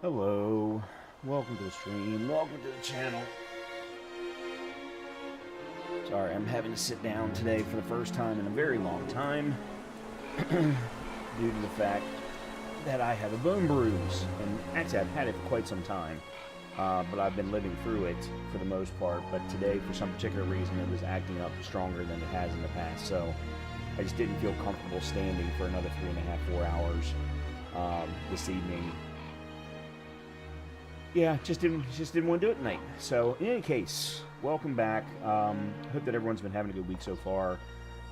Hello, welcome to the stream, welcome to the channel. Sorry, I'm having to sit down today for the first time in a very long time due to the fact that I have a bone bruise. And actually, I've had it for quite some time, but I've been living through it for the most part. But today, for some particular reason, it was acting up stronger than it has in the past. So I just didn't feel comfortable standing for another 3.5, 4 hours this evening. Yeah, just didn't want to do it tonight. So in any case, welcome back. Hope that everyone's been having a good week so far.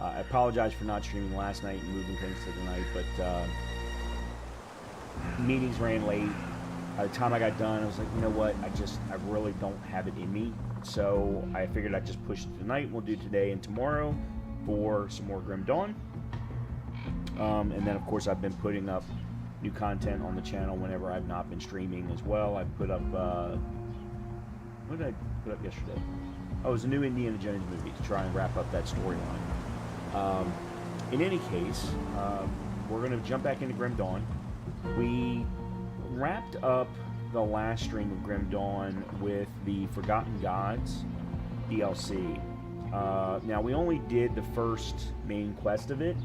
I apologize for not streaming last night and moving things to tonight, but meetings ran late. By the time I got done, I was like, you know what? I really don't have it in me. So I figured I'd just push it tonight. We'll do today and tomorrow for some more Grim Dawn. And then, of course, I've been putting up new content on the channel whenever I've not been streaming as well. I put up, what did I put up yesterday? Oh, it was a new Indiana Jones movie to try and wrap up that storyline. In any case, we're going to jump back into Grim Dawn. We wrapped up the last stream of Grim Dawn with the Forgotten Gods DLC. Now, we only did the first main quest of it,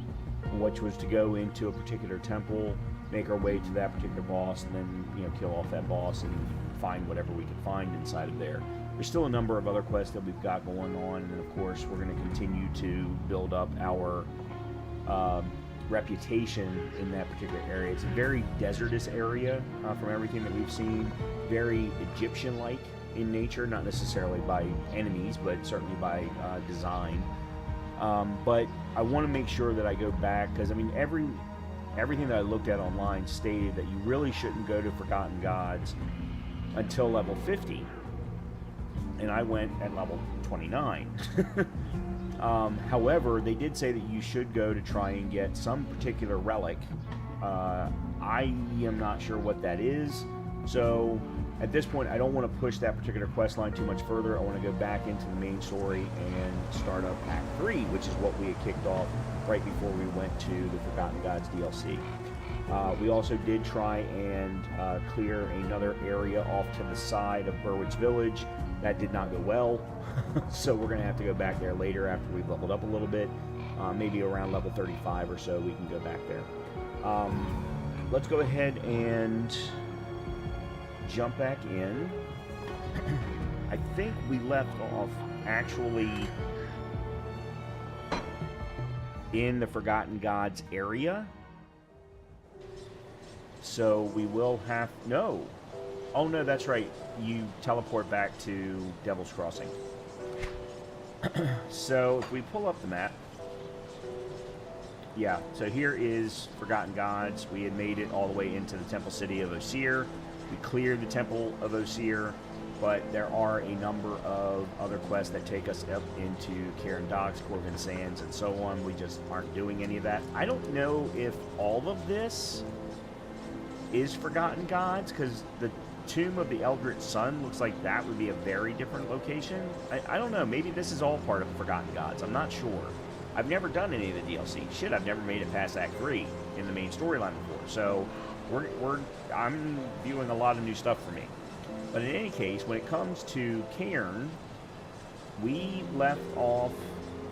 which was to go into a particular temple, make our way to that particular boss, and then, you know, kill off that boss and find whatever we could find inside of there. There's still a number of other quests that we've got going on, and of course we're going to continue to build up our reputation in that particular area. It's a very desertous area from everything that we've seen, very Egyptian-like in nature, not necessarily by enemies, but certainly by design. But I want to make sure that I go back, because I mean everything that I looked at online stated that you really shouldn't go to Forgotten Gods until level 50. And I went at level 29. However, they did say that you should go to try and get some particular relic. I am not sure what that is. So at this point, I don't want to push that particular quest line too much further. I want to go back into the main story and start up Act 3, which is what we had kicked off right before we went to the Forgotten Gods DLC. We also did try and clear another area off to the side of Burwitch Village. That did not go well, so we're going to have to go back there later after we've leveled up a little bit. Maybe around level 35 or so we can go back there. Let's go ahead and jump back in. I think we left off actually in the Forgotten Gods area. So we will have... No. Oh, no, that's right. You teleport back to Devil's Crossing. So if we pull up the map... Yeah, so here is Forgotten Gods. We had made it all the way into the Temple City of Osir. We cleared the Temple of Osir, but there are a number of other quests that take us up into Karen Docks, Corvin Sands, and so on. We just aren't doing any of that. I don't know if all of this is Forgotten Gods, because the Tomb of the Eldritch Sun looks like that would be a very different location. I don't know. Maybe this is all part of Forgotten Gods. I'm not sure. I've never done any of the DLC. Shit, I've never made it past Act 3 in the main storyline before. So I'm viewing a lot of new stuff for me. But in any case, when it comes to Cairn, we left off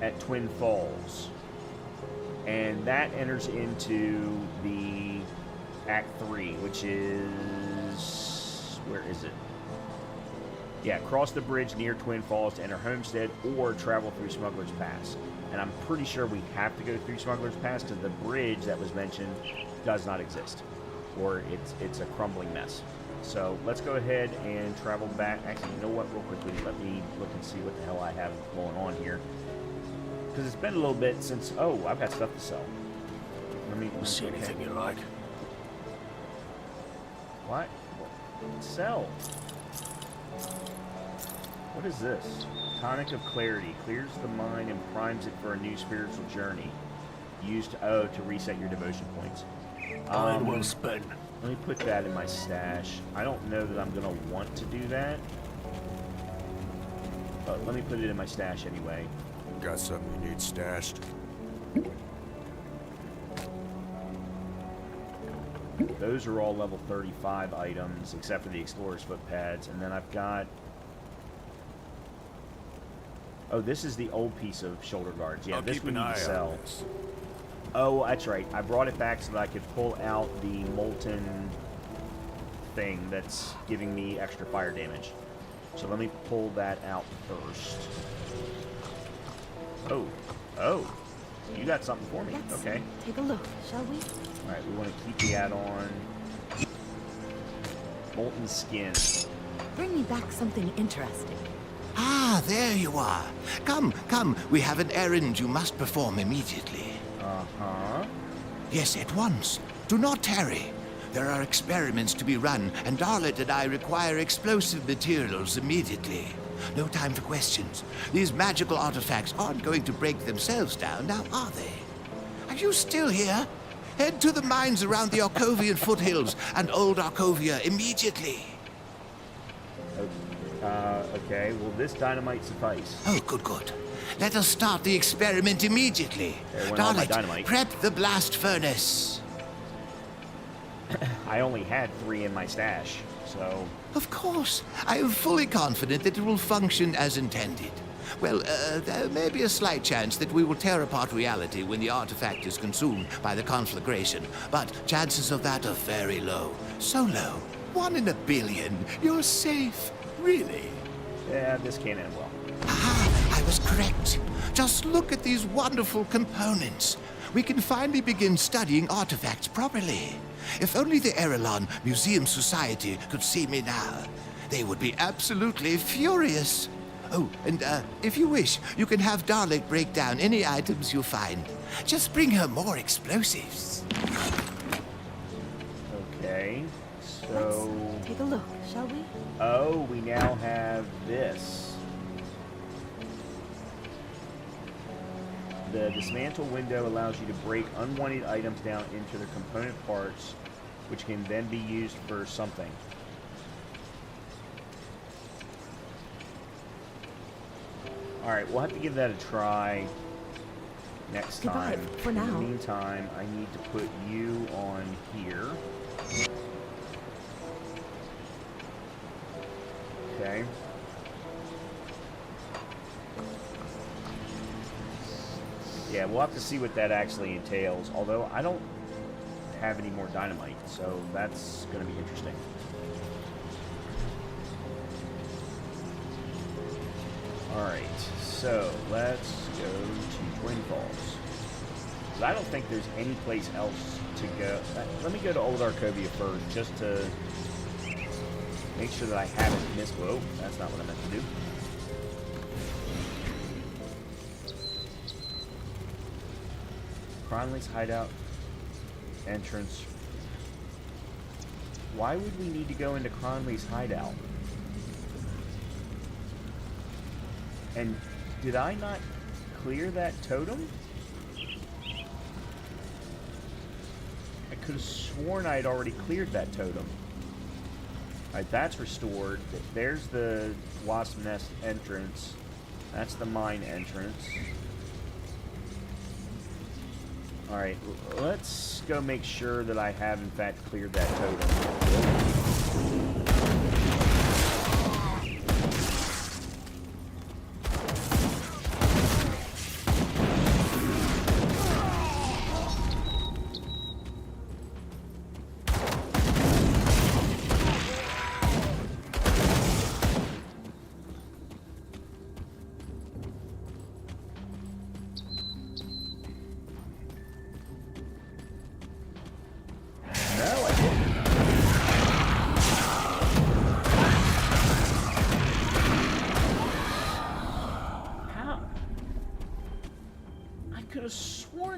at Twin Falls. And that enters into the Act 3, which is... Where is it? Yeah, cross the bridge near Twin Falls to enter Homestead, or travel through Smuggler's Pass. And I'm pretty sure we have to go through Smuggler's Pass because the bridge that was mentioned does not exist. Or it's a crumbling mess. So let's go ahead and travel back. Actually, you know what? Real quickly, let me look and see what the hell I have going on here. Because it's been a little bit since... Oh, I've got stuff to sell. Let me see anything you like. What? Sell. What is this? Tonic of Clarity. Clears the mind and primes it for a new spiritual journey. Used to reset your devotion points. Time well spent. Let me put that in my stash. I don't know that I'm going to want to do that. But let me put it in my stash anyway. Got something you need stashed? Those are all level 35 items, except for the Explorer's foot pads. And then I've got... Oh, this is the old piece of shoulder guards. Yeah, I'll this keep we an need eye to on sell. this. Oh, that's right. I brought it back so that I could pull out the molten thing that's giving me extra fire damage. So let me pull that out first. Oh. Oh. You got something for me. Let's Okay. take a look, shall we? Alright, we want to keep the add-on. Molten skin. Bring me back something interesting. Ah, there you are. Come, come. We have an errand you must perform immediately. Uh-huh. Yes, at once. Do not tarry. There are experiments to be run, and Darlet and I require explosive materials immediately. No time for questions. These magical artifacts aren't going to break themselves down, now are they? Are you still here? Head to the mines around the Arcovian foothills and Old Arcovia immediately. Okay. Will this dynamite suffice? Oh, good, good. Let us start the experiment immediately. There went all my Darlet, dynamite. prep the blast furnace. I only had 3 in my stash, so... Of course. I am fully confident that it will function as intended. Well, there may be a slight chance that we will tear apart reality when the artifact is consumed by the conflagration, but chances of that are very low. So low. 1 in a billion. You're safe. Really. Yeah, this can't end well. Aha! I was correct. Just look at these wonderful components. We can finally begin studying artifacts properly. If only the Erelon Museum Society could see me now, they would be absolutely furious. Oh, and if you wish, you can have Darlet break down any items you find. Just bring her more explosives. Okay, so... Let's take a look, shall we? Oh, we now have this. The dismantle window allows you to break unwanted items down into their component parts, which can then be used for something. Alright, we'll have to give that a try next Goodbye, time. for In the now. meantime, I need to put you on here. Okay. Yeah, we'll have to see what that actually entails. Although I don't have any more dynamite, so that's going to be interesting. Alright, so let's go to Twin Falls. 'Cause I don't think there's any place else to go. Let me go to Old Arcovia first, just to make sure that I haven't missed. Whoa, that's not what I meant to do. Cronley's hideout entrance. Why would we need to go into Cronley's hideout? And did I not clear that totem? I could have sworn I had already cleared that totem. Alright, that's restored. There's the wasp nest entrance. That's the mine entrance. Alright, let's go make sure that I have in fact cleared that totem.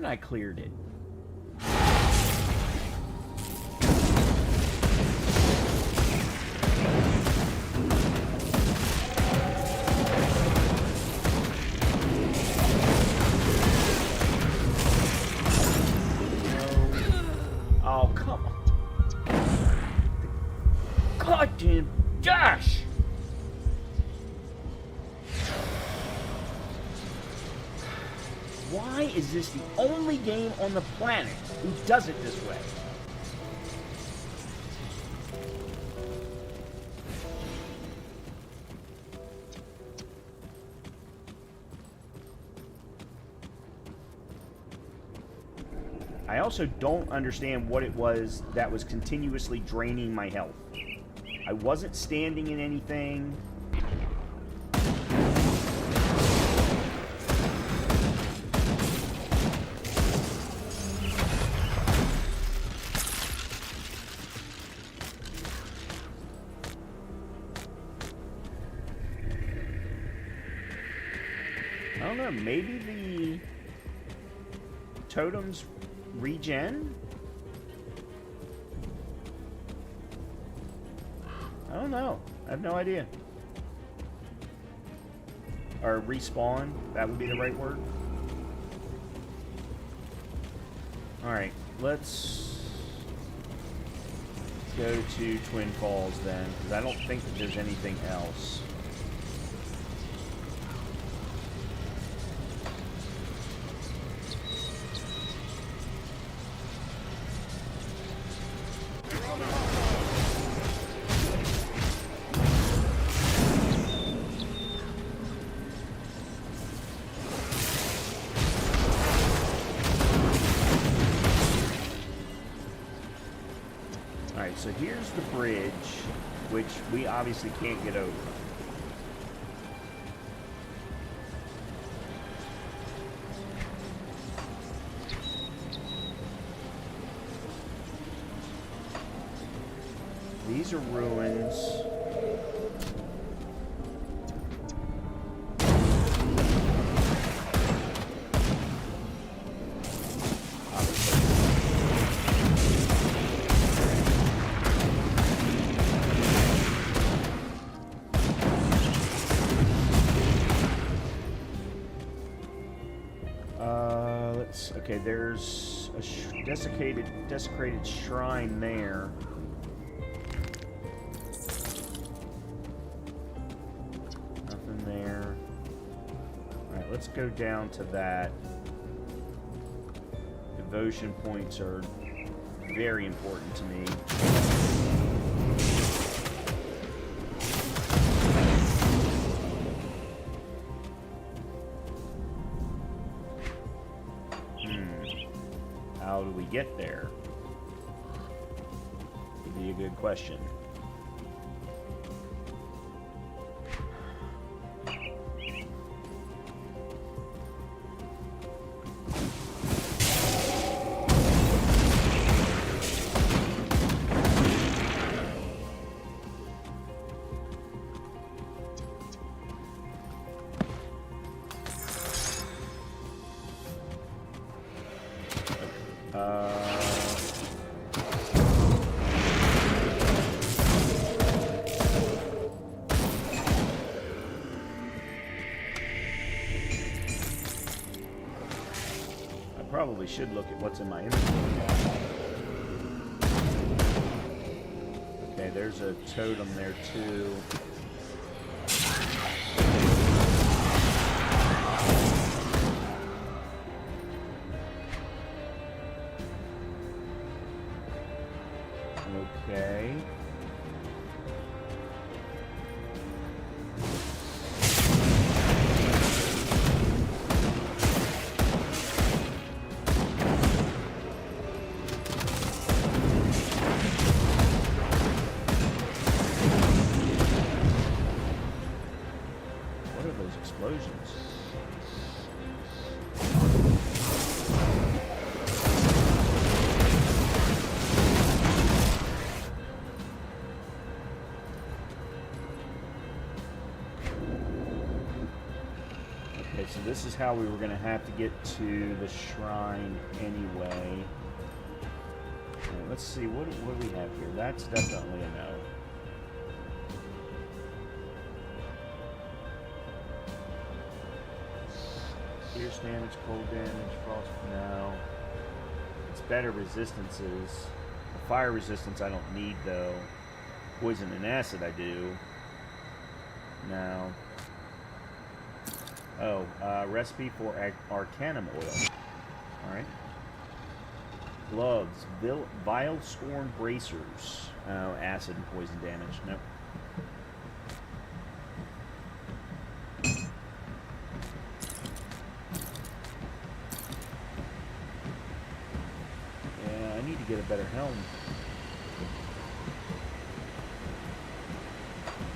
I cleared it. Oh, come on. Goddamn dash! Why is this the only game on the planet who does it this way? I also don't understand what it was that was continuously draining my health. I wasn't standing in anything. I don't know, maybe the totems regen? I don't know. I have no idea. Or respawn, that would be the right word. Alright, let's go to Twin Falls then, because I don't think that there's anything else. Alright, so here's the bridge, which we obviously can't get over. These are ruins. Okay, there's a desecrated shrine there. Nothing there. Alright, let's go down to that. Devotion points are very important to me. How do we get there? Would be a good question. Probably should look at what's in my inventory. Okay, there's a totem there too. Okay. Explosions. Okay, so this is how we were going to have to get to the shrine anyway. Right, let's see, what do we have here? That's definitely a no. Pierce damage, cold damage, frost. No. It's better resistances. The fire resistance I don't need though. Poison and acid I do. No. Oh, recipe for Arcanum oil. Alright. Gloves. Vile Scorn bracers. Oh, acid and poison damage. Nope. to get a better helm.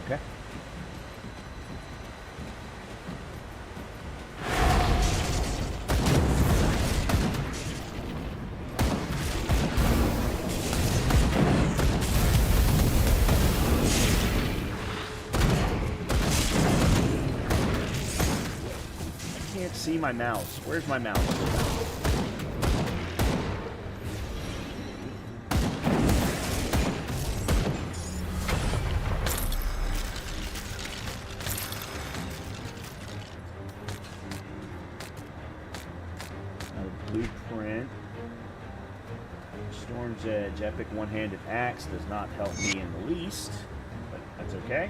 Okay. I can't see my mouse. Where's my mouse? Blueprint. Storm's Edge. Epic one-handed axe does not help me in the least, but that's okay.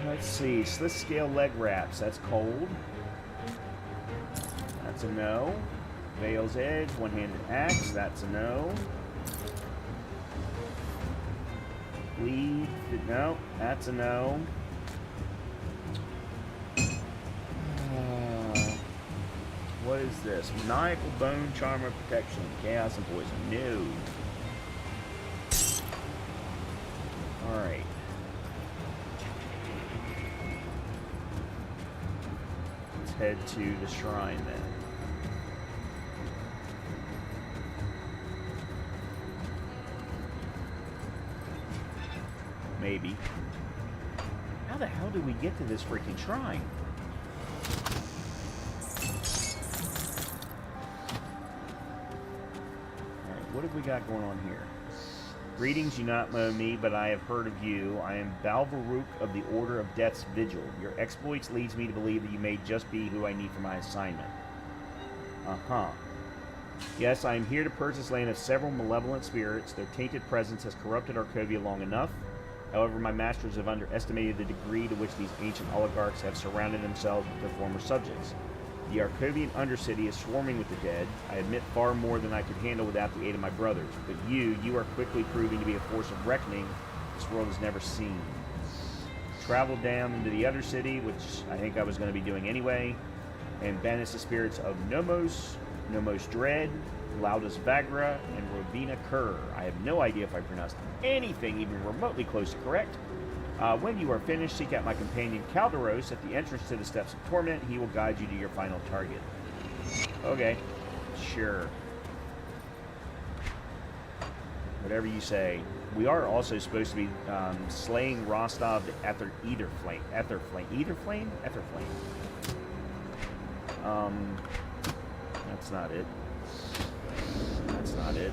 Let's see. Slith scale leg wraps. That's cold. That's a no. Veil's Edge. One-handed axe. That's a no. Bleed. No. That's a no. What is this? Maniacal Bone, Charmer, Protection, Chaos, and Poison. No. Alright. Let's head to the shrine then. Maybe. How the hell did we get to this freaking shrine? What have we got going on here? Greetings, you not know me, but I have heard of you. I am Balvaruk of the Order of Death's Vigil. Your exploits leads me to believe that you may just be who I need for my assignment. Uh-huh. Yes, I am here to purge this land of several malevolent spirits. Their tainted presence has corrupted Arkovia long enough. However, my masters have underestimated the degree to which these ancient oligarchs have surrounded themselves with their former subjects. The Arkovian Undercity is swarming with the dead. I admit far more than I could handle without the aid of my brothers. But you are quickly proving to be a force of reckoning this world has never seen. Travel down into the Undercity, which I think I was going to be doing anyway, and banish the spirits of Nomos, Nomos Dread, Laudas Vagra, and Rovina Kerr. I have no idea if I pronounced anything even remotely close to correct. When you are finished, seek out my companion Calderos at the entrance to the Steps of Torment. He will guide you to your final target. Okay. Sure. Whatever you say. We are also supposed to be slaying Rostov the Etherflame. That's not it. That's not it.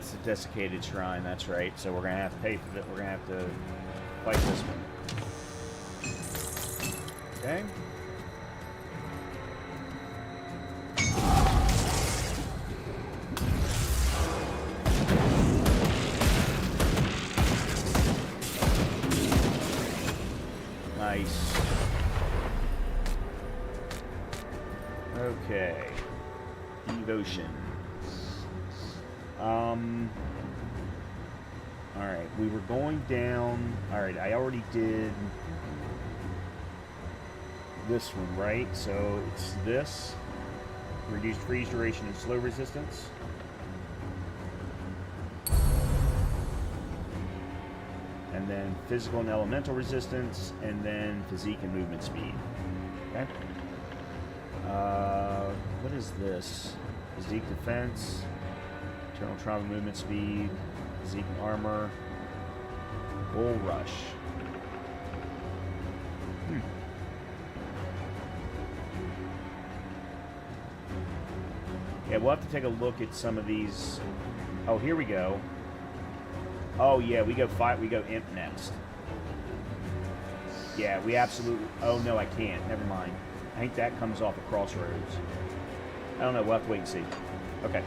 that's the desiccated shrine. That's right. So we're gonna have to pay for that. We're gonna have to fight this one. Okay. Nice. Okay. Devotion. Alright, we were going down. Alright, I already did this one, right? So it's this. Reduced freeze duration and slow resistance. And then physical and elemental resistance, and then physique and movement speed. Okay. What is this? Physique defense, internal trauma movement speed, physique and armor, bull rush. Yeah, we'll have to take a look at some of these. Oh, here we go. Oh yeah, we go imp next. Yeah, we absolutely. Oh no, I can't. Never mind. I think that comes off of Crossroads. I don't know. We'll have to wait and see. Okay.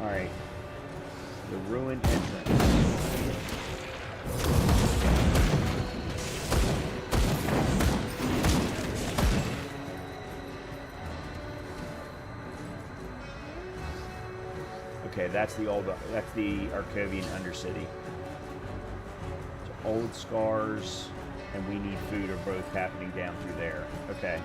Alright. The ruined entrance. Okay, that's the Arcovian Undercity. So old scars and we need food are both happening down through there. Okay.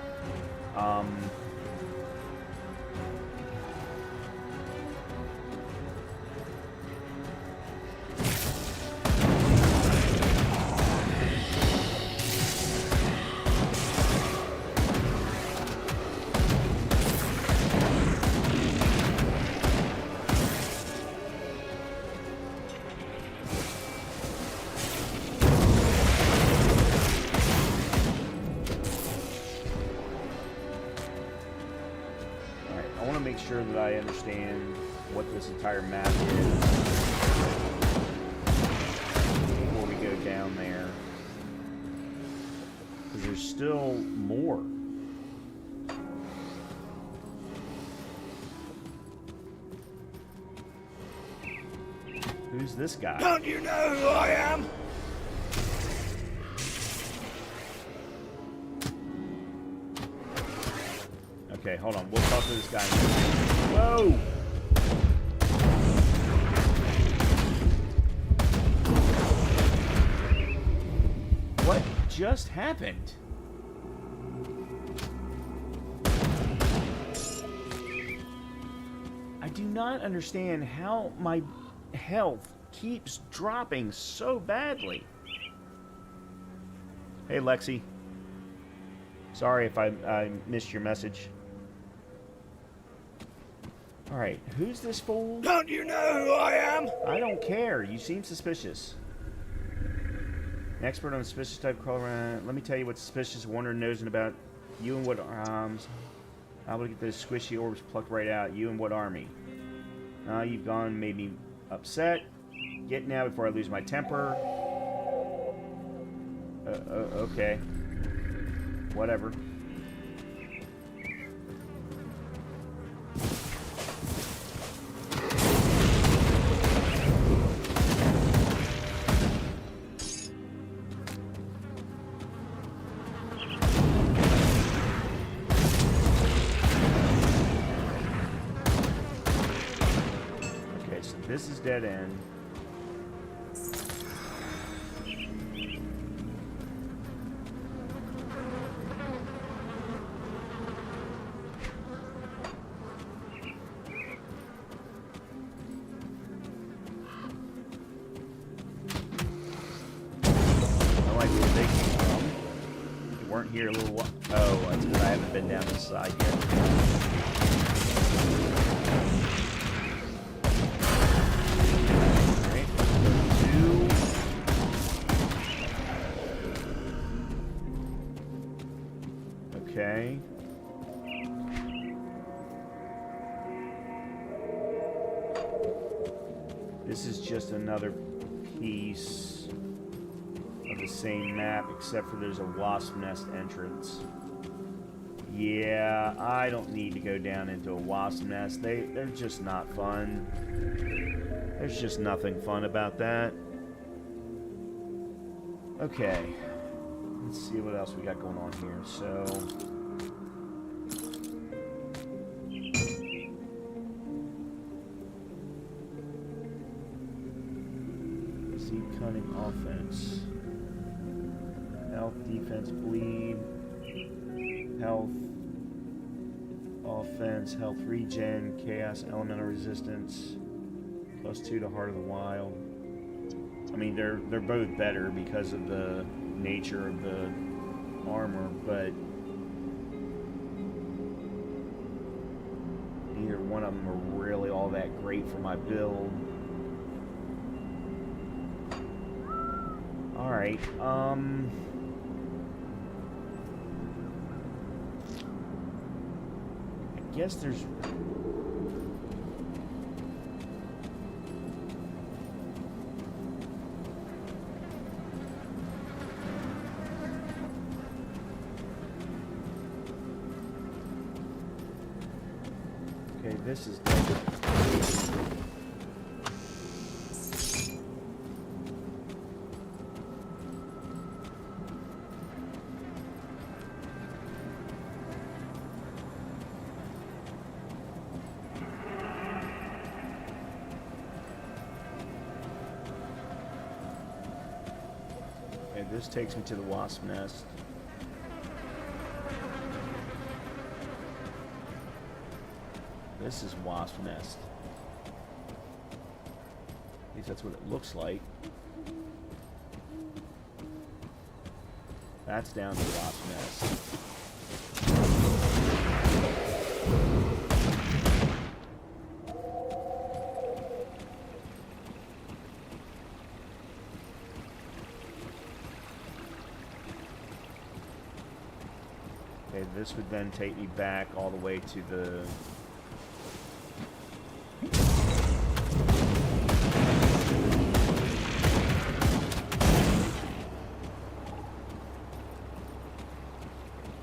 Make sure that I understand what this entire map is before we go down there, because there's still more. Who's this guy? Don't you know who I am? Okay, hold on. We'll talk to this guy. Whoa! What just happened? I do not understand how my health keeps dropping so badly. Hey, Lexi. Sorry if I missed your message. Alright, who's this fool? Don't you know who I am? I don't care. You seem suspicious. An expert on suspicious type color. Let me tell you what's suspicious. Wonder nosing about you and what arms. I'll get those squishy orbs plucked right out. You and what army? You've gone, made me upset. Get now before I lose my temper. Okay. Whatever. This is dead end. might be where they came from. They weren't here a little while. Oh, that's because I haven't been down this side yet. Alright, two. Okay. This is just another piece of the same map, except for there's a wasp nest entrance. Yeah, I don't need to go down into a wasp nest. They're just not fun. There's just nothing fun about that. Okay. Let's see what else we got going on here. So... cunning offense. Health, defense, bleed. Health, offense, health regen, chaos, elemental resistance. +2 to Heart of the Wild. I mean, they're both better because of the nature of the armor, but neither one of them are really all that great for my build. Alright, I guess there's... Okay, this is good. This takes me to the wasp nest. This is wasp nest. At least that's what it looks like. That's down to the wasp nest. Okay, this would then take me back all the way to the...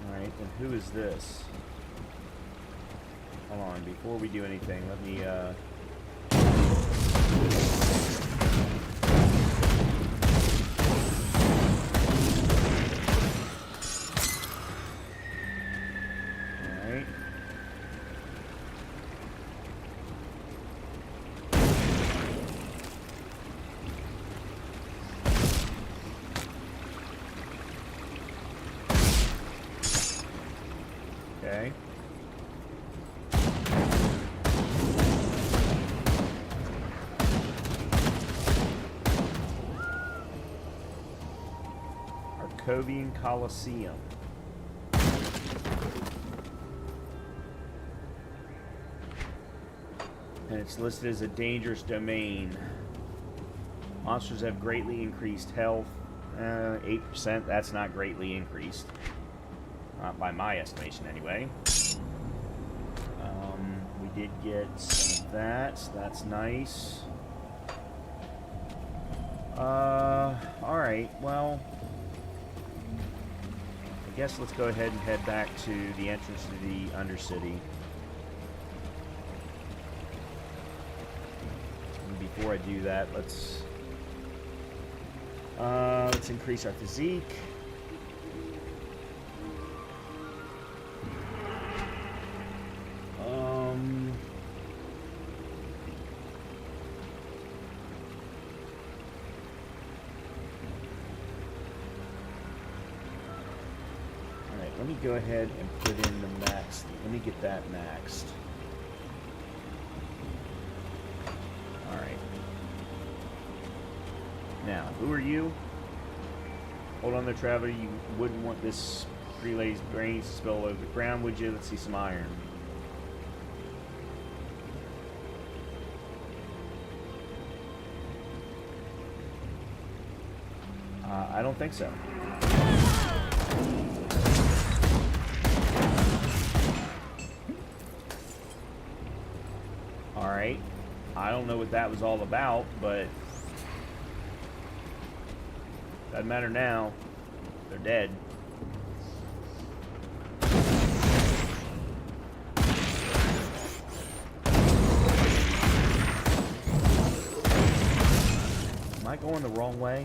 Alright, and who is this? Hold on, before we do anything, let me, okay. Arcovian Coliseum. And it's listed as a dangerous domain. Monsters have greatly increased health. 8%, that's not greatly increased. Not by my estimation, anyway. We did get some of that, so that's nice. Alright, well... I guess let's go ahead and head back to the entrance to the Undercity. And before I do that, let's increase our physique. Let me go ahead and put in the max. Let me get that maxed. Alright. Now, who are you? Hold on there, Traveler. You wouldn't want this relay's brains to spill over the ground, would you? Let's see some iron. I don't think so. Alright. I don't know what that was all about, but doesn't matter now. They're dead. Am I going the wrong way?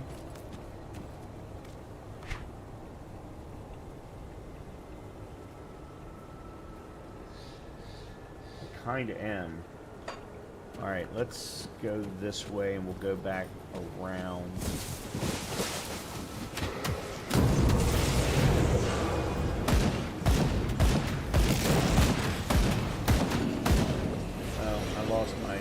I kinda am. Alright, let's go this way and we'll go back around. Oh, I lost my...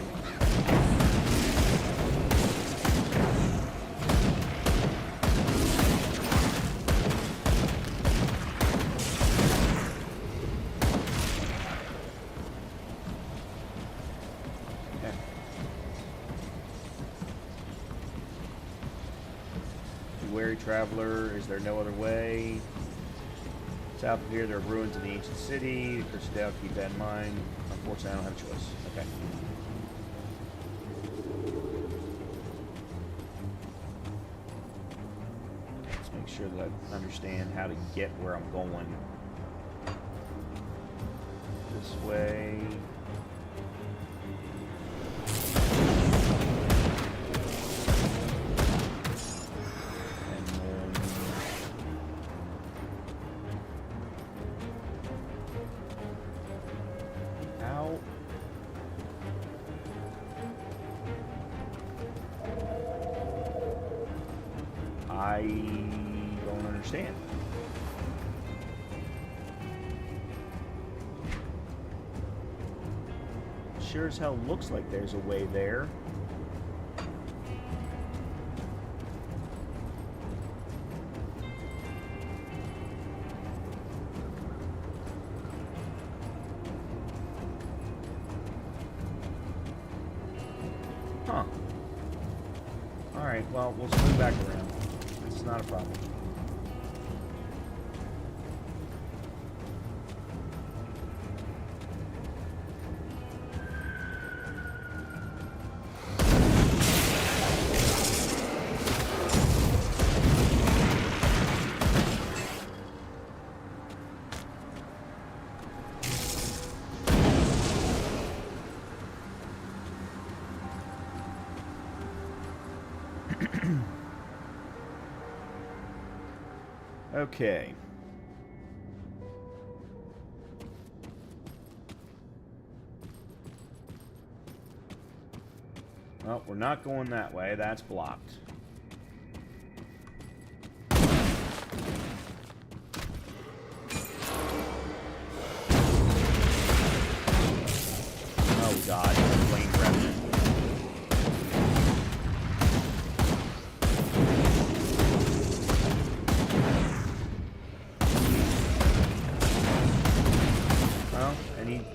Wary traveler, is there no other way? South of here, there are ruins in the ancient city. Cursed out, keep that in mind. Unfortunately, I don't have a choice. Okay. Let's make sure that I understand how to get where I'm going. This way. I don't understand. Sure as hell looks like there's a way there. Huh. Alright, well, we'll swing back around. It's not a problem. Okay. Well, we're not going that way. That's blocked. Oh god, flame revenant.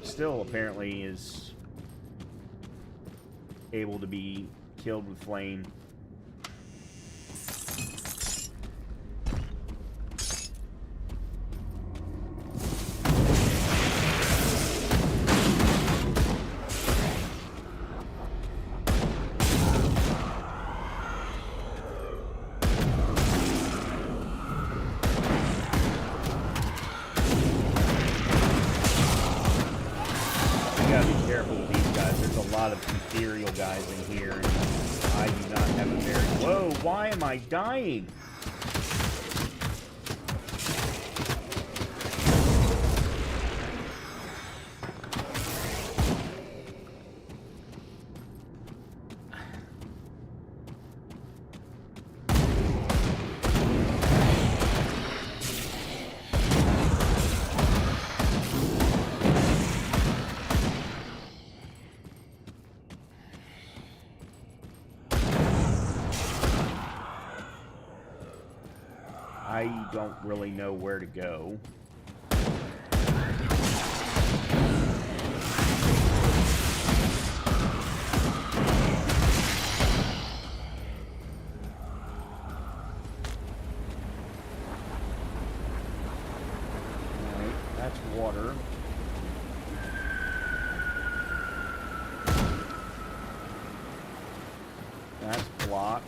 Still apparently is able to be killed with flame. Ethereal guys in here, and I do not have a very... Whoa, why am I dying? I don't really know where to go. Alright, that's water. That's blocked.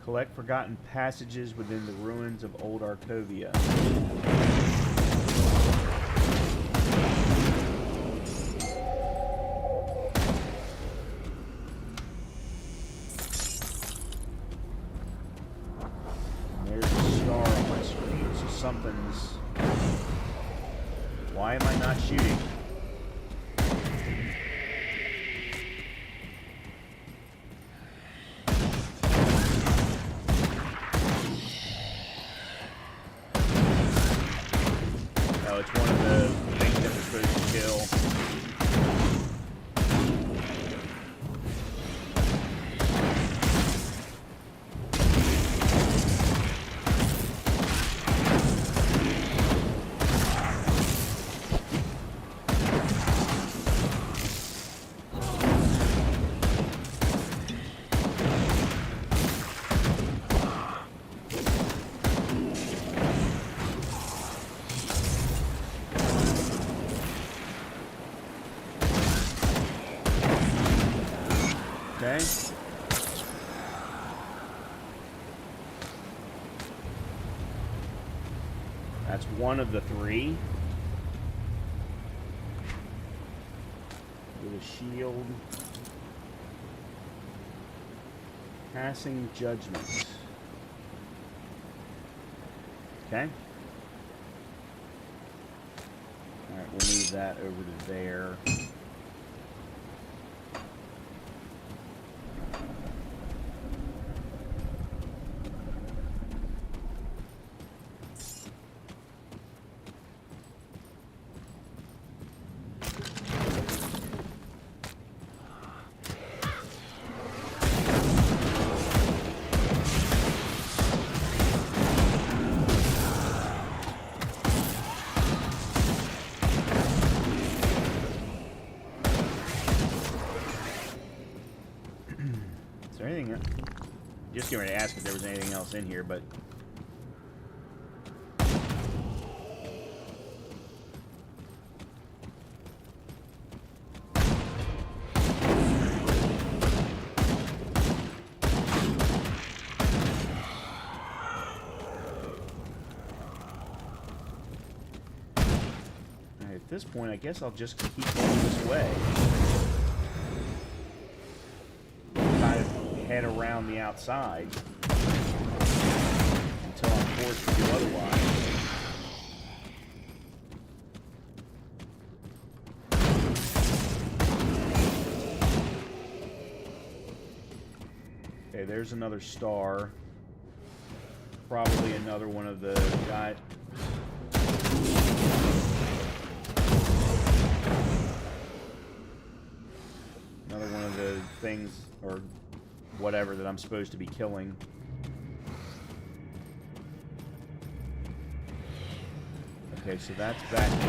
Collect forgotten passages within the ruins of old Arcovia. And there's a star on my screen, so something's... Why am I not shooting? It's one of the things that we're supposed to kill. Okay. That's one of the three. With a shield. Passing judgment. Okay. Alright, we'll move that over to there. Is there anything? Just getting ready to ask if there was anything else in here, but at this point, I guess I'll just keep going this way. Head around the outside until I'm forced to do otherwise. Okay, there's another star. Probably another one of the guys. Another one of the things, or whatever, that I'm supposed to be killing. Okay, so that's back to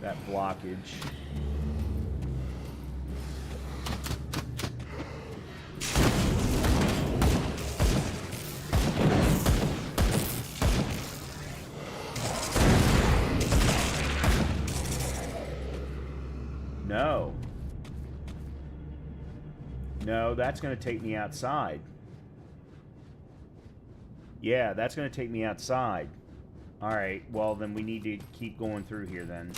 that blockage. No. No, that's going to take me outside. Yeah, that's going to take me outside. Alright, well then we need to keep going through here then.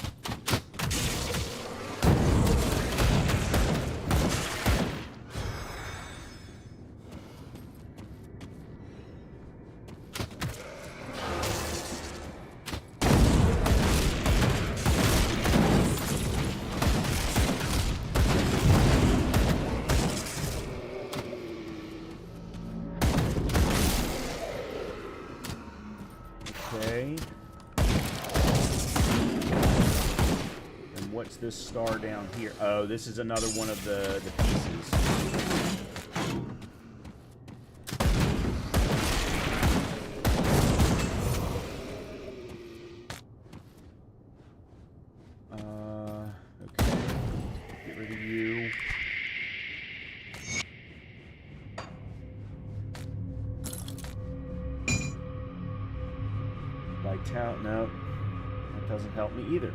Okay. And what's this star down here? Oh, this is another one of the pieces. Okay. Get rid of you. Vital, no, that doesn't help me either.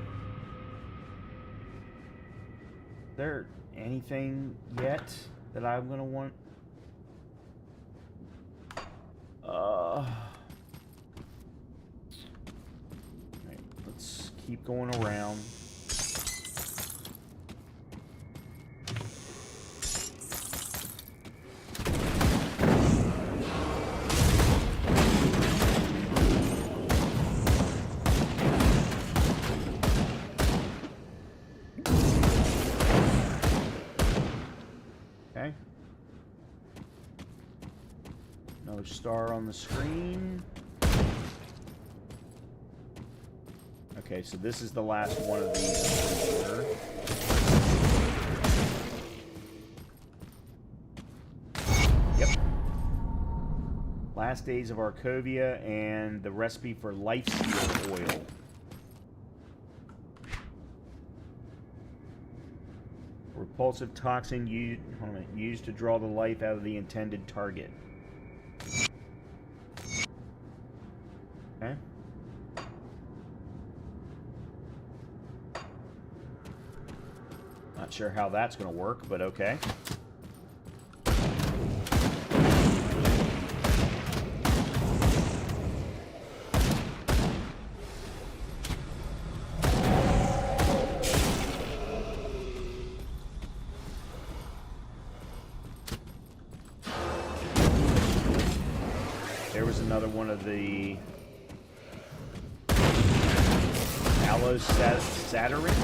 Is there anything yet that I'm gonna want? Right, let's keep going around. Okay. Another star on the screen. Okay, so this is the last one of these. Sure. Yep. Last days of Arcovia and the recipe for life seal oil. Repulsive toxin used to draw the life out of the intended target. Okay. Not sure how that's going to work, but okay. There was another one of the aloe satirin.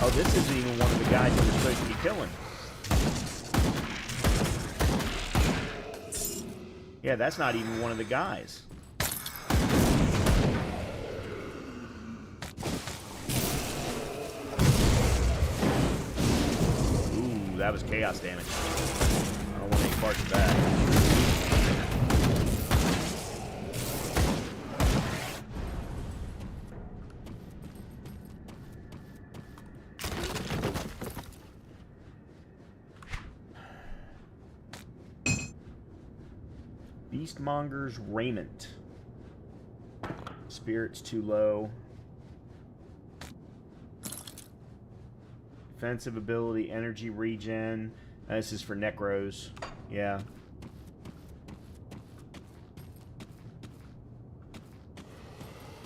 Oh, this isn't even one of the guys that we're supposed to be killing. Yeah, that's not even one of the guys. That was chaos damage. I don't want any parts of that. Beastmonger's raiment. Spirit's too low. Defensive ability, energy regen. This is for Necros. Yeah.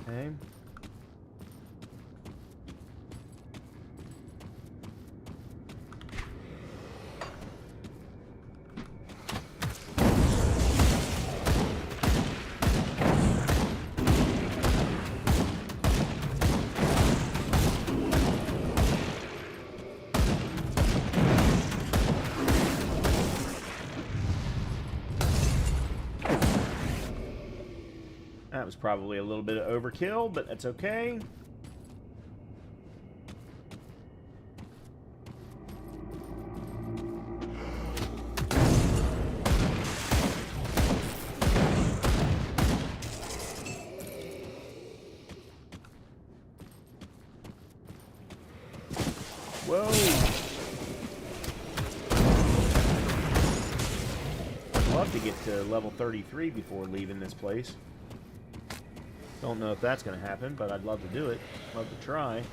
Okay. That was probably a little bit of overkill, but that's okay. Whoa. love to get to level 33 before leaving this place. Don't know if that's going to happen, but I'd love to do it. Love to try.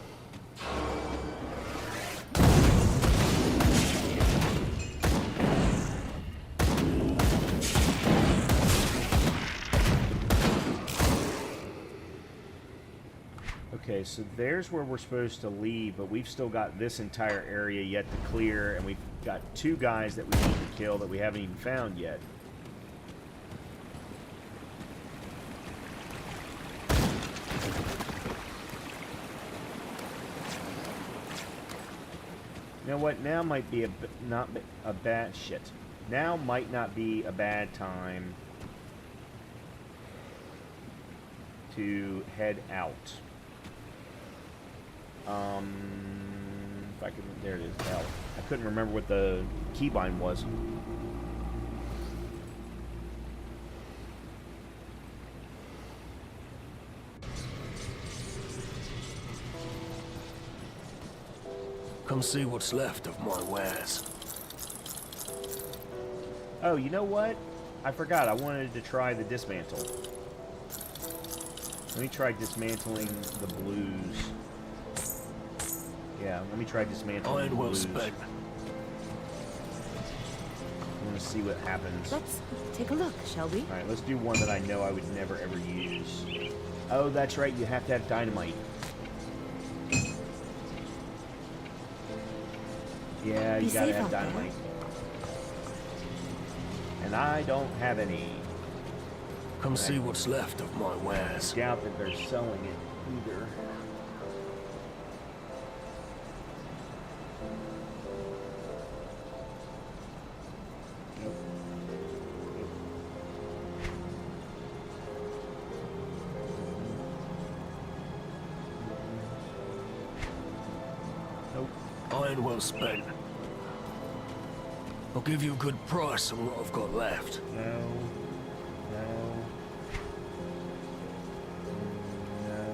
Okay, so there's where we're supposed to leave, but we've still got this entire area yet to clear, and we've got 2 guys that we need to kill that we haven't even found yet. You know what? Now might be not a bad shit. Now might not be a bad time to head out. If I can, there it is. Hell, I couldn't remember what the keybind was. Come see what's left of my wares. Oh, you know what? I forgot. I wanted to try the dismantle. Let me try dismantling the blues. Yeah, let me try dismantling Iron the well blues. spent. I want to see what happens. Let's take a look, shall we? Alright, let's do one that I know I would never ever use. Oh, that's right. You have to have dynamite. Yeah, you Be gotta safe have out there. dynamite. And I don't have any. Come see what's left of my wares. Doubt that they're selling it either. Nope. Nope. Iron well spent. I'll give you a good price on what I've got left. No. No. No.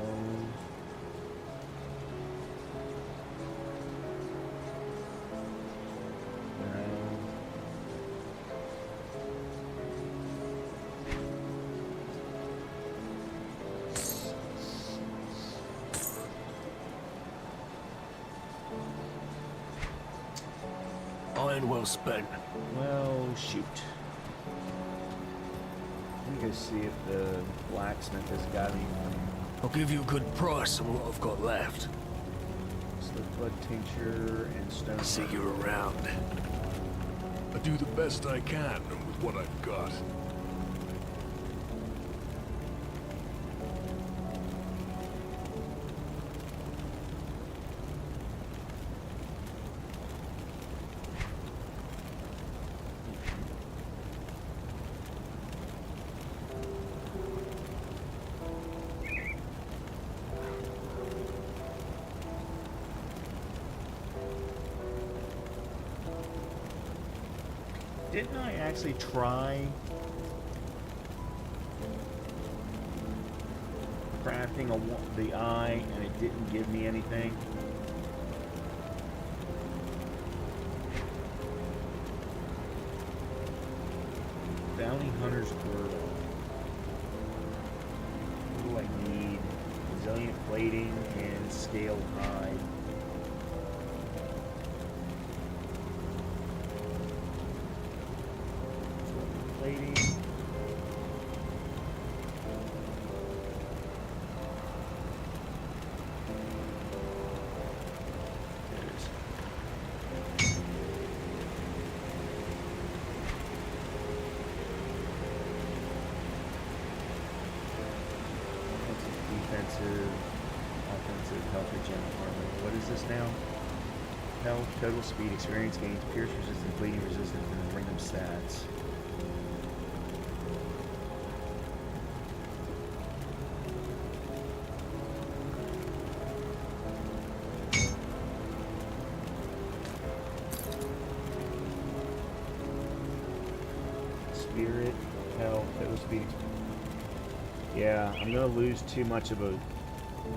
Iron well spent. Well, shoot. Let me go see if the blacksmith has got anything. I'll give you a good price on what I've got left. Slip blood tincture and stone. See you around. I do the best I can with what I've got. Didn't I actually try crafting the eye and it didn't give me anything? Bounty Hunter's Girdle. What do I need? Resilient plating and scaled hide. Plating. There it is. Defensive, offensive, health regen armor. What is this now? Health, total speed, experience gains, pierce resistance, bleeding resistance, and random stats. Spirit, health, total speed. Yeah, I'm gonna lose too much of a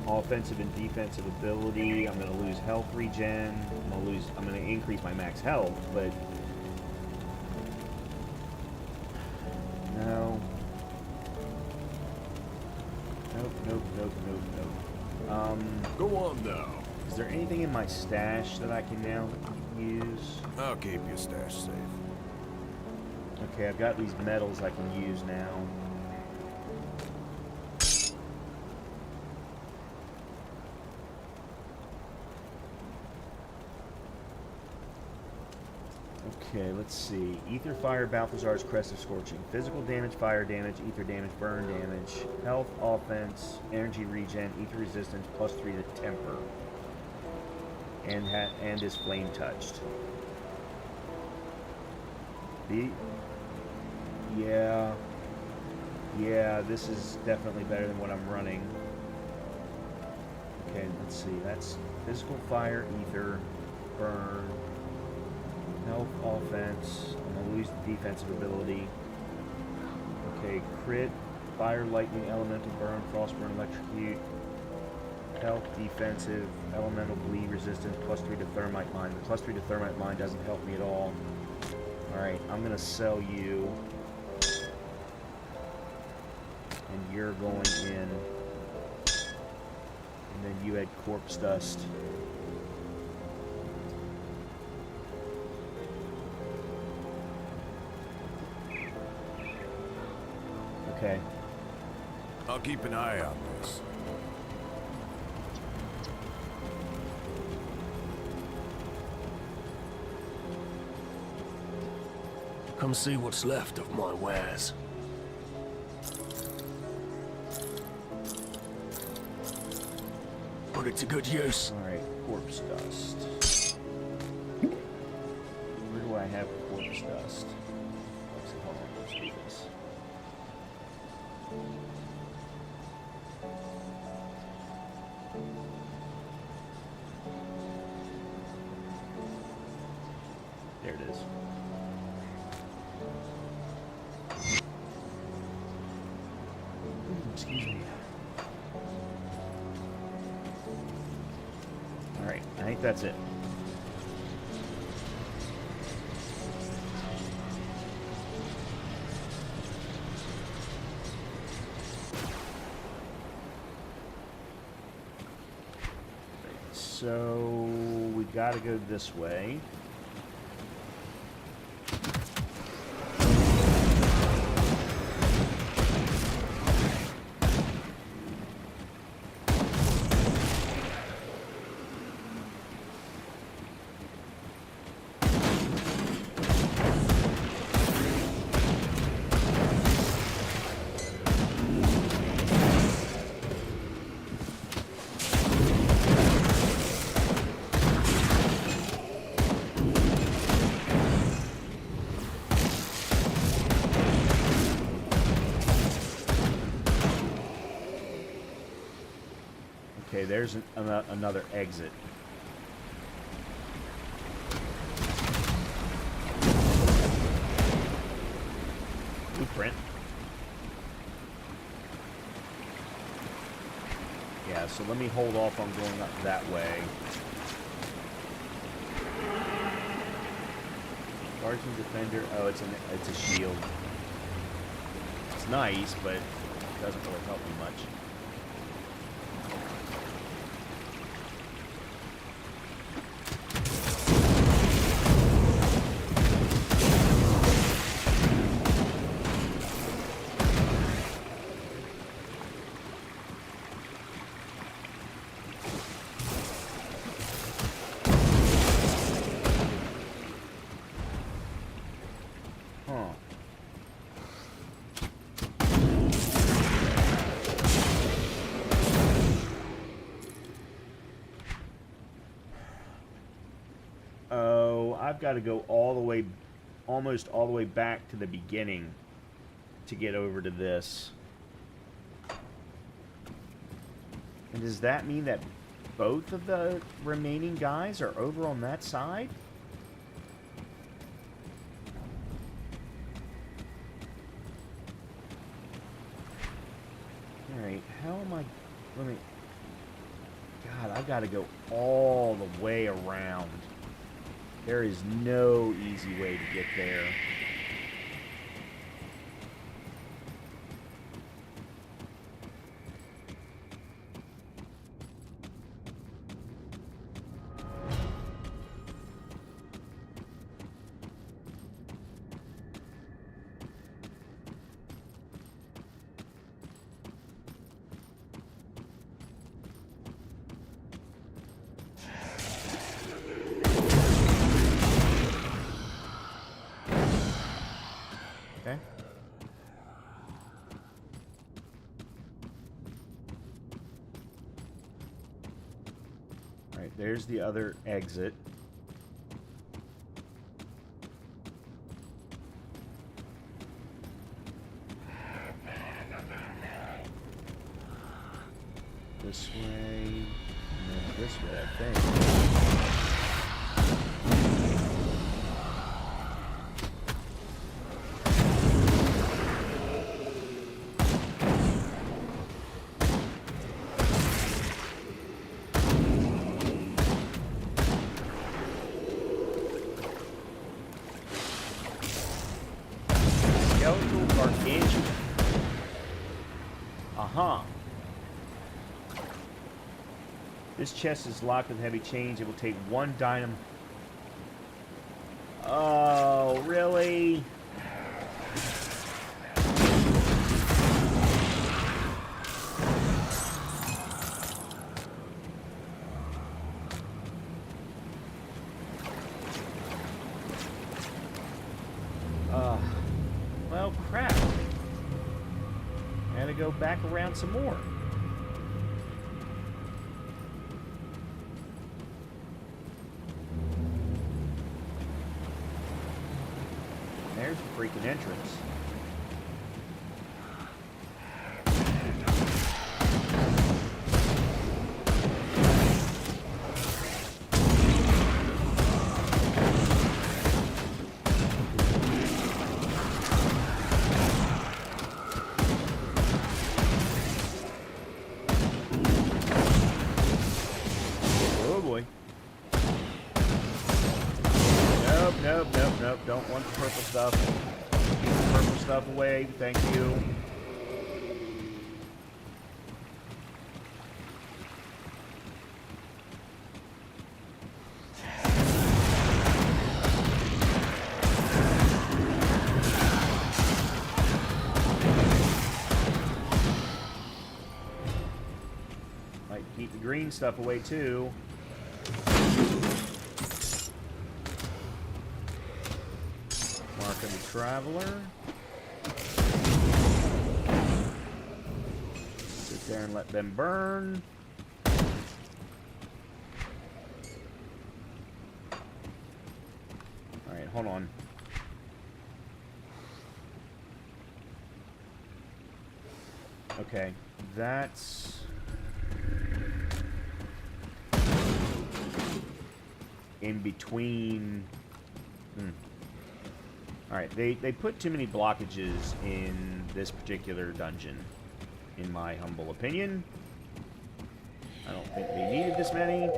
offensive and defensive ability. I'm gonna lose health regen. I'm gonna increase my max health, but nope, nope, nope. Go on now. Is there anything in my stash that I can now use? I'll keep your stash safe. Okay, I've got these metals I can use now. Okay, let's see. Ether, fire, Balthazar's Crest of Scorching. Physical damage, fire damage, ether damage, burn damage. Health, offense, energy regen, ether resistance, +3 to temper. And is flame touched. Yeah, this is definitely better than what I'm running. Okay, let's see. That's physical, fire, ether, burn. Health, offense. I'm gonna lose the defensive ability. Okay, crit, fire, lightning, elemental, burn, frostburn, electrocute. Health, defensive, elemental, bleed, resistance, +3 to thermite mine. The +3 to thermite mine doesn't help me at all. Alright, I'm gonna sell you. And you're going in. And then you had corpse dust. Okay. I'll keep an eye on this. Come see what's left of my wares. Put it to good use. Alright, corpse dust. Where do I have corpse dust? Let's see, hold on, let's do this. There it is. Excuse me. Alright, I think that's it. So we gotta go this way. Okay, there's another exit. Blueprint. Yeah, so let me hold off on going up that way. Guardian Defender. Oh, it's a shield. It's nice, but it doesn't really help me much. I've got to go all the way, almost all the way back to the beginning to get over to this. And does that mean that both of the remaining guys are over on that side? Alright, how am I... Let me... God, I've got to go all the way around. There is no easy way to get there. there's the other exit. This way, and then this way, I think. Skeletal gargantuan. Uh-huh. This chest is locked with heavy chains. It will take one dynam. Oh, really? Well, crap. I gotta go back around some more. There's the freaking entrance. Oh boy. Nope. Don't want the purple stuff. Keep the purple stuff away. Thank you. Might keep the green stuff away too. Mark of the Traveler. Sit there and let them burn. Alright, hold on. Okay, that's... in between... Alright, they put too many blockages in this particular dungeon, in my humble opinion. I don't think they needed this many.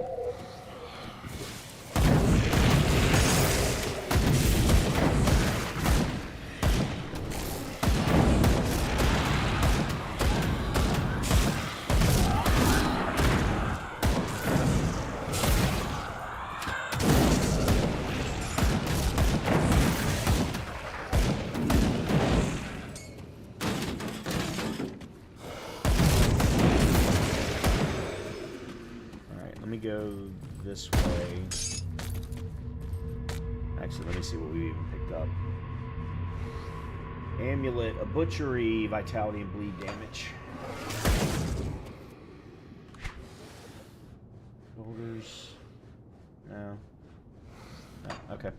Go this way. Actually, let me see what we even picked up. Amulet, a butchery, vitality, and bleed damage. Shoulders. No. No. Okay.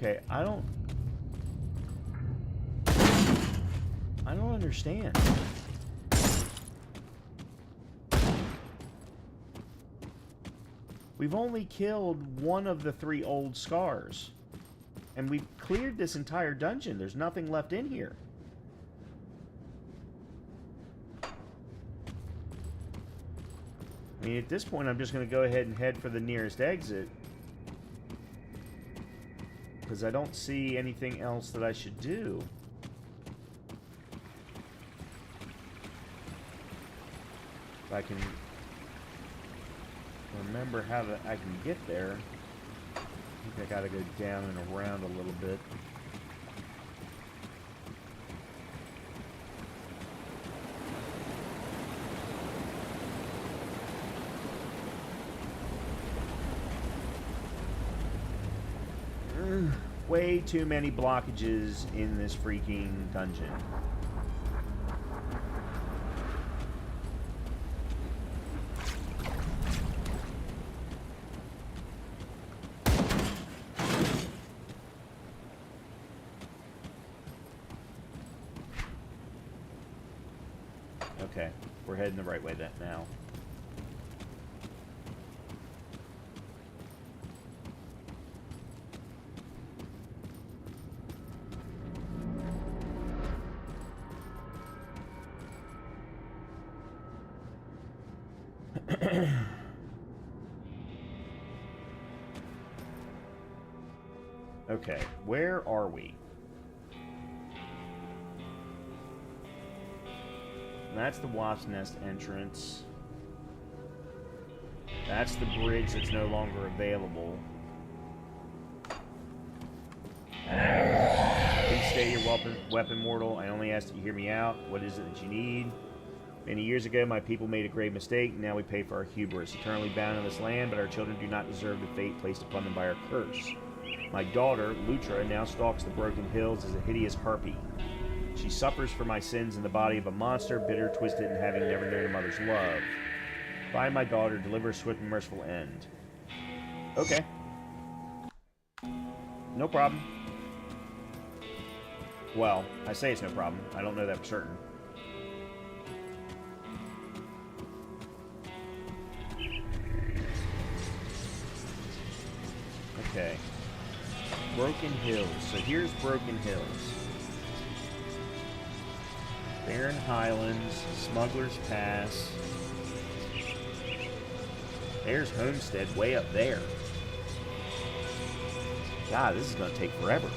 Okay, I don't understand. We've only killed one of the 3 old scars. And we've cleared this entire dungeon. There's nothing left in here. I mean, at this point, I'm just going to go ahead and head for the nearest exit. Because I don't see anything else that I should do. If I can remember how I can get there. I think I gotta go down and around a little bit. Way too many blockages in this freaking dungeon. Okay, we're heading the right way now. Okay, where are we? That's the Wasp's Nest entrance. That's the bridge that's no longer available. Please state your weapon, mortal. I only ask that you hear me out. What is it that you need? Many years ago, my people made a grave mistake, and now we pay for our hubris. Eternally bound in this land, but our children do not deserve the fate placed upon them by our curse. My daughter, Lutra, now stalks the broken hills as a hideous harpy. She suffers for my sins in the body of a monster, bitter, twisted, and having never known a mother's love. Find my daughter, deliver a swift and merciful end. Okay. No problem. Well, I say it's no problem. I don't know that for certain. Okay. Broken Hills. So here's Broken Hills. Barren Highlands, Smuggler's Pass. There's Homestead way up there. God, this is going to take forever.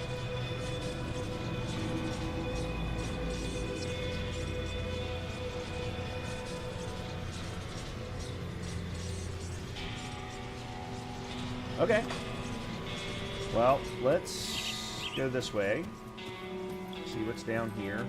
Okay. Well, let's go this way. See what's down here.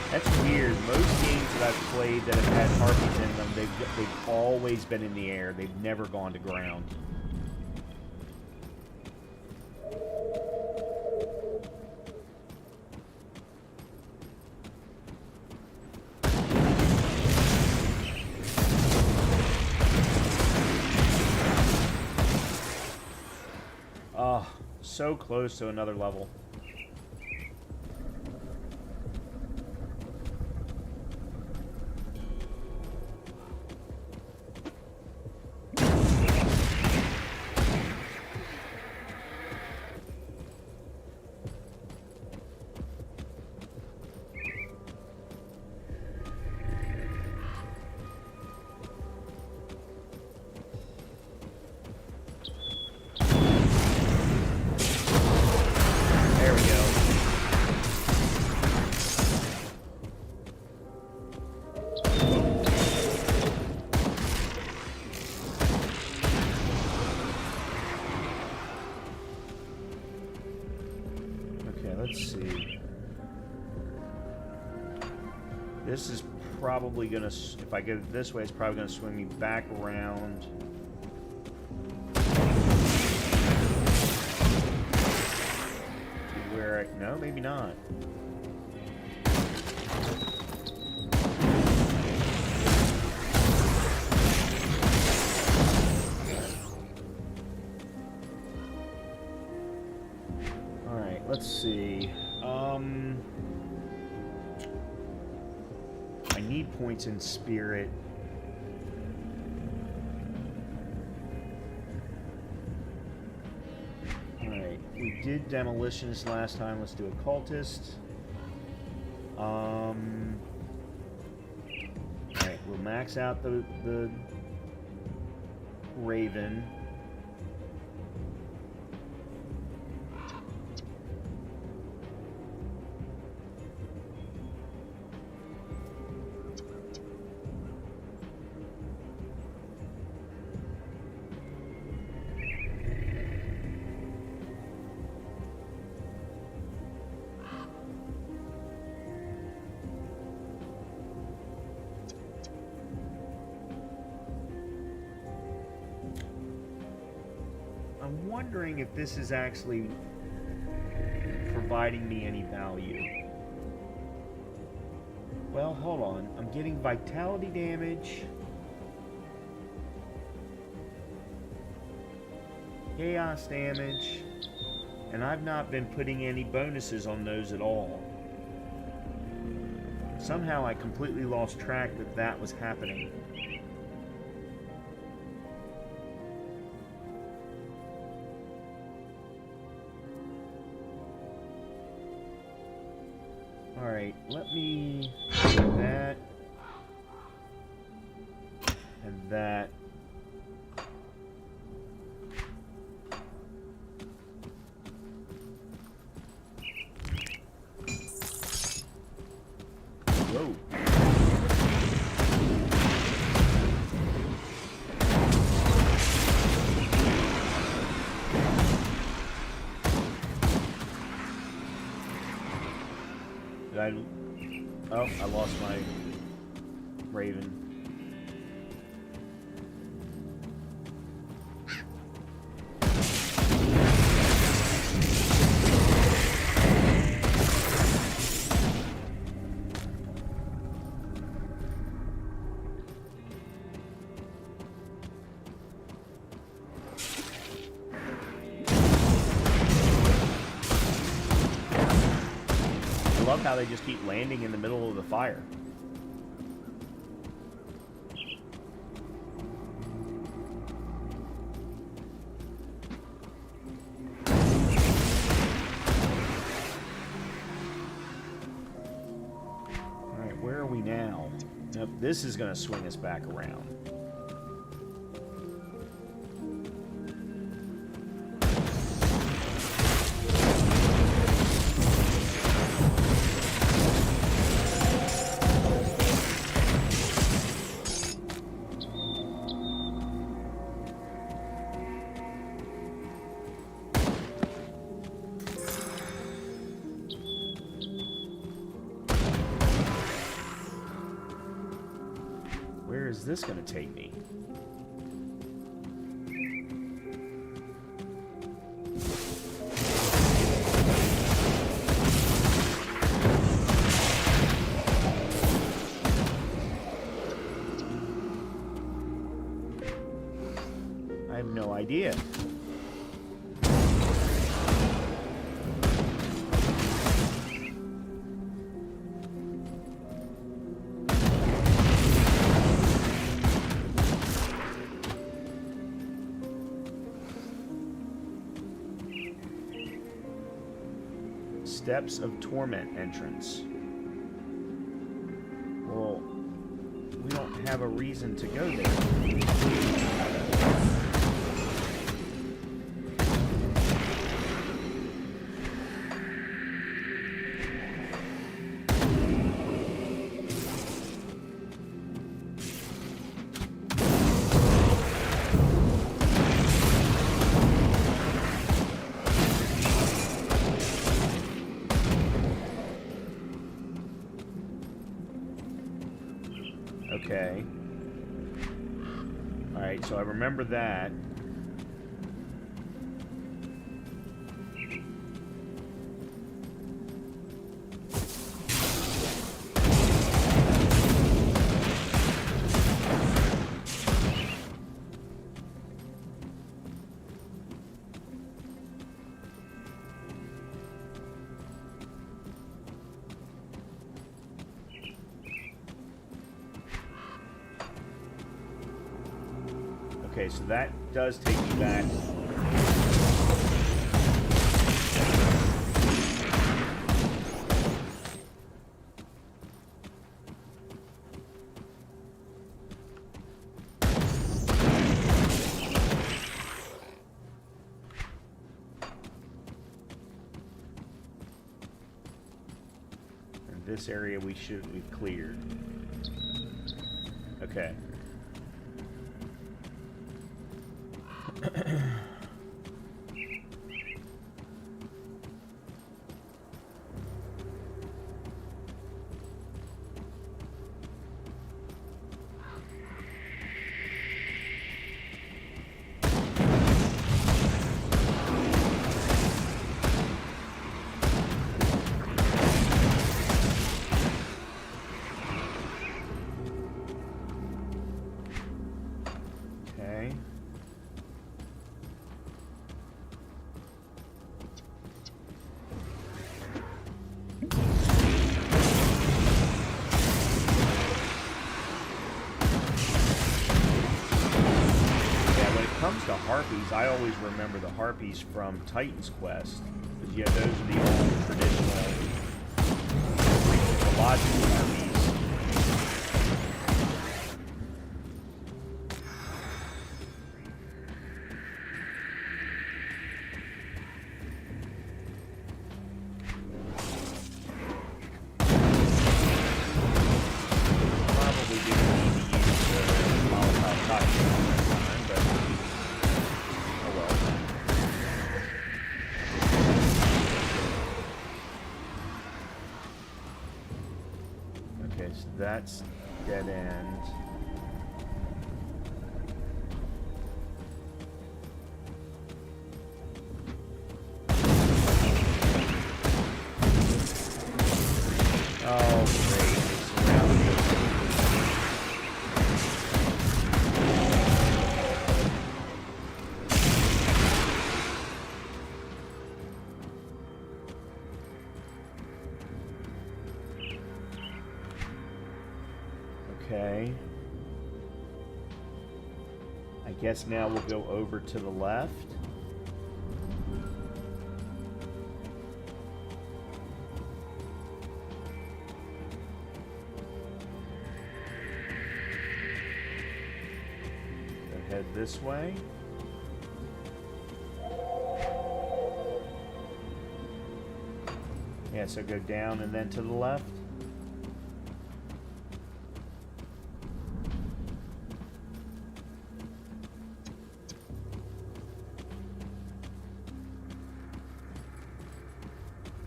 That's weird. Most games that I've played that have had harpies in them, they've always been in the air. They've never gone to ground. Oh, so close to another level. Let's see. This is probably gonna, if I go this way, it's probably gonna swing me back around. Where I, no, maybe not. Let's see. I need points in spirit. Alright, we did demolitionist last time. Let's do occultist. Alright, we'll max out the Raven. I'm wondering if this is actually providing me any value. Well, hold on. I'm getting vitality damage, chaos damage, and I've not been putting any bonuses on those at all. Somehow I completely lost track that that was happening. Alright, let me do that and that. Whoa. Oh, I lost my Raven. I love how they just keep landing in the middle of the fire. Alright, where are we now? Nope, this is going to swing us back around. Where is this going to take me? I have no idea. Steps of Torment entrance. Well, we don't have a reason to go there. Okay. Alright, so I remember that. Okay, so that does take you back. And this area we should have cleared. Okay. Okay. Comes to harpies, I always remember the harpies from Titan's Quest, because yeah, those are the old traditional mythological harpies. Probably didn't need to use the Molotov cocktail all that time, but oh well. Okay, so that's dead end. Oh, great. It's surrounded. Okay. I guess now we'll go over to the left. Go head this way. Yeah, so go down and then to the left.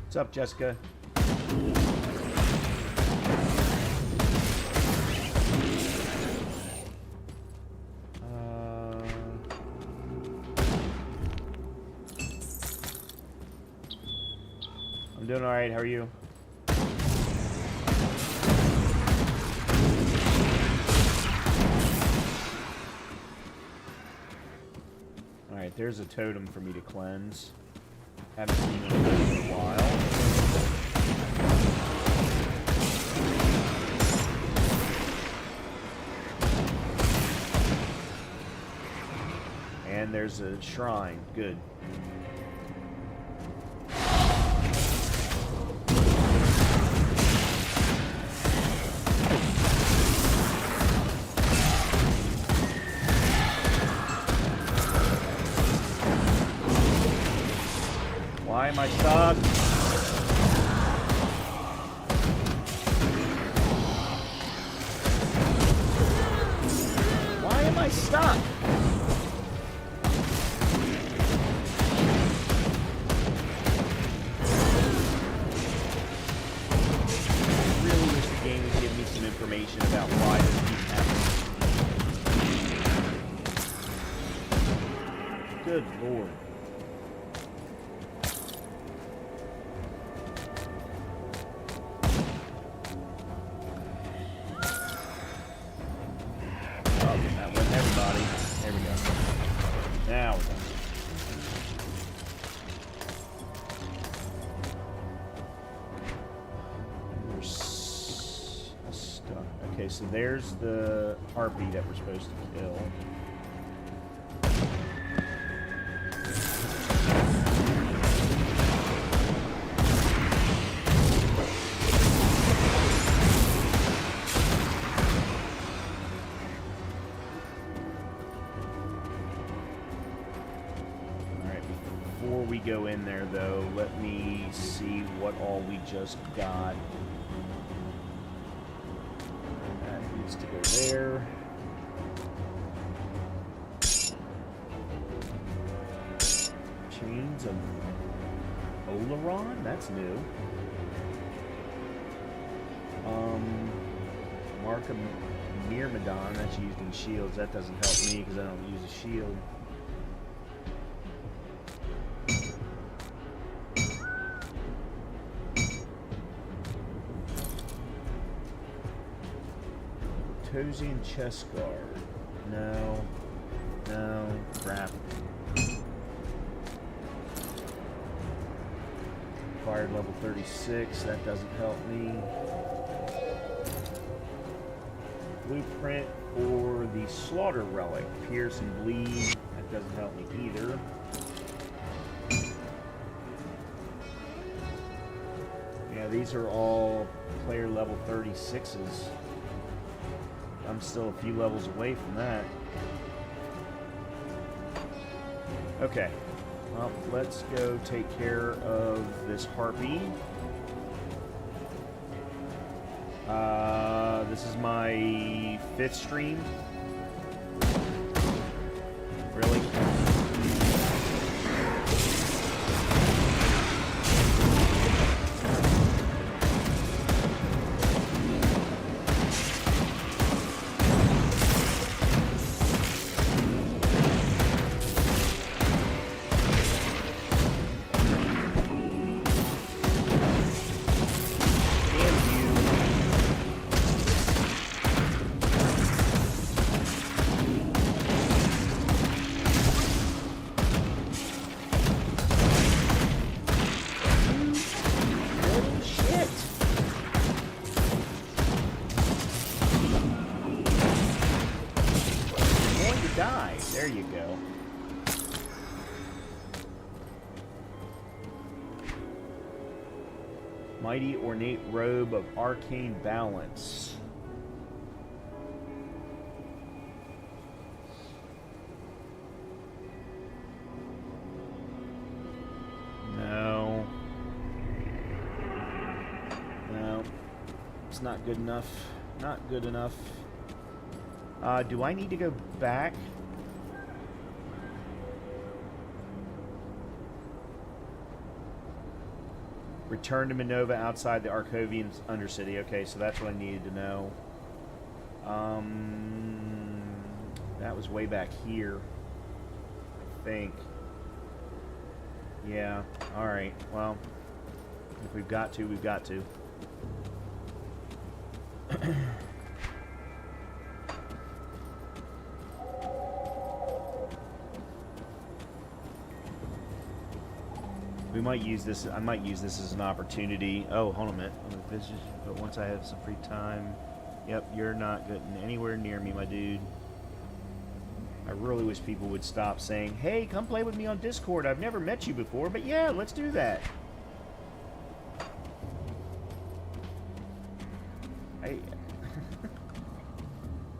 What's up, Jessica? I'm doing all right. How are you? All right, there's a totem for me to cleanse. Haven't seen it in a while. And there's a shrine. Good. Why am I stuck? Why am I stuck? I really wish the game would give me some information about why this keeps happening. Good lord. Now we're done. We're stuck. Okay, so there's the harpy that we're supposed to kill. Before we go in there, though, let me see what all we just got. That needs to go there. Chains of Oleron? That's new. Mark of Myrmidon, that's used in shields. That doesn't help me because I don't use a shield. Tosian chest guard. No. No. Crap. Fired level 36. That doesn't help me. Blueprint for the Slaughter Relic. Pierce and Bleed. That doesn't help me either. Yeah, these are all player level 36s. I'm still a few levels away from that. Okay. Well, let's go take care of this harpy. This is my 5th stream. Really? There you go. Mighty ornate robe of arcane balance. No. No. It's not good enough. Not good enough. Do I need to go back? Return to Minova outside the Arcovian Undercity. Okay, so that's what I needed to know. That was way back here, I think. Yeah, alright. Well, if we've got to, we've got to. We might use this. I might use this as an opportunity. Oh, hold on a minute. But once I have some free time. Yep, you're not getting anywhere near me, my dude. I really wish people would stop saying, "Hey, come play with me on Discord. I've never met you before, but yeah, let's do that."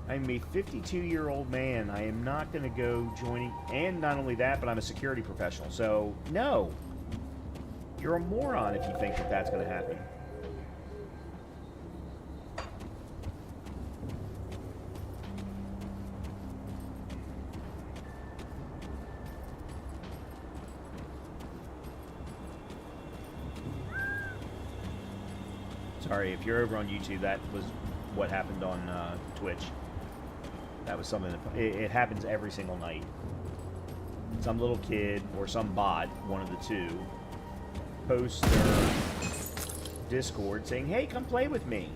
I'm a 52-year-old man. I am not going to go joining. And not only that, but I'm a security professional. So, no. You're a moron if you think that that's going to happen. Sorry, if you're over on YouTube, that was what happened on Twitch. That was something that it happens every single night. Some little kid or some bot, one of the two, posts their Discord saying, "Hey, come play with me."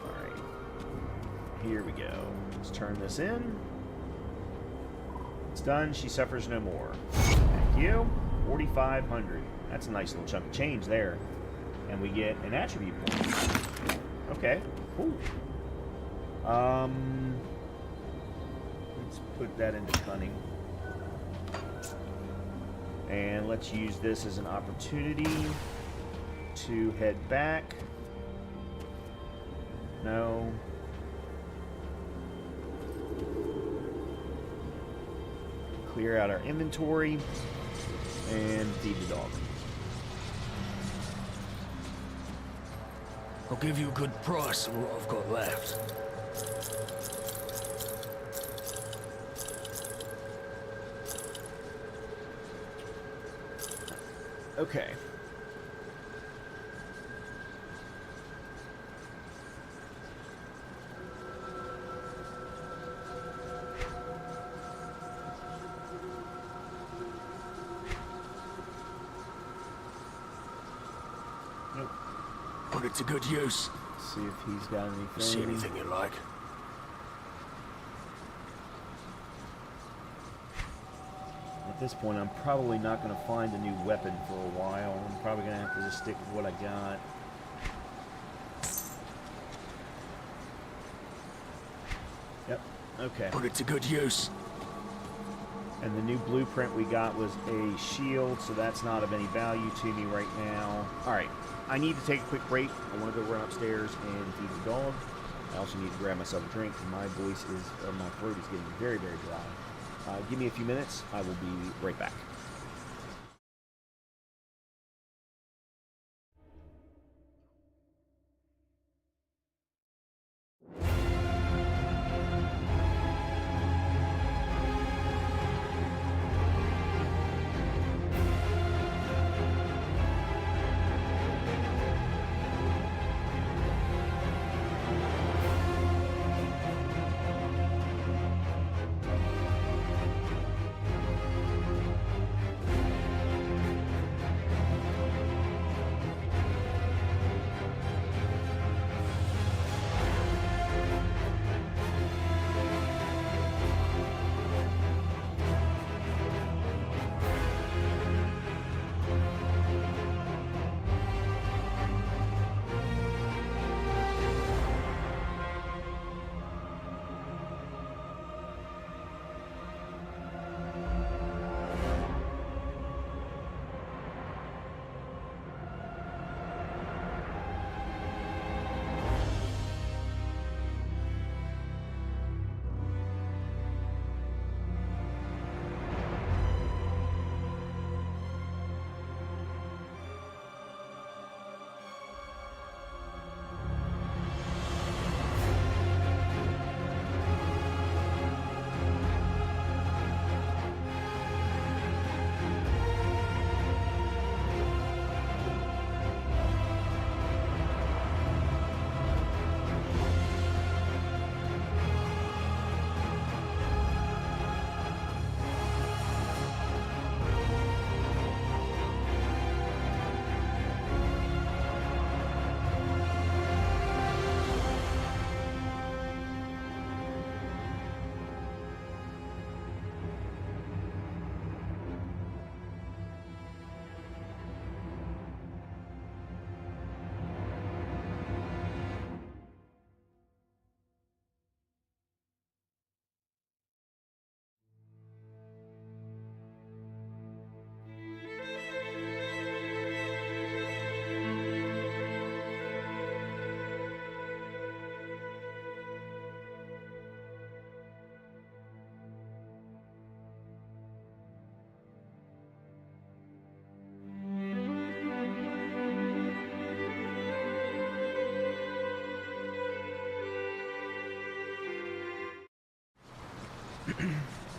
Alright. Here we go. Let's turn this in. It's done. She suffers no more. Thank you. 4,500. That's a nice little chunk of change there. And we get an attribute point. Okay. Cool. Let's put that into cunning. And let's use this as an opportunity to head back. No. Clear out our inventory and feed the dog. I'll give you a good price for what I've got left. Okay. Nope. Put it to good use. See if he's got anything. See anything you like. At this point, I'm probably not going to find a new weapon for a while. I'm probably going to have to just stick with what I got. Yep. Okay. Put it to good use. And the new blueprint we got was a shield, so that's not of any value to me right now. Alright, I need to take a quick break. I want to go run upstairs and feed the dog. I also need to grab myself a drink, because my voice is, or my throat is getting very, very dry. Give me a few minutes. I will be right back.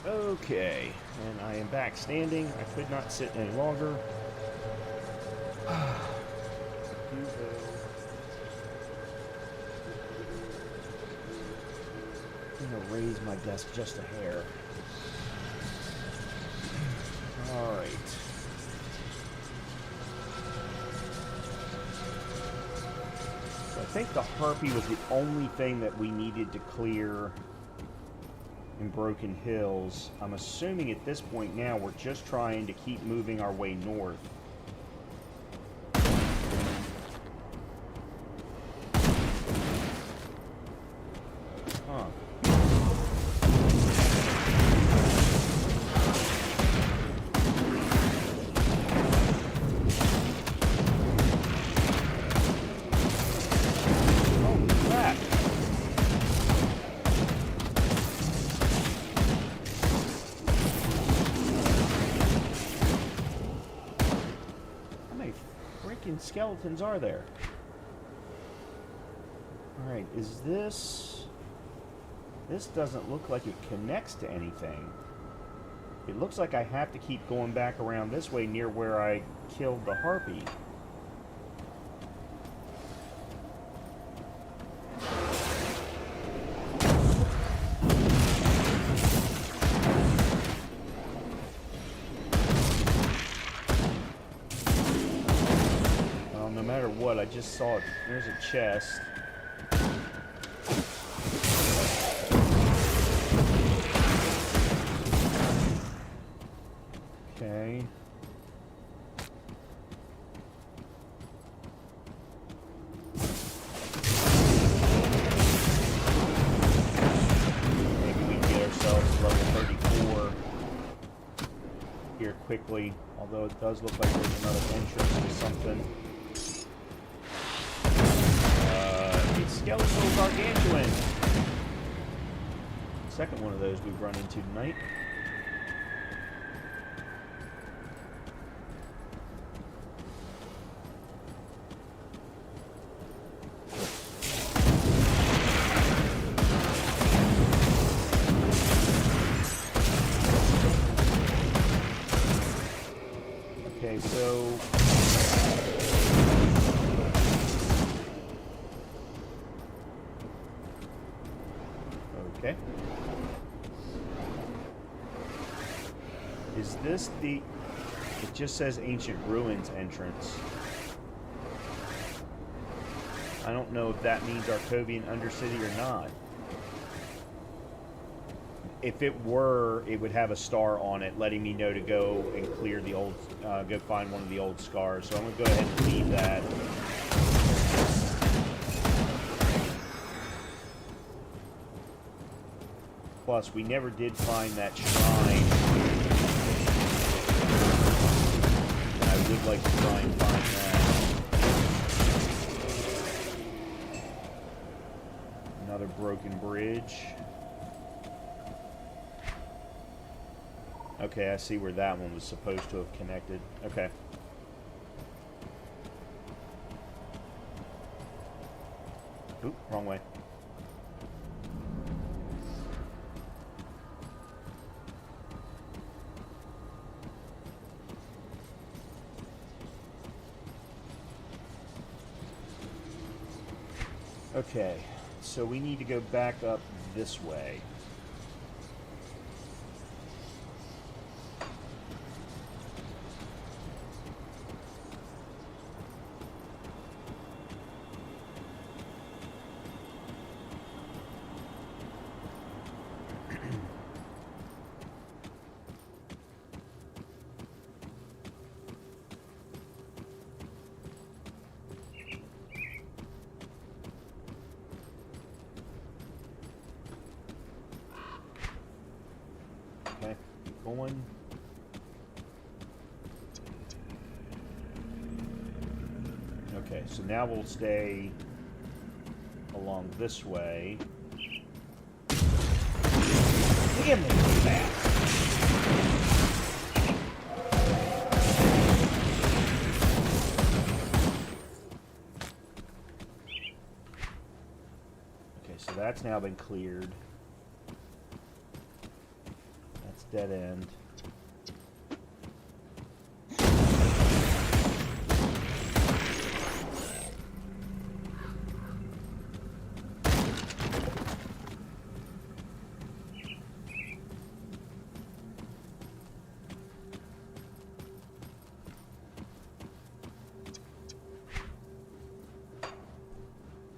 Okay, and I am back standing. I could not sit any longer. I'm gonna raise my desk just a hair. Alright. So I think the Harpy was the only thing that we needed to clear in Broken Hills. I'm assuming at this point now we're just trying to keep moving our way north. Huh. Holy crap. skeletons are there? Alright, is this... This doesn't look like it connects to anything. It looks like I have to keep going back around this way near where I killed the harpy. Well, no matter what, I just saw it. There's a chest. Okay. Maybe we can get ourselves level 34 here quickly, although it does look like there's another entrance to something. It's Skeletal Gargantuan. Second one of those we've run into tonight. Okay, so... Okay. Is this the... It just says Ancient Ruins entrance. I don't know if that means Arcovian Undercity or not. If it were, it would have a star on it, letting me know to go and clear the old, go find one of the old scars. So I'm going to go ahead and leave that. Plus, we never did find that shrine. And I would like to try and find that. Another broken bridge. Okay, I see where that one was supposed to have connected. Okay. Oop, wrong way. Okay, so we need to go back up this way. Okay, keep going. Okay, so now we'll stay along this way. Damn it, fast. Okay, so that's now been cleared. That's dead end.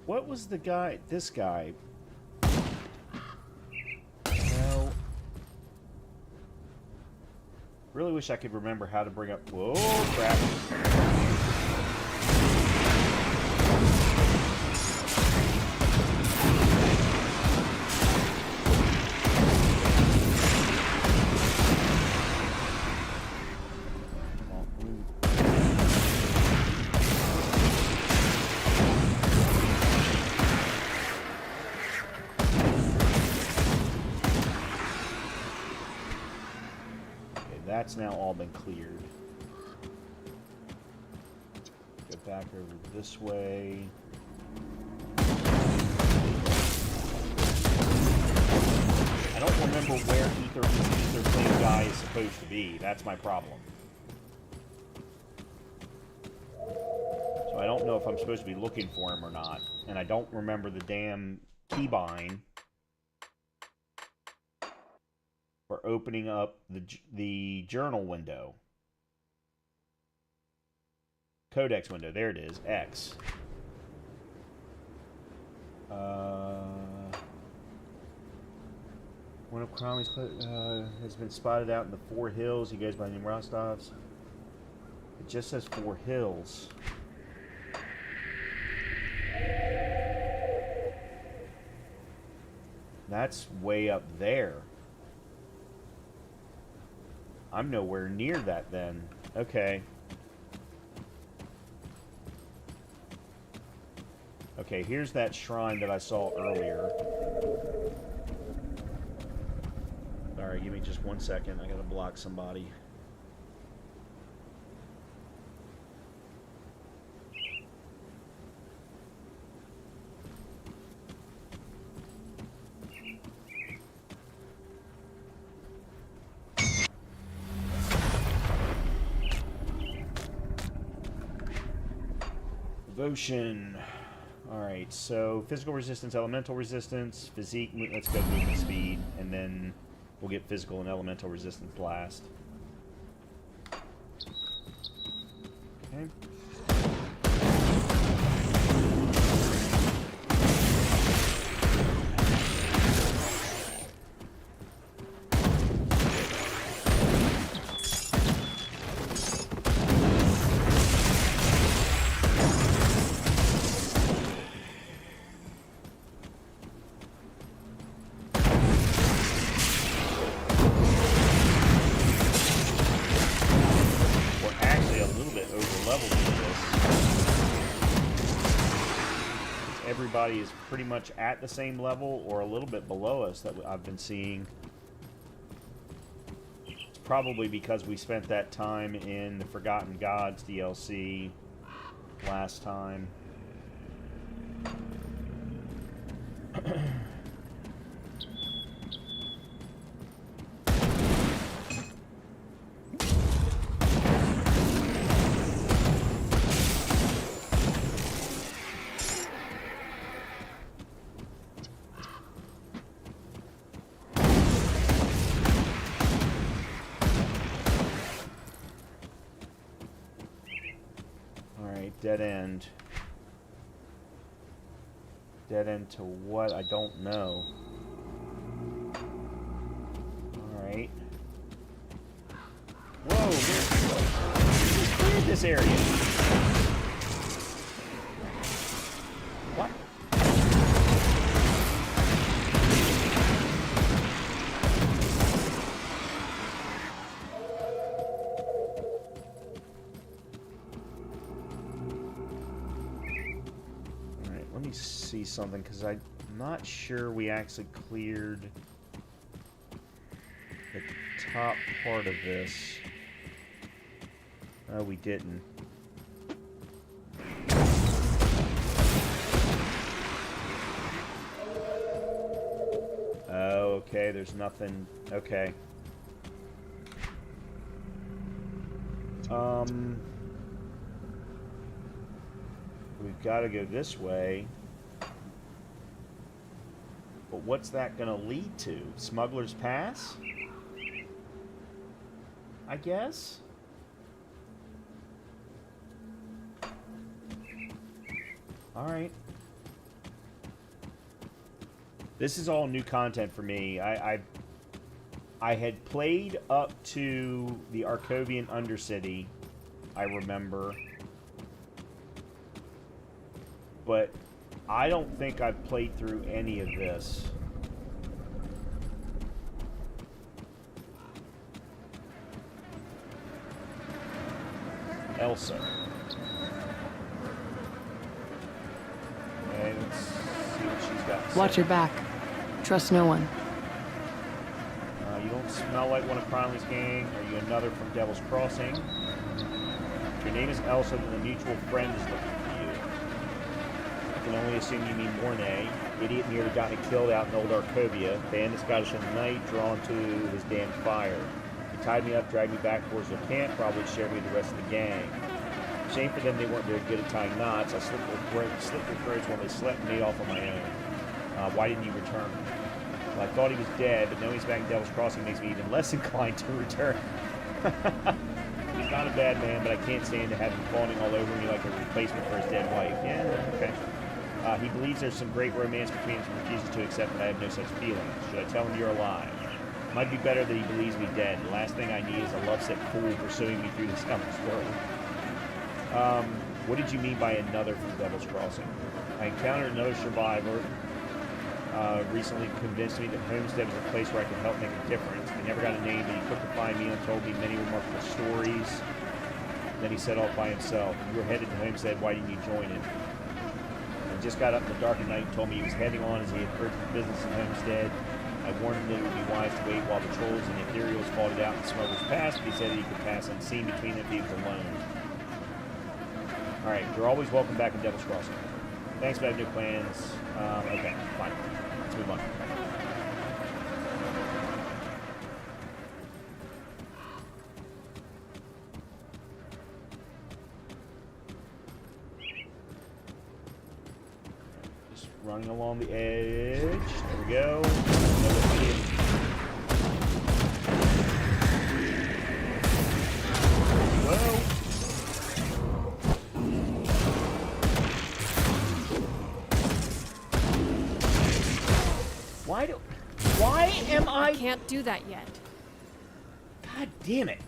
What was the guy, this guy? No. Really wish I could remember how to bring up, whoa, crap. That's now all been cleared. Go back over this way. I don't remember where Ether Flame guy is supposed to be. That's my problem. So I don't know if I'm supposed to be looking for him or not. And I don't remember the damn keybind for opening up the journal window. Codex window. There it is. X. One of Cromley's has been spotted out in the Four Hills. He goes by the name Rostov's. It just says Four Hills. That's way up there. I'm nowhere near that then. Okay. Okay, here's that shrine that I saw earlier. Alright, give me just 1 second. I gotta block somebody. Devotion. Alright, so physical resistance, elemental resistance, physique, let's go movement speed, and then we'll get physical and elemental resistance last. Okay. Everybody is pretty much at the same level or a little bit below us that I've been seeing. It's probably because we spent that time in the Forgotten Gods DLC last time. Dead end. Dead end to what? I don't know. Alright. Whoa! Who cleared this area? What? See something because I'm not sure we actually cleared the top part of this. Oh, we didn't. Oh, okay, there's nothing. Okay. We've got to go this way. But what's that going to lead to? Smuggler's Pass? I guess? Alright. This is all new content for me. I had played up to the Arcovian Undercity, I remember. But I don't think I've played through any of this. Elsa. Okay, let's see what she's got to say. Watch your back. Trust no one. You don't smell like one of Cromley's gang. Are you another from Devil's Crossing? If your name is Elsa, then the mutual friend is looking for you. I can only assume you mean Mornay. Idiot nearly got me killed out in old Arcovia. Bandits got us in the night, drawn to his damn fire. He tied me up, dragged me back towards their camp, probably shared me with the rest of the gang. Shame for them they weren't very good at tying knots. I slit their throats while they slept and made off on my own. Why didn't you return? Well, I thought he was dead, but knowing he's back in Devil's Crossing makes me even less inclined to return. He's not a bad man, but I can't stand to have him fawning all over me like a replacement for his dead wife. Yeah, okay. He believes there's some great romance between us and refuses to accept that I have no such feelings. Should I tell him you're alive? Might be better that he believes me dead. The last thing I need is a lovesick fool pursuing me through this hellish world. What did you mean by another from Devil's Crossing? I encountered another survivor. Recently convinced me that Homestead was a place where I could help make a difference. I never got a name, but he took to find me and told me many remarkable stories. Then he set off by himself. You were headed to Homestead. Why didn't you join him? I just got up in the dark of night and told me he was heading on as he had heard the business in Homestead. I warned him that it would be wise to wait while the trolls and the ethereals fought it out and smugglers passed, but he said that he could pass unseen between them if he was alone. Alright, you're always welcome back in Devil's Crossing. Thanks, but I have no plans. Okay, fine. Let's move on. Just running along the edge. There we go. Whoa. Why am I Can't do that yet. God damn it.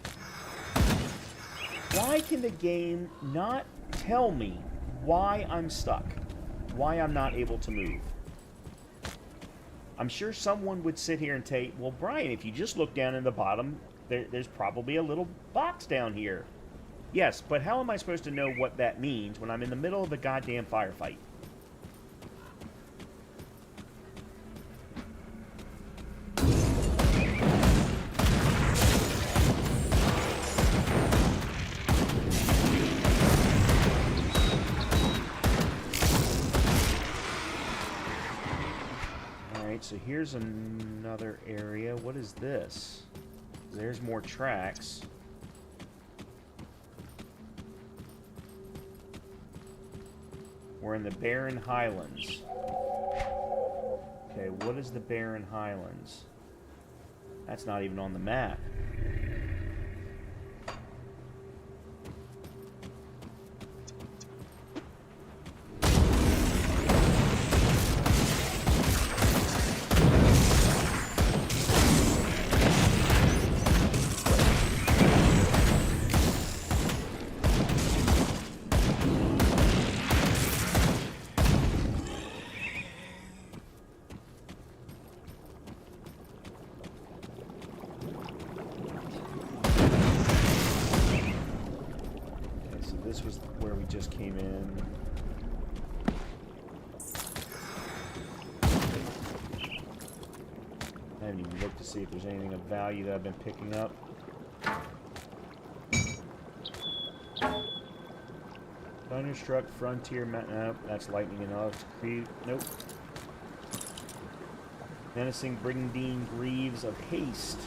Why can the game not tell me why I'm stuck? Why I'm not able to move? I'm sure someone would sit here and say, well, Brian, if you just look down in the bottom, there's probably a little box down here. Yes, but how am I supposed to know what that means when I'm in the middle of a goddamn firefight? So here's another area. What is this? There's more tracks. We're in the Barren Highlands. Okay, what is the Barren Highlands? That's not even on the map. This was where we just came in. I haven't even looked to see if there's anything of value that I've been picking up. Thunderstruck, Frontier, nope, that's Lightning and Alex Creed, nope. Menacing Brigandine Greaves of Haste.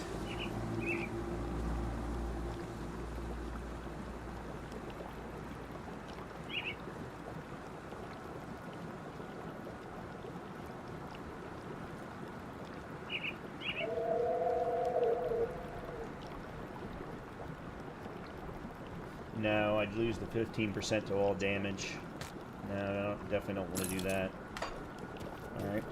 No, I'd lose the 15% to all damage. No, definitely don't want to do that. Alright.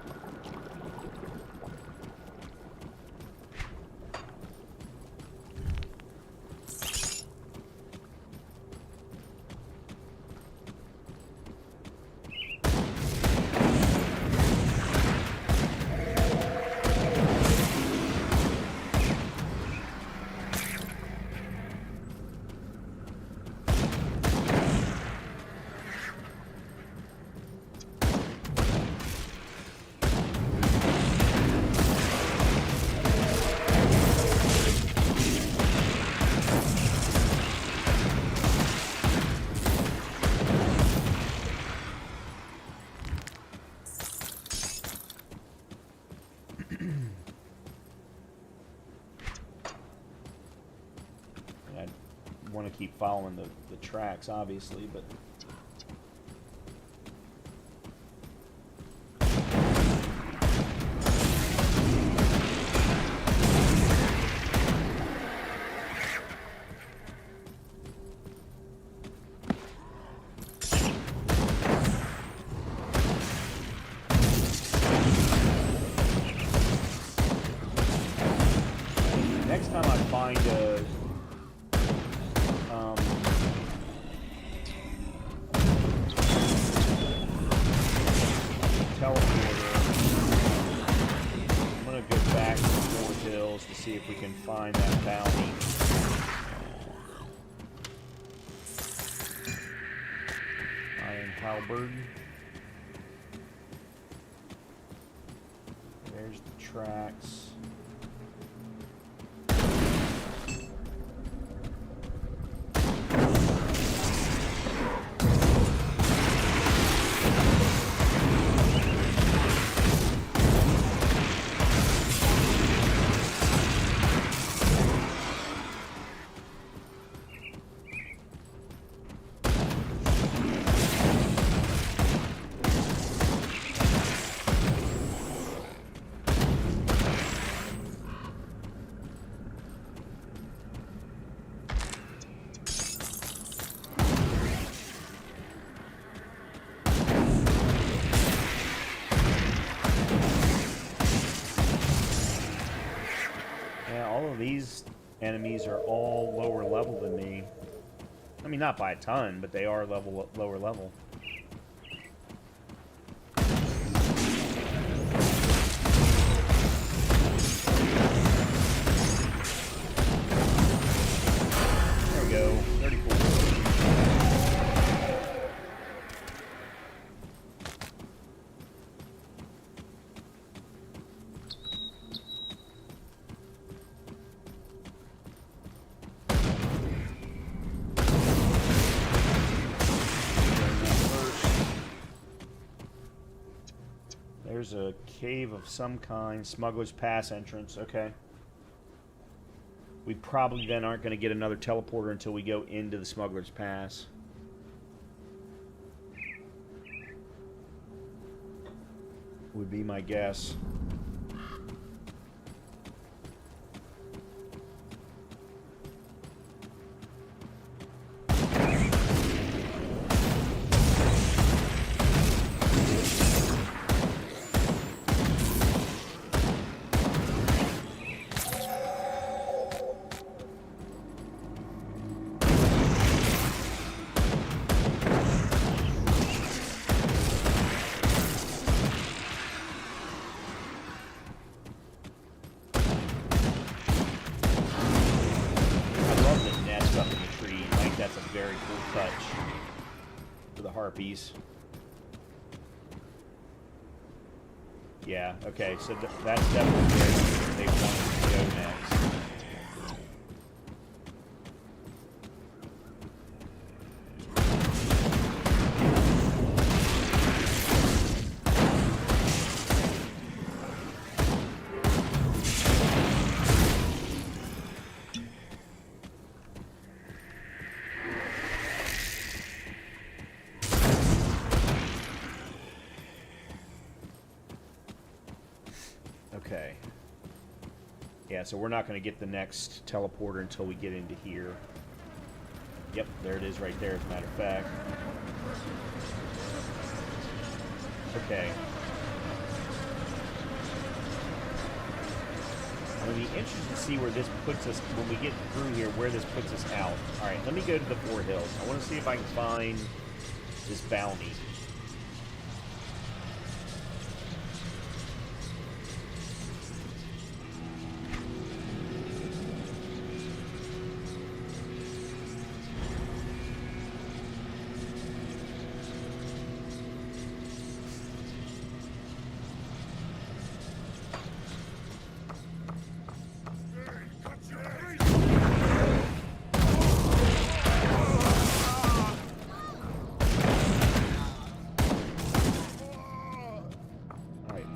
want to keep following the tracks, obviously, but... Next time I find a teleporter, I'm gonna go back to the Four Hills to see if we can find that bounty. Iron halberd. There's the tracks. These enemies are all lower level than me. I mean, not by a ton, but they are lower level. There we go. 34. There's a cave of some kind. Smuggler's Pass entrance. Okay. We probably then aren't going to get another teleporter until we go into the Smuggler's Pass. Would be my guess. Harpies. Yeah, okay, so that's definitely where they wanted to go next. Okay. Yeah, so we're not going to get the next teleporter until we get into here. Yep, there it is right there, as a matter of fact. Okay. I'm going to be interested to see where this puts us, when we get through here, where this puts us out. Alright, let me go to the Four Hills. I want to see if I can find this bounty.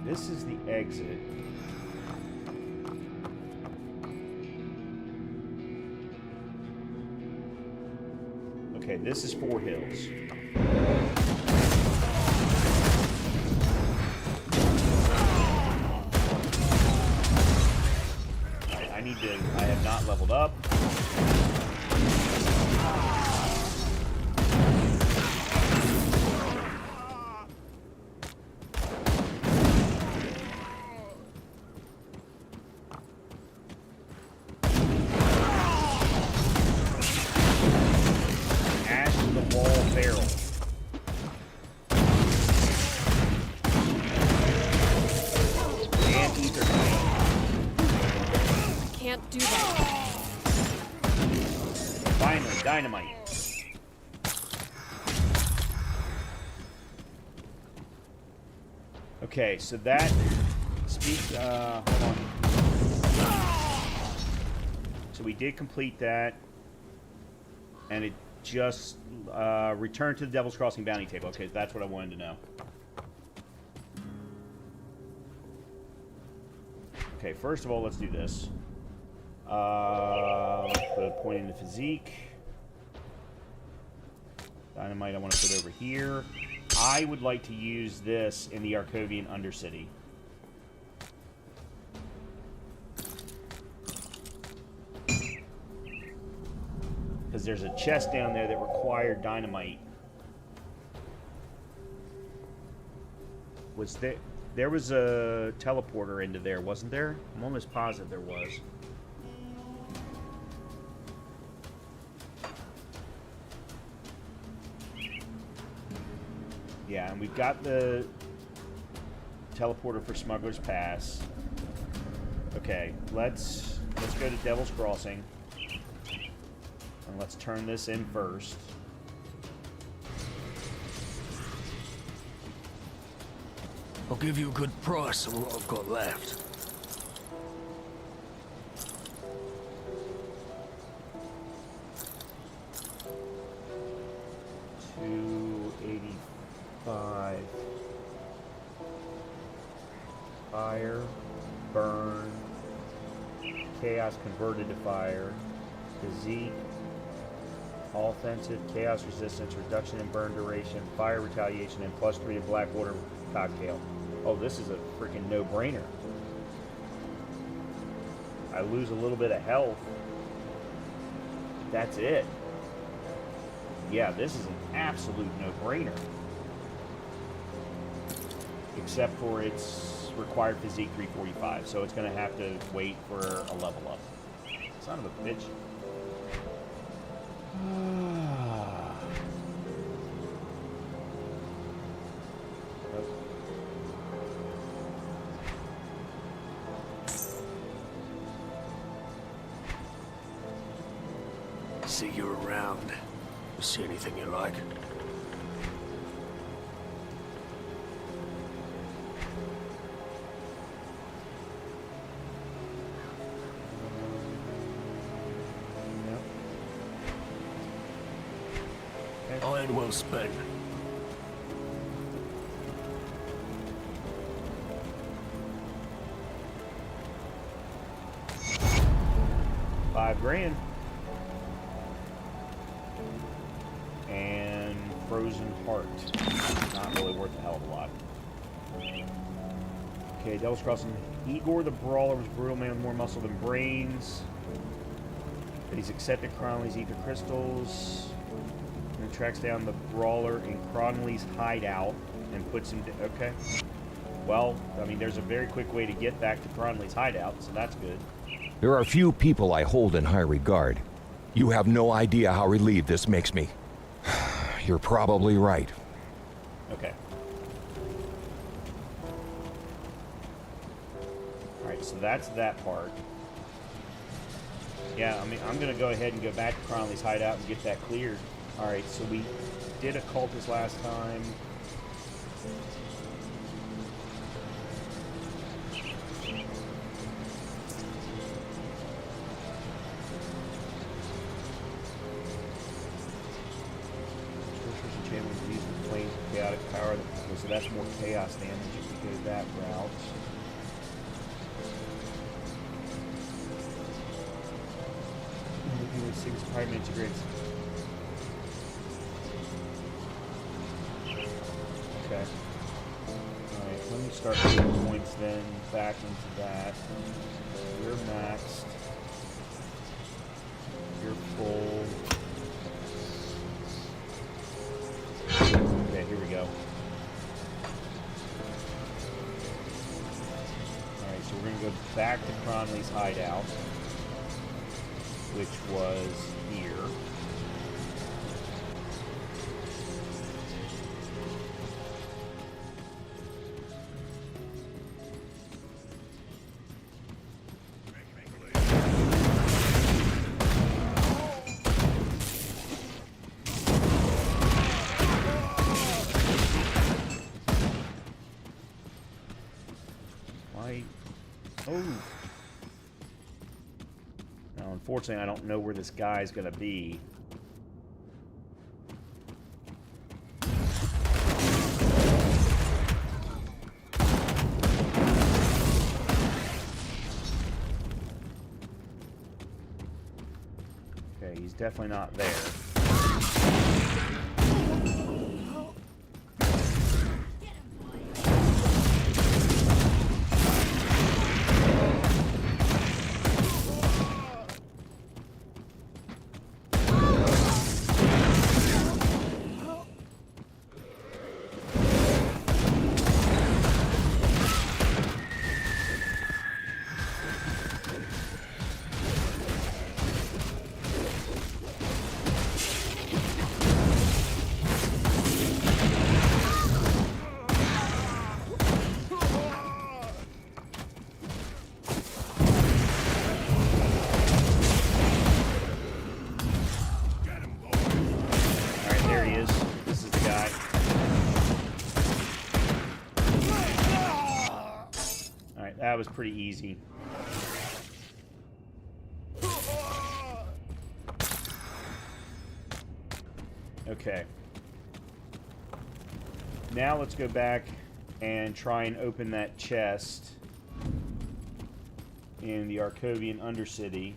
This is the exit. Okay, this is Four Hills. Alright, I have not leveled up. Can't do that. Finally, dynamite. Okay, so that speaks. Hold on. So we did complete that, and it just returned to the Devil's Crossing bounty table. Okay, that's what I wanted to know. Okay, first of all, let's do this. Let's put a point in the physique. Dynamite I want to put over here. I would like to use this in the Arcovian Undercity. Because there's a chest down there that required dynamite. Was there was a teleporter into there, wasn't there? I'm almost positive there was. Yeah, and we've got the teleporter for Smuggler's Pass. Okay, let's go to Devil's Crossing. And let's turn this in first. I'll give you a good price on what I've got left. $285. Fire, burn, chaos converted to fire, physique, offensive, chaos resistance, reduction in burn duration, fire retaliation, and +3 to Blackwater cocktail. Oh, this is a freaking no-brainer. I lose a little bit of health. That's it. Yeah, this is an absolute no-brainer. Except for its required physique 345, so it's going to have to wait for a level up. Son of a bitch. See you around. See anything you like? Iron well spent. $5,000. And Frozen Heart. Not really worth a hell of a lot. Okay, Devil's Crossing. Igor the Brawler was a brutal man with more muscle than brains. But he's accepted Cronley's ether crystals. And tracks down the Brawler in Cronley's hideout and puts him to... Okay. Well, I mean, there's a very quick way to get back to Cronley's hideout, so that's good. There are few people I hold in high regard. You have no idea how relieved this makes me. You're probably right. Okay. Alright, so that's that part. Yeah, I mean, I'm going to go ahead and go back to Cronley's hideout and get that cleared. Alright, so we did Occultist last time. Chaotic power, so that's more chaos damage if we go that route. Six Pyromancer grades. Okay. Alright, let me start putting points then back into that. You're maxed. You're full. Okay, here we go. Alright, so we're going to go back to Cronley's hideout, which was here. Oh. Now, unfortunately, I don't know where this guy's going to be. Okay, he's definitely not there. That was pretty easy. Okay. Now let's go back and try and open that chest in the Arcovian Undercity.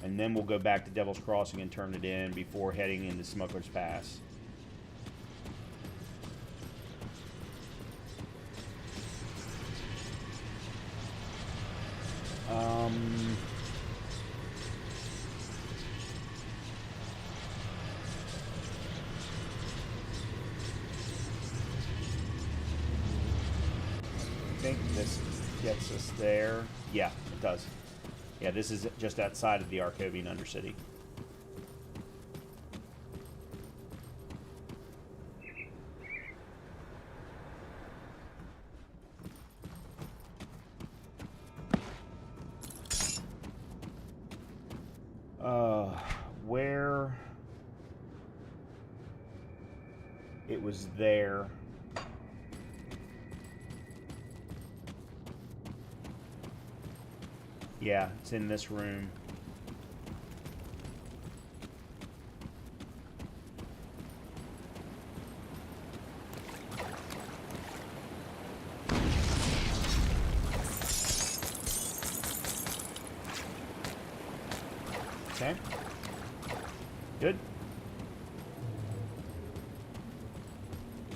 And then we'll go back to Devil's Crossing and turn it in before heading into Smuggler's Pass. I think this gets us there. Yeah, it does. Yeah, this is just outside of the Arcovian Undercity. Where it was there. Yeah, it's in this room. Okay. Good.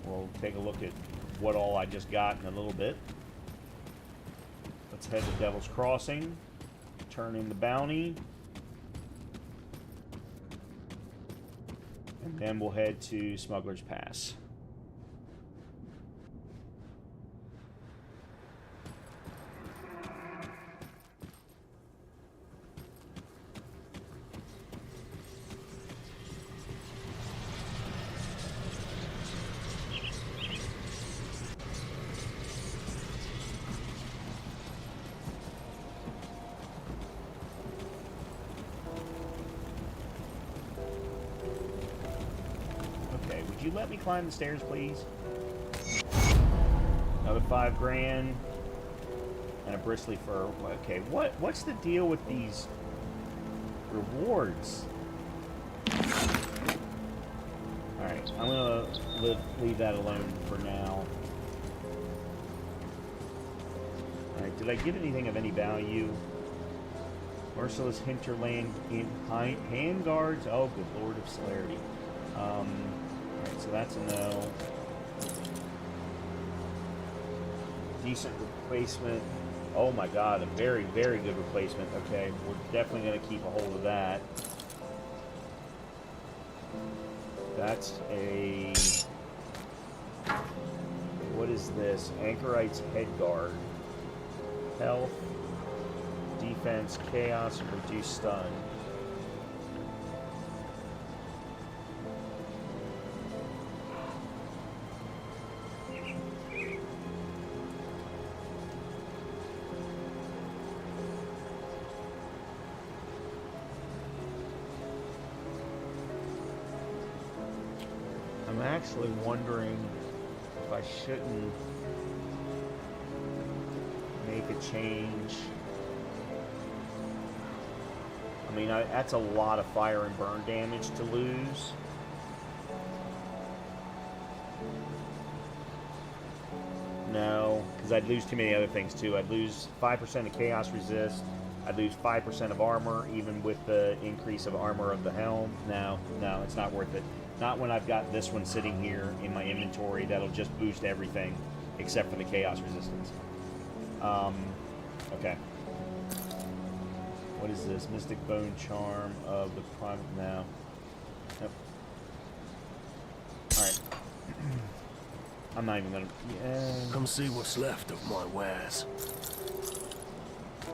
We'll take a look at what all I just got in a little bit. Let's head to Devil's Crossing. Turn in the bounty. And then we'll head to Smuggler's Pass. Would you let me climb the stairs, please? Another $5 grand. And a bristly fur. Okay, what's the deal with these rewards? Alright, I'm gonna leave that alone for now. Alright, did I get anything of any value? Merciless hinterland in handguards. Oh, good lord of celerity. Alright, so that's a no. Decent replacement. Oh my god, a very, very good replacement. Okay, we're definitely going to keep a hold of that. That's a... What is this? Anchorite's Head Guard. Health, defense, chaos, and reduced stun. I'm actually wondering if I shouldn't make a change. I mean, that's a lot of fire and burn damage to lose. No, because I'd lose too many other things too. I'd lose 5% of chaos resist. I'd lose 5% of armor, even with the increase of armor of the helm. No, it's not worth it. Not when I've got this one sitting here in my inventory that'll just boost everything except for the chaos resistance. Okay. What is this? Mystic Bone Charm of the Prime... No. Nope. Alright. I'm not even gonna... Yeah. Come see what's left of my wares.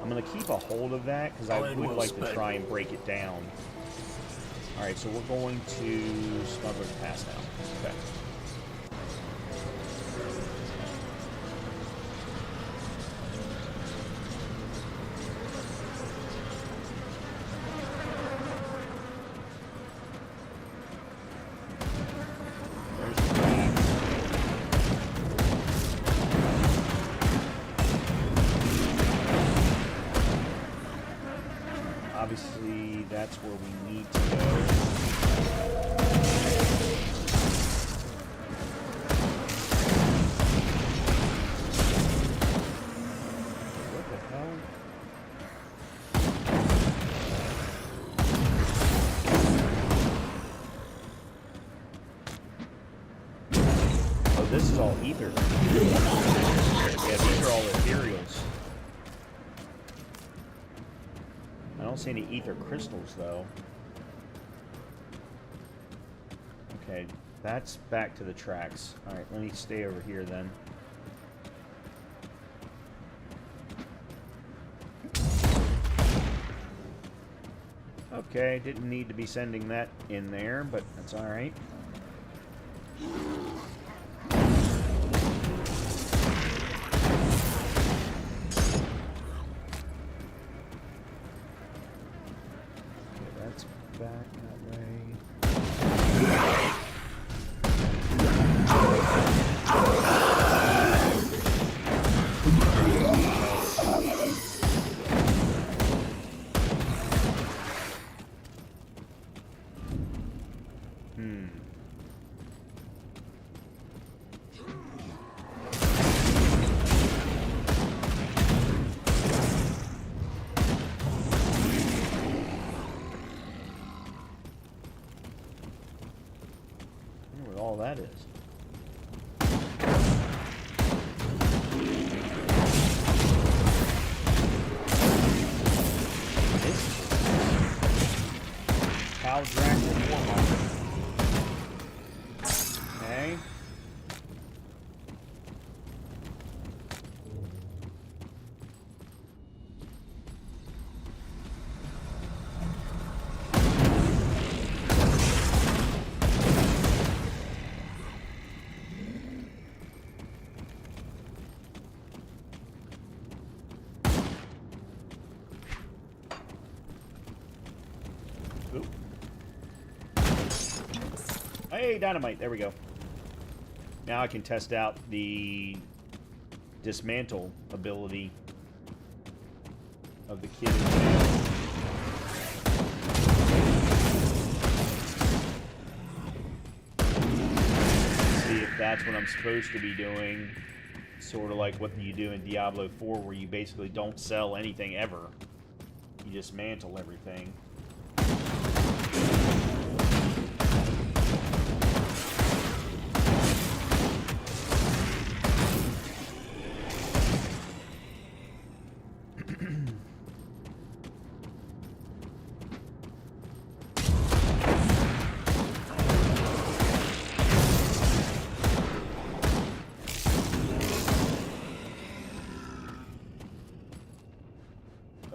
I'm gonna keep a hold of that, because I I'll would well like spent. to try and break it down. Alright, so we're going to Smuggler's Pass now. Okay. There's the tracks. Obviously, that's where we need to go. What the hell? Oh, this is all ether. Yeah, these are all ethereals. I don't see any ether crystals, though. Okay, that's back to the tracks. Alright, let me stay over here, then. Okay, didn't need to be sending that in there, but that's alright. Back that way. All that is. Cow Dragon Warhammer. Okay. Oop. Hey, dynamite. There we go. Now I can test out the dismantle ability of the kid in jail. See if that's what I'm supposed to be doing. Sort of like what you do in Diablo 4, where you basically don't sell anything ever. You dismantle everything.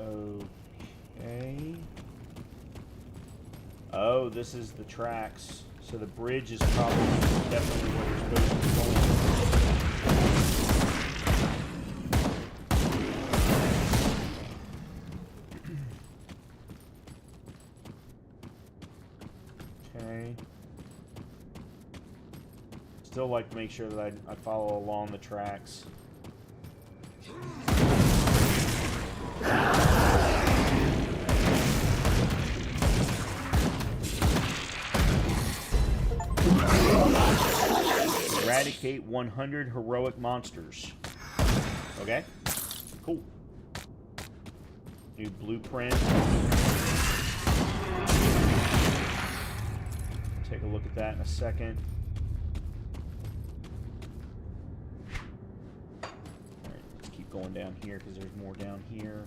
Okay. Oh, this is the tracks. So the bridge is probably definitely where you're supposed to be going. Okay. Still like to make sure that I follow along the tracks. Eradicate 100 heroic monsters. Okay. Cool. New blueprint. Take a look at that in a second. Alright, let's keep going down here because there's more down here.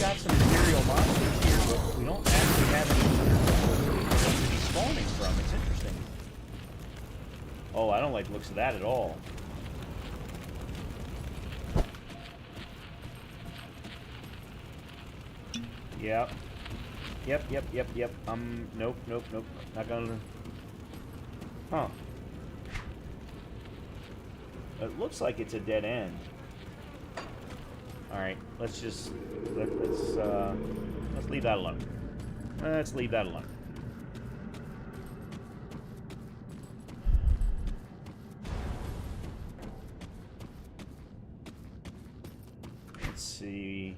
Got some Imperial monsters here, but we don't actually have any to be spawning from. It's interesting. Oh, I don't like the looks of that at all. Yep. Yep. Nope. Not gonna... Huh. It looks like it's a dead end. Alright, let's just... Let's leave that alone. Let's leave that alone. Let's see...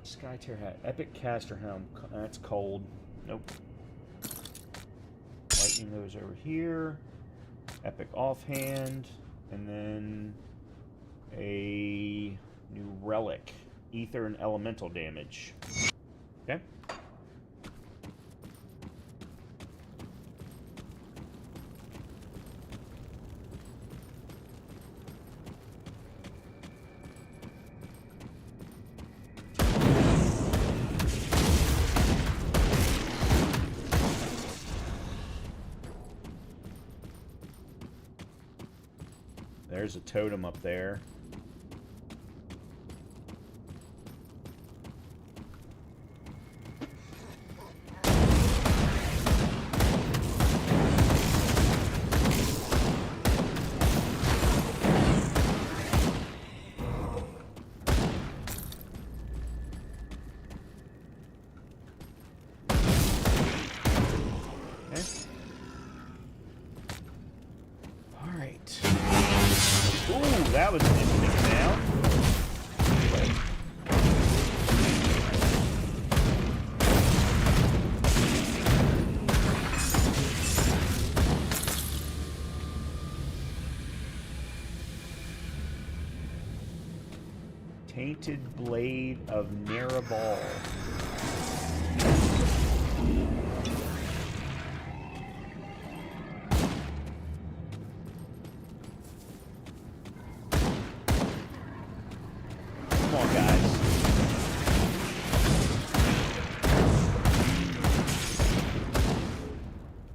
Skytear hat. Epic caster helm. That's cold. Nope. Lightning goes over here. Epic offhand. And then... a... new relic. Ether and elemental damage. Okay. There's a totem up there. That was an interesting sound. Tainted Blade of Narabal. Come on, guys.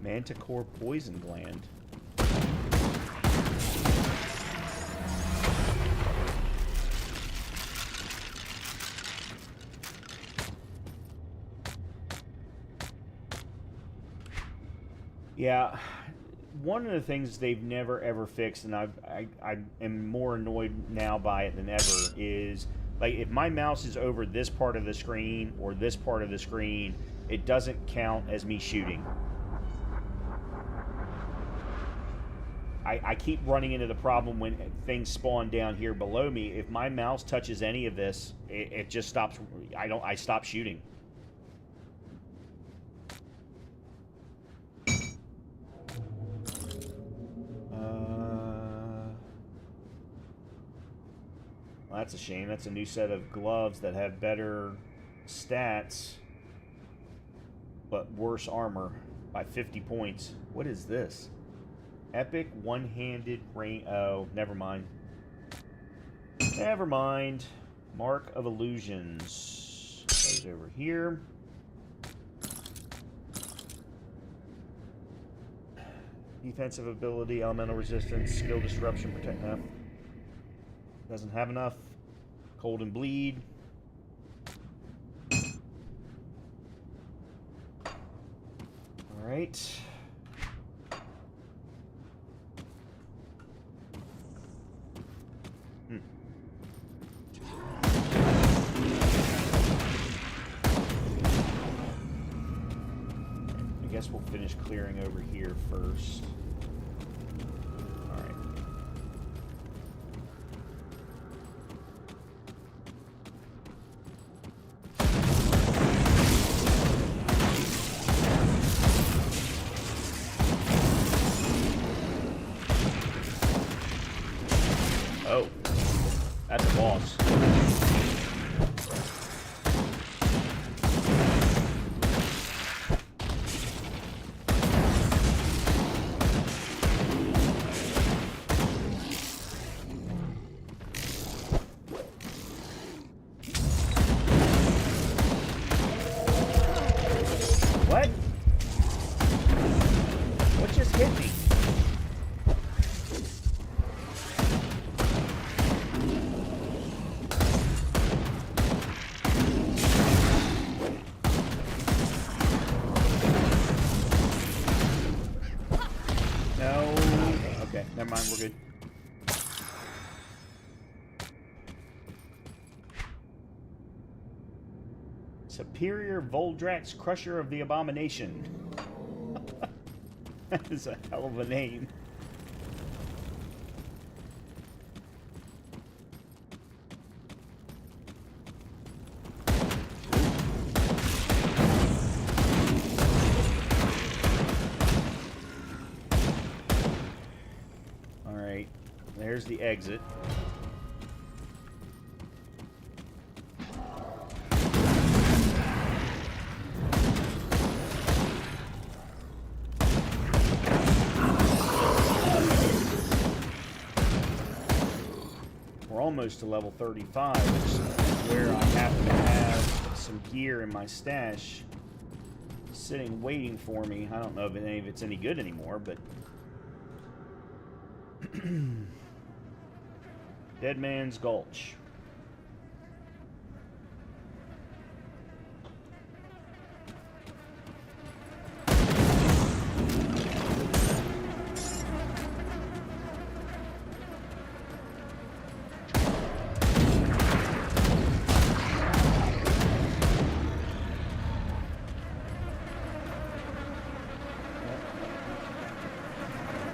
Manticore Poison Gland. Yeah, one of the things they've never ever fixed, and I am more annoyed now by it than ever, is like if my mouse is over this part of the screen or this part of the screen, it doesn't count as me shooting. I keep running into the problem when things spawn down here below me. If my mouse touches any of this, it just stops. I stop shooting. Well, that's a shame. That's a new set of gloves that have better stats, but worse armor by 50 points. What is this? Epic one-handed rain... Oh, never mind. Never mind. Mark of Illusions. Goes over here. Defensive ability, elemental resistance, skill disruption, protect. No. Doesn't have enough. Cold and bleed. Alright. I guess we'll finish clearing over here first. Alright. Oh. That's a boss. What? What just hit me? No. Okay, never mind, we're good. Superior Voldrax Crusher of the Abomination. That is a hell of a name. Alright, there's the exit. We're almost to level 35, which is where I happen to have some gear in my stash sitting waiting for me. I don't know if any of it's any good anymore, but Dead Man's Gulch.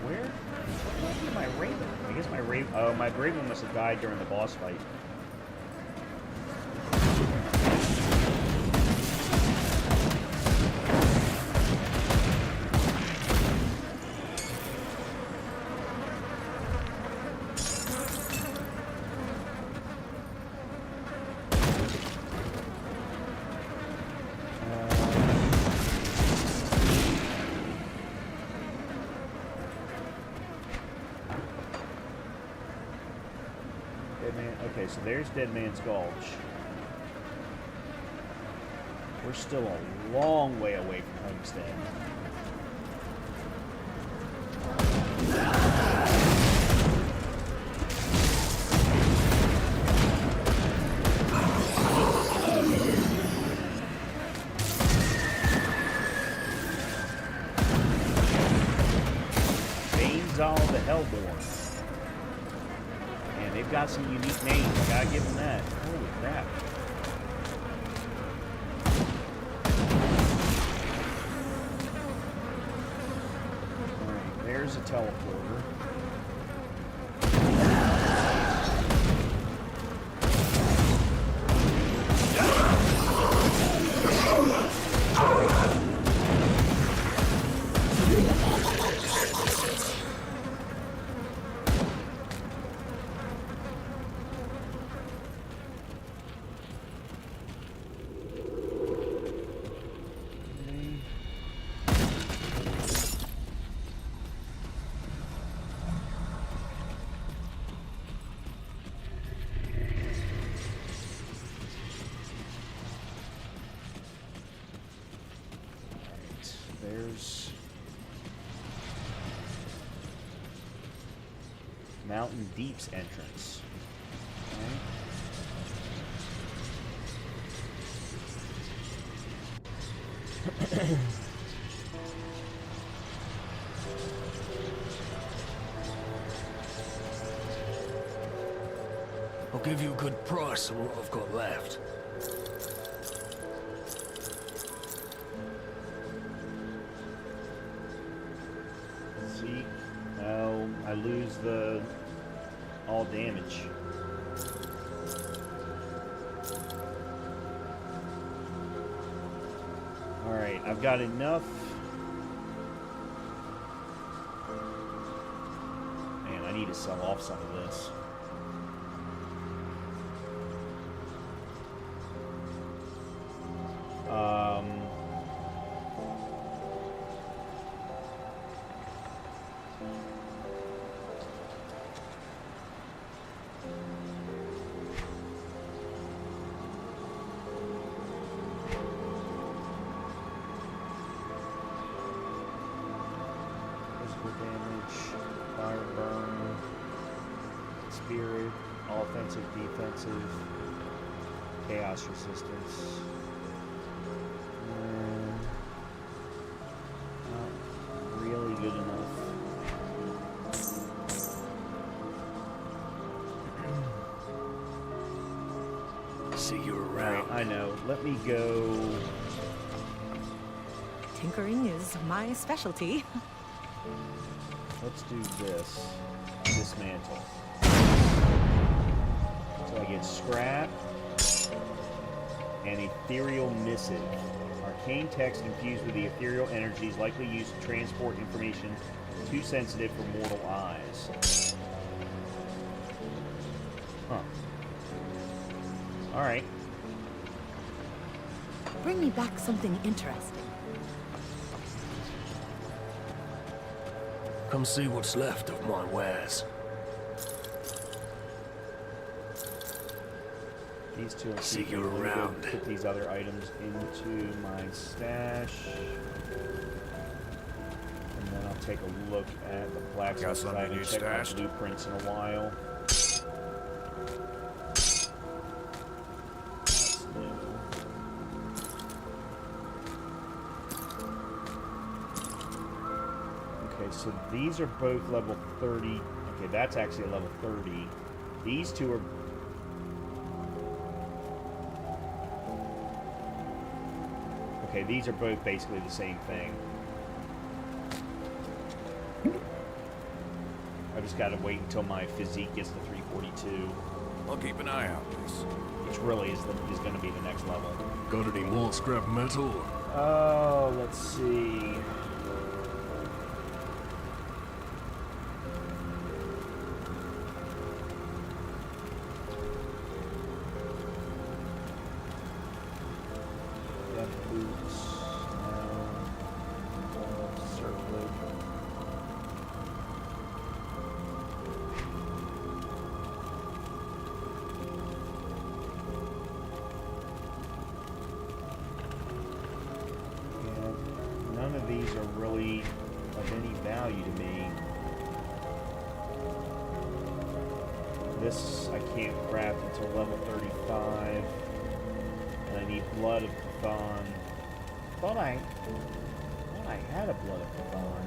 Where? What happened to my Raven? I guess my Raven... Oh, my Raven must have died during the boss fight. Dead Man. Okay, so there's Dead Man's Gulch. We're still a long way away from Homestead. Bainzal the Hellborn. They've got some unique names. I gotta give them that. Holy crap. Alright, there's a teleporter. There's Mountain Deeps entrance. Okay. I'll give you a good price on what I've got left. See? Oh, I lose the all damage. Alright, I've got enough. Man, I need to sell off some of this. Physical damage, fire burn, spirit, offensive, defensive, chaos resistance. Not really good enough. See you Alright, around. I know. Let me go. Tinkering is my specialty. Let's do this. Dismantle. So I get scrap and ethereal missive. Arcane text infused with the ethereal energies likely used to transport information too sensitive for mortal eyes. Huh. Alright. Bring me back something interesting. Come see what's left of my wares. These two are See you Let me go around. Put these other items into my stash. And then I'll take a look at the blacksmith. Got something I haven't you checked my stashed? blueprints in a while. That's new. Okay, so these are both level 30. Okay, that's actually a level 30. These two are... Okay, these are both basically the same thing. I just gotta wait until my physique gets to 342, I'll keep an eye out, please. which really is gonna be the next level. Got any more scrap metal? Oh, let's see. Death boots. Circlet. And none of these are really of any value to me. This I can't craft until level 35. And I need Blood of Chthon. Thought I had a Blood of Chthon.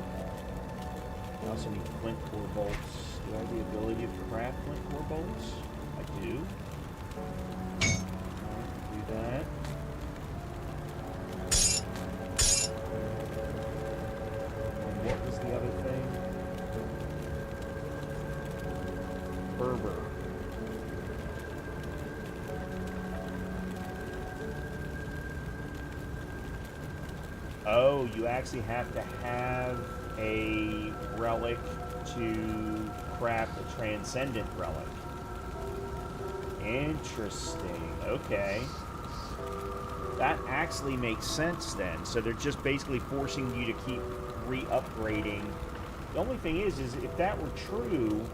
I also need Flint Core Bolts. Do I have the ability to craft Flint Core Bolts? I do. Do that. And what was the other thing? Berber. Oh, you actually have to have a relic to craft a transcendent relic. Interesting. Okay. That actually makes sense then. So they're just basically forcing you to keep re-upgrading. The only thing is if that were true,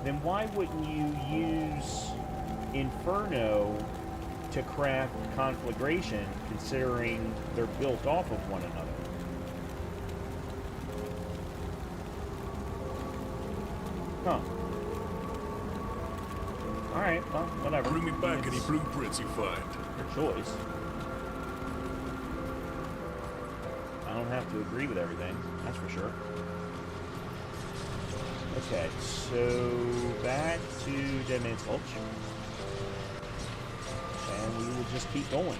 then why wouldn't you use Inferno to craft Conflagration, considering they're built off of one another? Huh. Alright, well, whatever. Bring me back It's any blueprints you find. your choice. I don't have to agree with everything, that's for sure. Okay, so back to Dead Man's Gulch. And we will just keep going.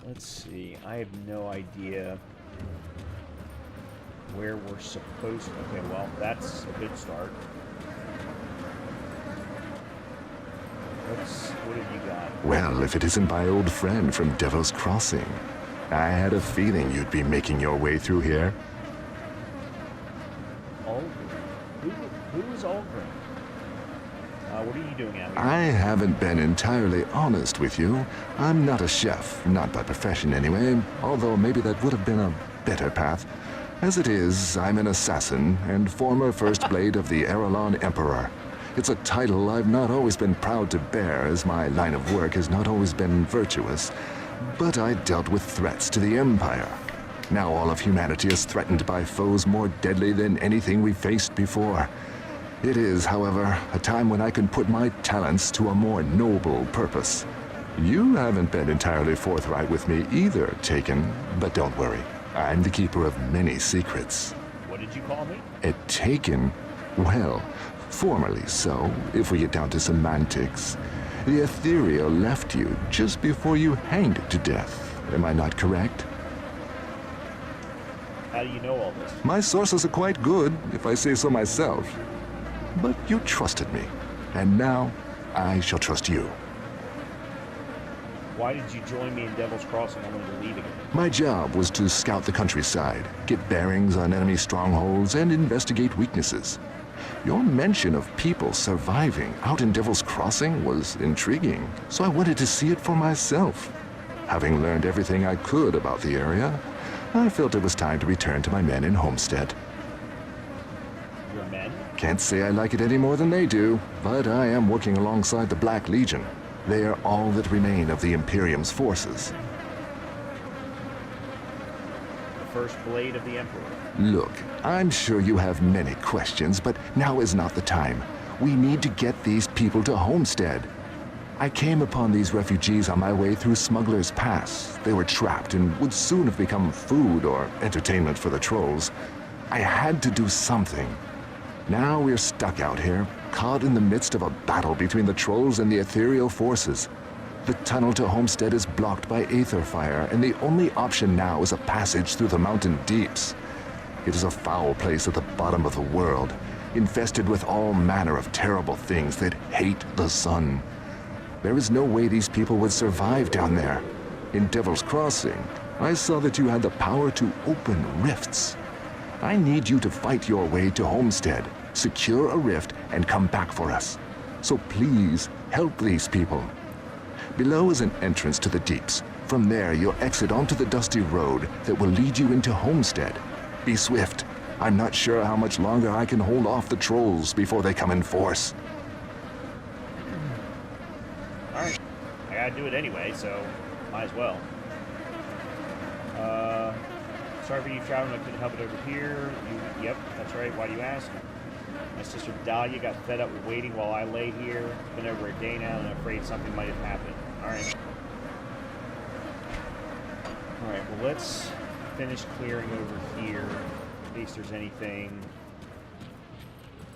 Let's see. I have no idea where we're supposed to... Okay, well, that's a good start. What have you got? Well, if it isn't my old friend from Devil's Crossing. I had a feeling you'd be making your way through here. Aldrin? Who is Aldrin? What are you doing out here? I haven't been entirely honest with you. I'm not a chef, not by profession anyway, although maybe that would have been a better path. As it is, I'm an assassin and former First Blade of the Erelon Emperor. It's a title I've not always been proud to bear, as my line of work has not always been virtuous. But I dealt with threats to the Empire. Now all of humanity is threatened by foes more deadly than anything we faced before. It is, however, a time when I can put my talents to a more noble purpose. You haven't been entirely forthright with me either, Taken, but don't worry. I'm the keeper of many secrets. What did you call me? A Taken? Well, formerly so, if we get down to semantics. The Ethereal left you just before you hanged to death. Am I not correct? How do you know all this? My sources are quite good, if I say so myself. But you trusted me, and now I shall trust you. Why did you join me in Devil's Crossing only to leave again? My job was to scout the countryside, get bearings on enemy strongholds, and investigate weaknesses. Your mention of people surviving out in Devil's Crossing was intriguing, so I wanted to see it for myself. Having learned everything I could about the area, I felt it was time to return to my men in Homestead. Your men? Can't say I like it any more than they do, but I am working alongside the Black Legion. They are all that remain of the Imperium's forces. The First Blade of the Emperor. Look, I'm sure you have many questions, but now is not the time. We need to get these people to Homestead. I came upon these refugees on my way through Smuggler's Pass. They were trapped and would soon have become food or entertainment for the trolls. I had to do something. Now we're stuck out here, caught in the midst of a battle between the trolls and the ethereal forces. The tunnel to Homestead is blocked by aether fire, and the only option now is a passage through the mountain deeps. It is a foul place at the bottom of the world, infested with all manner of terrible things that hate the sun. There is no way these people would survive down there. In Devil's Crossing, I saw that you had the power to open rifts. I need you to fight your way to Homestead, secure a rift, and come back for us. So please, help these people. Below is an entrance to the deeps. From there, you'll exit onto the dusty road that will lead you into Homestead. Be swift. I'm not sure how much longer I can hold off the trolls before they come in force. Alright. I gotta do it anyway, so might as well. Sorry for you traveling, I couldn't help it over here. Yep, that's right. Why do you ask? My sister Dahlia got fed up with waiting while I lay here. It's been over a day now, and I'm afraid something might have happened. Alright. Alright, well, let's finish clearing over here in case there's anything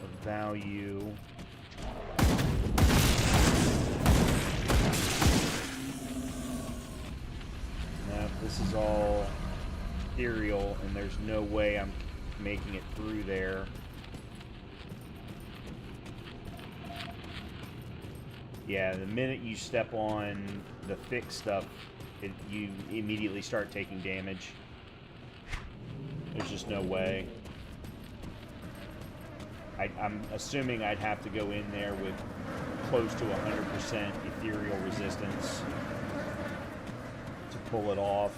of value. Now, this is all ethereal, and there's no way I'm making it through there. Yeah, the minute you step on the thick stuff, you immediately start taking damage. There's just no way. I'm assuming I'd have to go in there with close to 100% ethereal resistance to pull it off.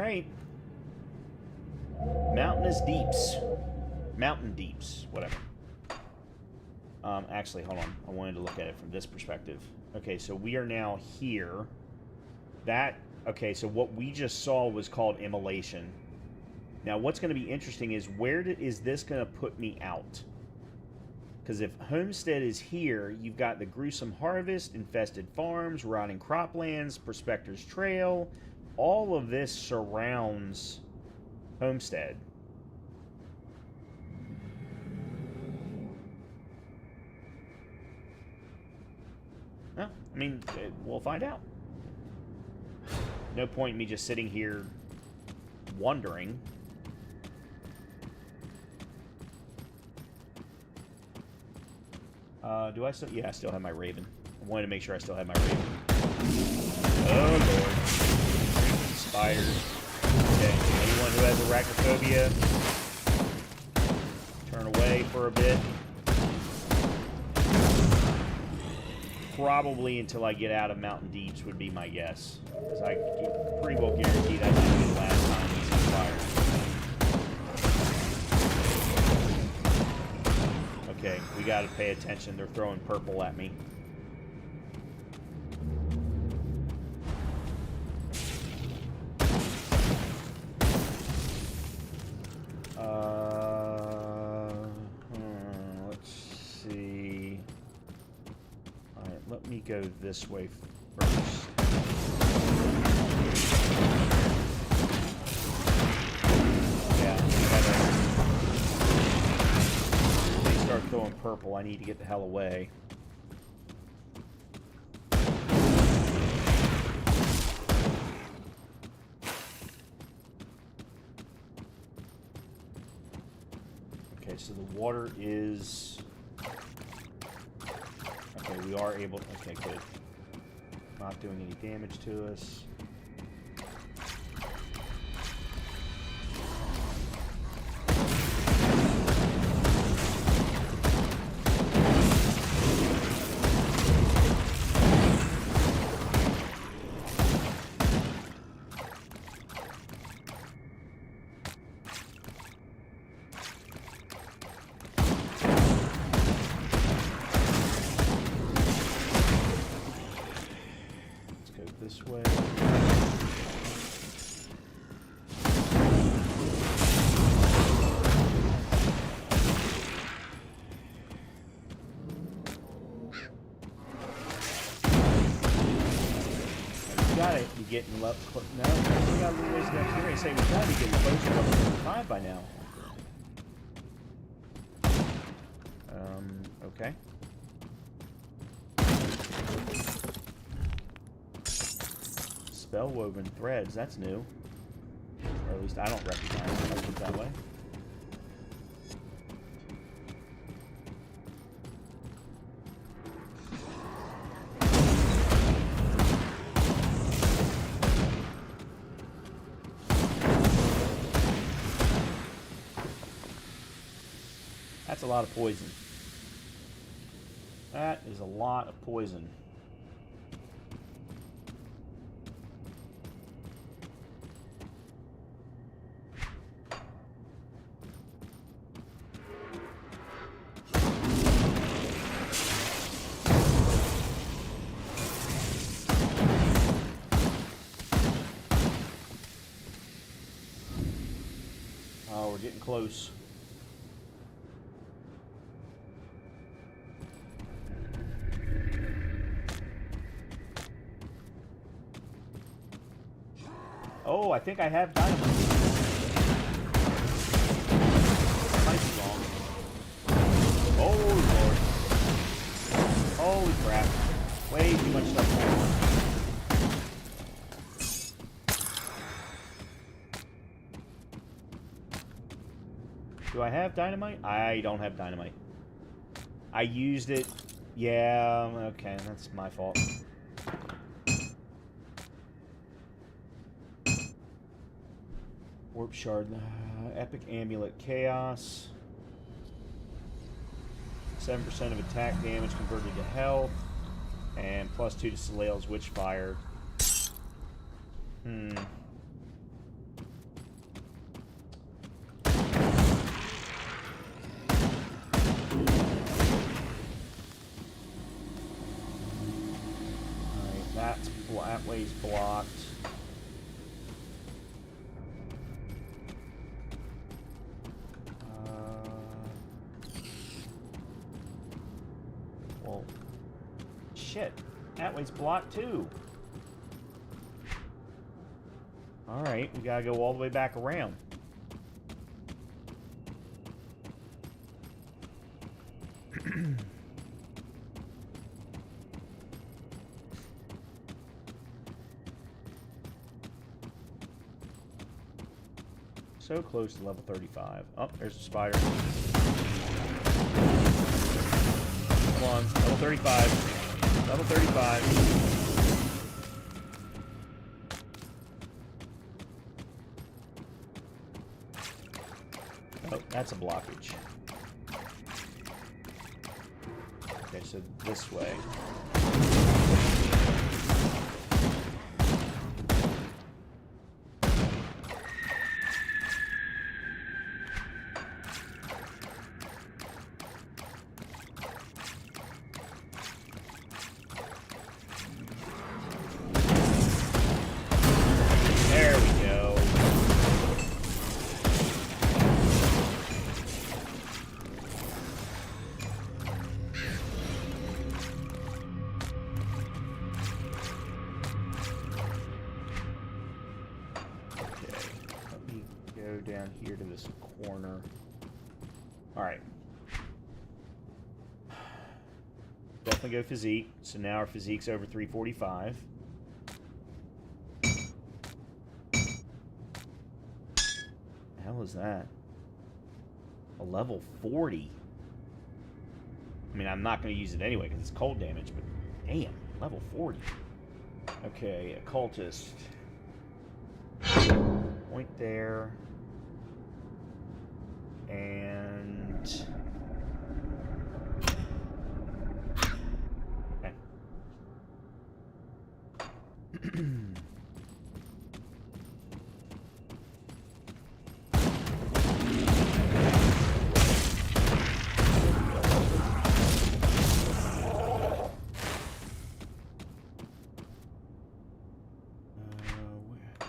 right. Mountainous deeps. Mountain deeps. Whatever. Actually, hold on. I wanted to look at it from this perspective. Okay, so we are now here. Okay, so what we just saw was called immolation. Now, what's going to be interesting is is this going to put me out? Because if Homestead is here, you've got the gruesome harvest, infested farms, rotting croplands, Prospector's Trail. All of this surrounds Homestead. Well, I mean, we'll find out. No point in me just sitting here wondering. Do I still... Yeah, I still have my Raven. I wanted to make sure I still have my Raven. Oh, Lord. Spiders. Okay, anyone who has arachnophobia, turn away for a bit. Probably until I get out of Mountain Deeps would be my guess. Because I can pretty well guarantee that's going to be the last time he's inspired. Okay, we got to pay attention. They're throwing purple at me. Let's see. Alright, let me go this way first. Yeah, they start throwing purple. I need to get the hell away. Okay, so the water is... Okay, we are able... Okay, good. Not doing any damage to us. This way. We gotta be getting up. No, we got a little ways to go. You're gonna say we gotta be getting close to level 25 by now. Okay. Spell-woven threads, that's new. Or at least I don't recognize it. I'll put it that way. That's a lot of poison. That is a lot of poison. Oh, we're getting close. Oh, I think I have dynamite. Might be wrong. Oh, Lord. Holy crap. Way too much stuff going on. Do I have dynamite? I don't have dynamite. I used it. Yeah, okay, that's my fault. Warp Shard. Epic Amulet Chaos. 7% of attack damage converted to health. And +2 to Soleil's Witchfire. That way's blocked. Well, shit. That way's blocked too. Alright, we gotta go all the way back around. So close to level 35. Oh, there's a spider. Come on, level 35. Level 35. Oh, that's a blockage. Okay, so this way. There we go. Down here to this corner. Alright. Definitely go physique. So now our physique's over 345. The hell is that? A level 40. I mean, I'm not going to use it anyway because it's cold damage, but damn, level 40. Okay, occultist. Point there. And okay.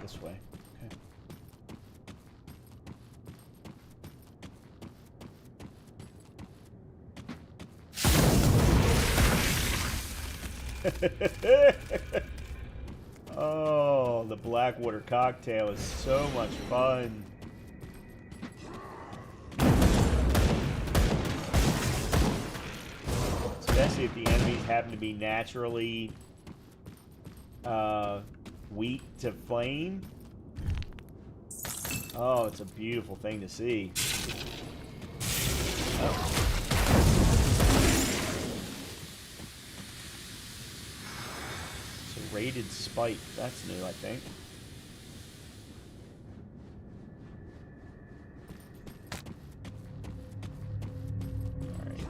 This way. Oh, the Blackwater cocktail is so much fun. Especially if the enemies happen to be naturally weak to flame. Oh, it's a beautiful thing to see. Oh. Rated spike. That's new, I think. Alright.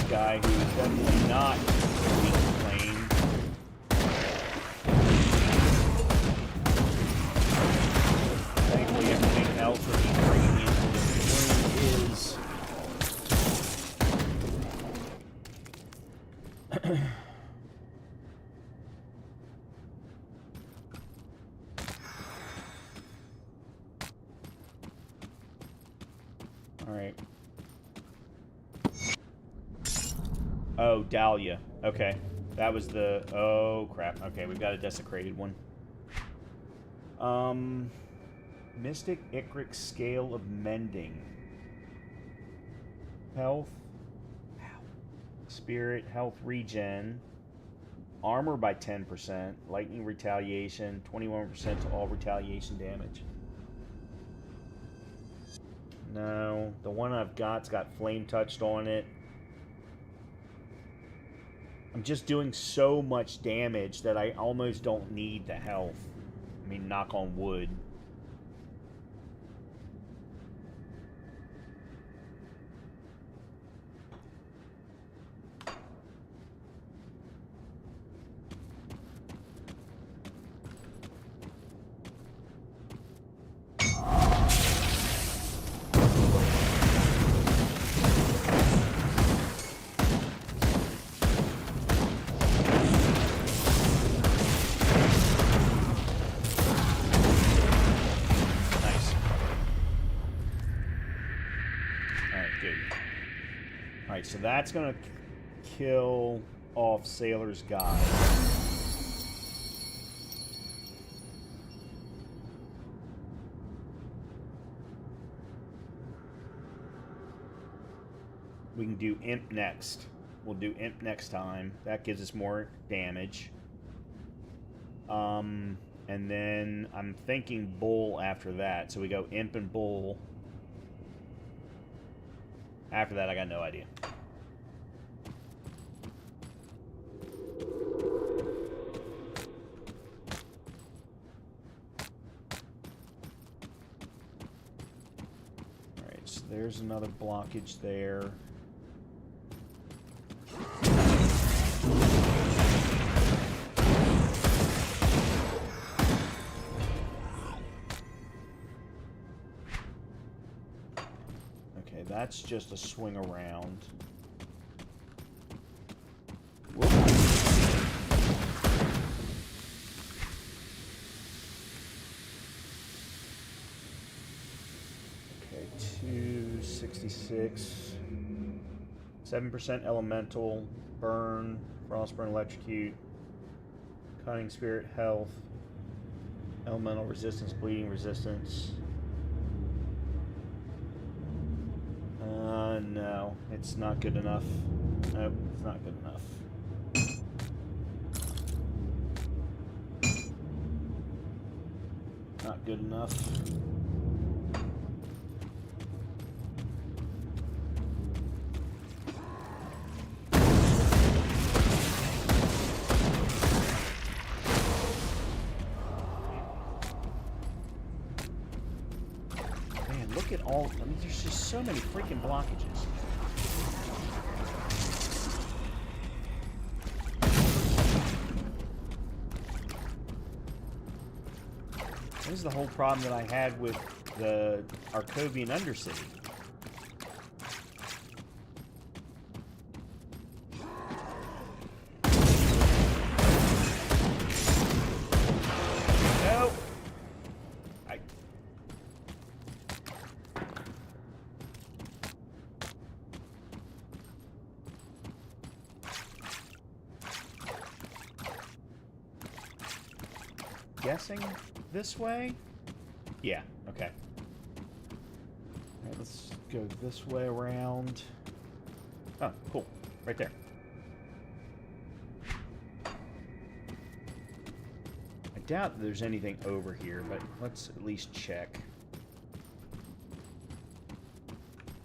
Guy who is definitely not weak to flame. Thankfully, everything else that he's bringing into this room is all right. Oh, Dahlia. Okay. That was the... Oh, crap. Okay, we've got a desecrated one. Mystic Icric Scale of Mending. Health. Spirit. Health regen. Armor by 10%. Lightning retaliation. 21% to all retaliation damage. No, the one I've got's got flame touched on it. I'm just doing so much damage that I almost don't need the health. I mean, knock on wood. So that's going to kill off Sailor's Guide. We can do Imp next. We'll do Imp next time. That gives us more damage. And then I'm thinking Bull after that. So we go Imp and Bull. After that, I got no idea. Alright, so there's another blockage there. That's just a swing around. Whoop. Okay, 266. 7% elemental, burn, frostburn, electrocute, cunning spirit, health, elemental resistance, bleeding resistance. No, it's not good enough. Nope, it's not good enough. Not good enough. Man, look at all... I mean, there's just so many freaking blockages. This is the whole problem that I had with the Arcovian Undercity. Nope. Guessing this way? Yeah, okay. Alright, let's go this way around. Oh, cool. Right there. I doubt there's anything over here, but let's at least check.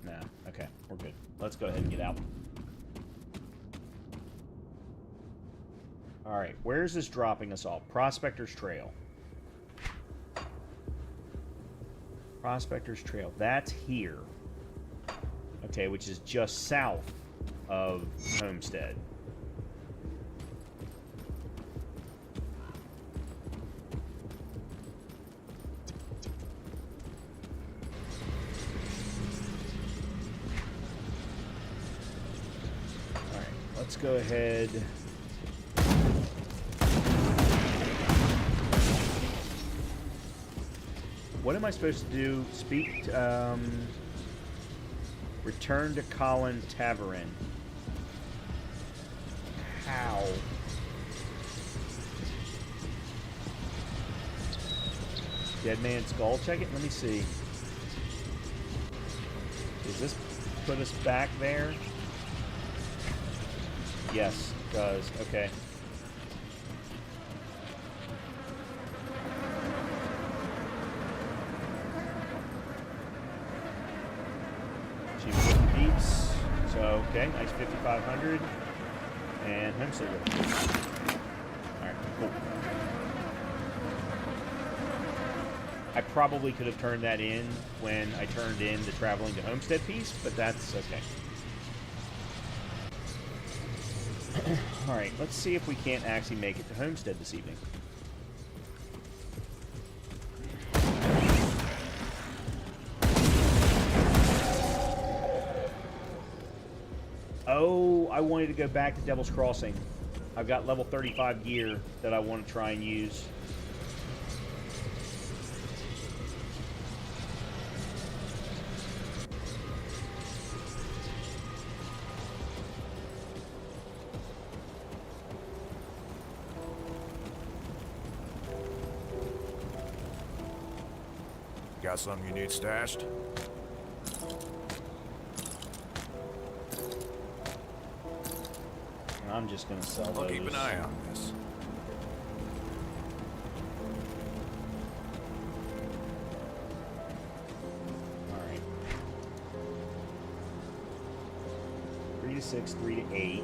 Nah, okay, we're good. Let's go ahead and get out. Alright, where's this dropping us all? Prospector's Trail. Prospector's Trail. That's here. Okay, which is just south of Homestead. Alright, let's go ahead... What am I supposed to do? Speak, return to Colin Tavern. How? Dead Man's Skull? Check it. Let me see. Does this put us back there? Yes, it does. Okay. 5,500. And homestead. Alright, cool. I probably could have turned that in when I turned in the traveling to homestead piece, but that's okay. Alright, let's see if we can't actually make it to homestead this evening. Oh, I wanted to go back to Devil's Crossing. I've got level 35 gear that I want to try and use. Got something you need stashed? I'm just going to sell those. I'll keep an eye on this. Alright. 3 to 6, 3 to 8.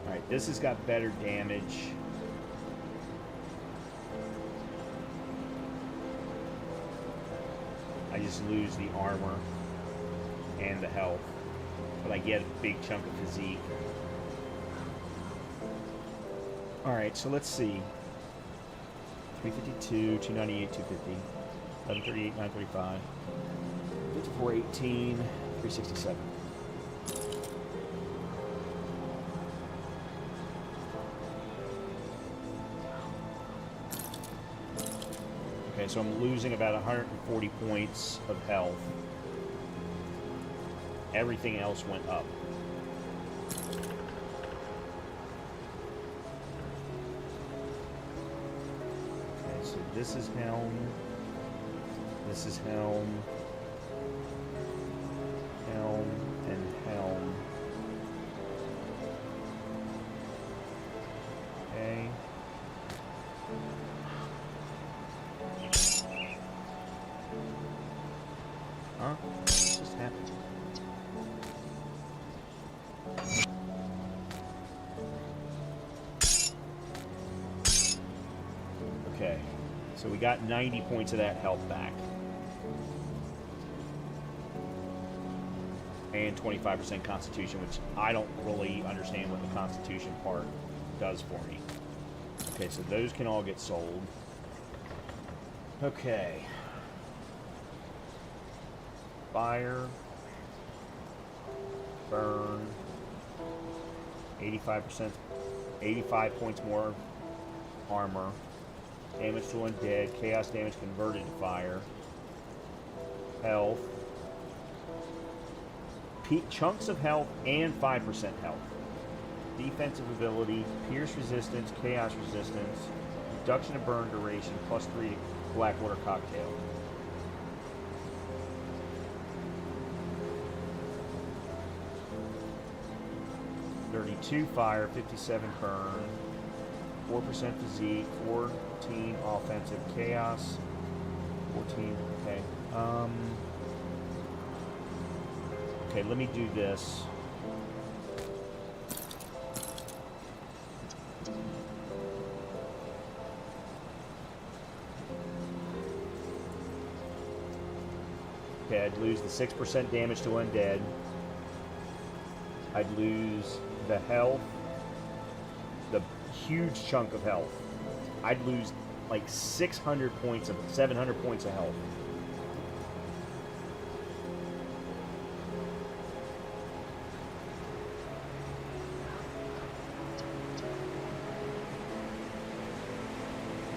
Alright, this has got better damage. I just lose the armor and the health, but I get a big chunk of physique. Alright, so let's see. 352, 298, 250, 1138, 935, 5418, 367. Okay, so I'm losing about 140 points of health. Everything else went up. Okay, so this is helm. This is helm. Helm and helm. Okay. Huh? What just happened? Okay, so we got 90 points of that health back. And 25% constitution, which I don't really understand what the constitution part does for me. Okay, so those can all get sold. Okay. Fire. Burn. 85%. 85 points more armor. Damage to undead. Chaos damage converted to fire. Health. Chunks of health and 5% health. Defensive ability. Pierce resistance. Chaos resistance. Reduction of burn duration. +3 Blackwater cocktail. .32 fire, 57 burn, 4% physique, 14 offensive, chaos, 14. Okay. Okay, let me do this. Okay, I'd lose the 6% damage to undead. I'd lose the health, the huge chunk of health. I'd lose like 700 points of health.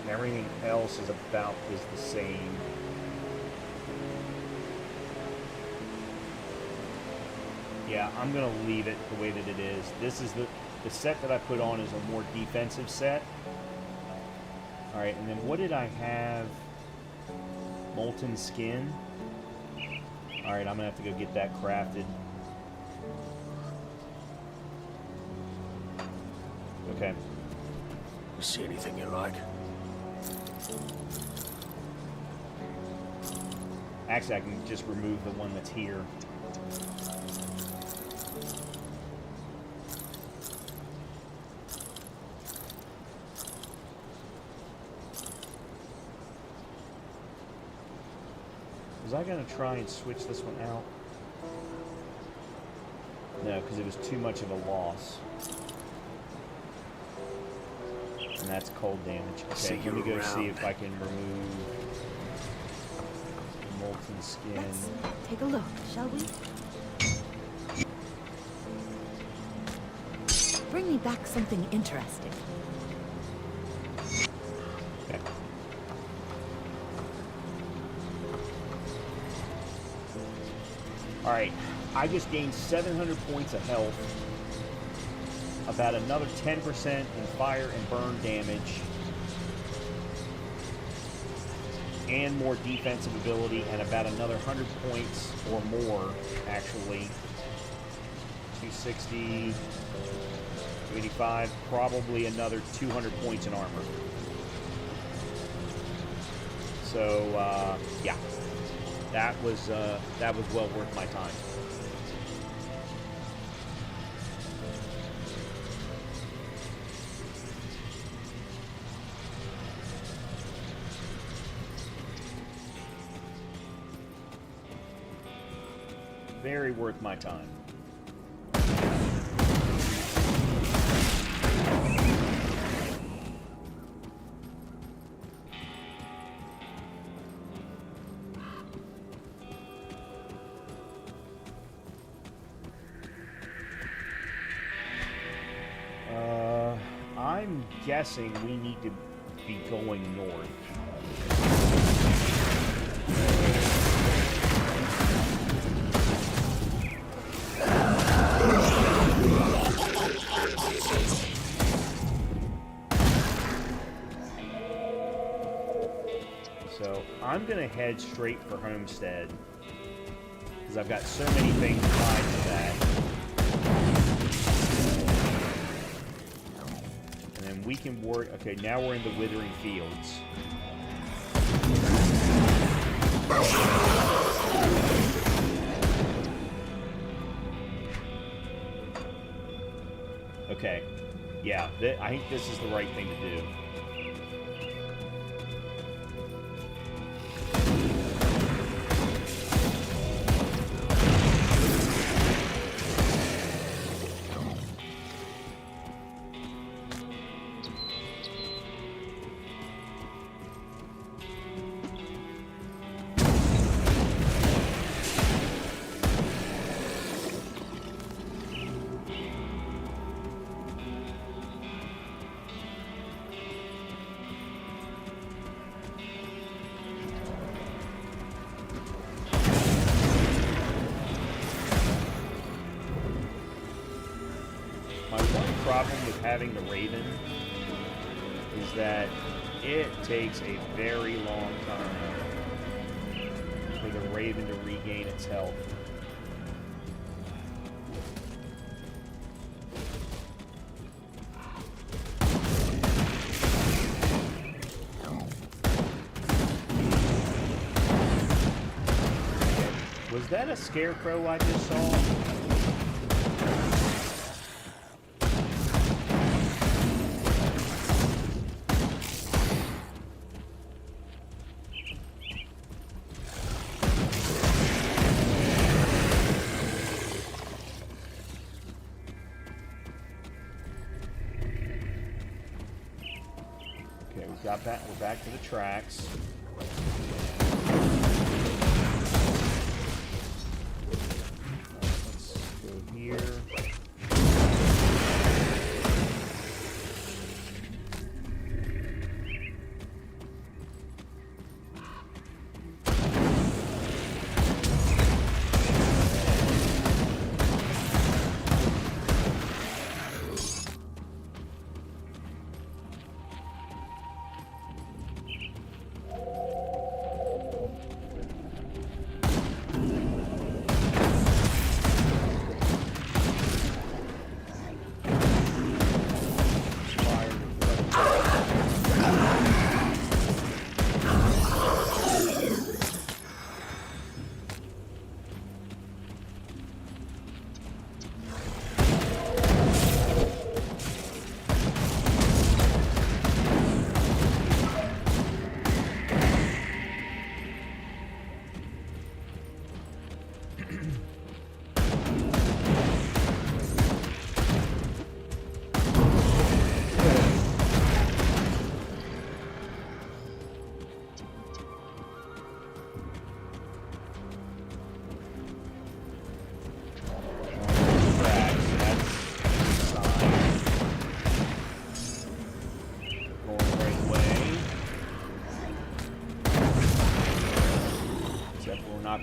Everything else is the same. Yeah, I'm gonna leave it the way that it is. This is the set that I put on is a more defensive set. Alright, and then what did I have? Molten skin. Alright, I'm gonna have to go get that crafted. Okay. You see anything you like? Actually, I can just remove the one that's here. Was I going to try and switch this one out? No, because it was too much of a loss. And that's cold damage. Okay, let me go see if I can remove molten skin. Let's take a look, shall we? Bring me back something interesting. Okay. Alright, I just gained 700 points of health, about another 10% in fire and burn damage, and more defensive ability, and about another 100 points or more, actually. 260, 285, probably another 200 points in armor. So, yeah. That was well worth my time. Very worth my time. I'm guessing we need to be going north. So I'm gonna head straight for Homestead because I've got so many things tied to that. And then we can work. Okay, now we're in the Withering Fields. Okay, yeah, I think this is the right thing to do. Problem with having the Raven is that it takes a very long time for the Raven to regain its health. Was that a scarecrow I just saw? We're back to the tracks. Let's go here.